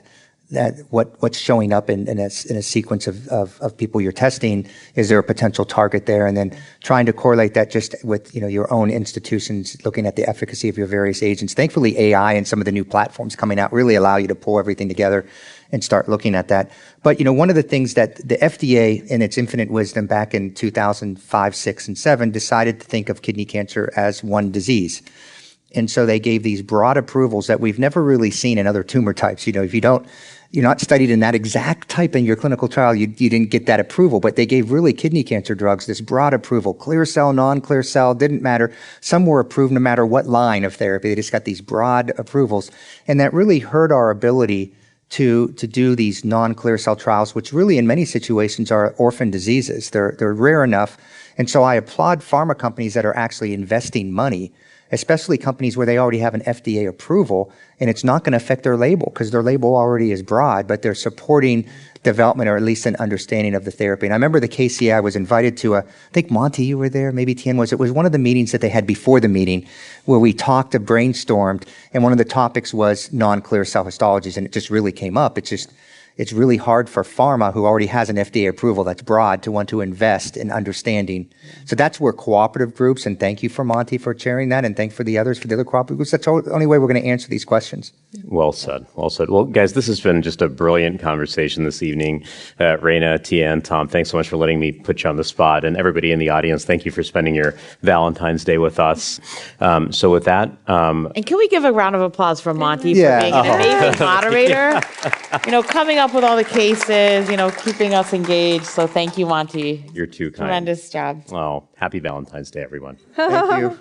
what's showing up in a sequence of people you're testing. Is there a potential target there? And then trying to correlate that just with your own institutions, looking at the efficacy of your various agents. Thankfully, AI and some of the new platforms coming out really allow you to pull everything together and start looking at that. But, one of the things that the FDA, in its infinite wisdom back in 2005, 6, and 7, decided to think of kidney cancer as one disease. And so they gave these broad approvals that we've never really seen in other tumor types. If you're not studied in that exact type in your clinical trial, you didn't get that approval. But they gave really kidney cancer drugs this broad approval. Clear cell, non-clear cell, didn't matter. Some were approved no matter what line of therapy. They just got these broad approvals. And that really hurt our ability to do these non-clear cell trials, which really in many situations are orphan diseases. They're rare enough. And so I applaud pharma companies that are actually investing money, especially companies where they already have an FDA approval, and it's not going to affect their label because their label already is broad, but they're supporting development or at least an understanding of the therapy. And I remember the KCA, I was invited to I think Monty, you were there, maybe Tian was. It was one of the meetings that they had before the meeting where we brainstormed, and one of the topics was non-clear cell histologies, and it just really came up. It's really hard for pharma, who already has an FDA approval that's broad, to want to invest in understanding. So that's where cooperative groups, and thank you for Monty for chairing that, and thank you for the others, for the other cooperative groups. That's the only way we're going to answer these questions. Well said. Well said. Well, guys, this has been just a brilliant conversation this evening. Rana, Tian, Tom, thanks so much for letting me put you on the spot. And everybody in the audience, thank you for spending your Valentine's Day with us. So with that... and can we give a round of applause for Monty for being an amazing moderator? Coming up with all the cases, keeping us engaged. So thank you, Monty. You're too kind. Tremendous job. Oh, happy Valentine's Day, everyone. Thank you.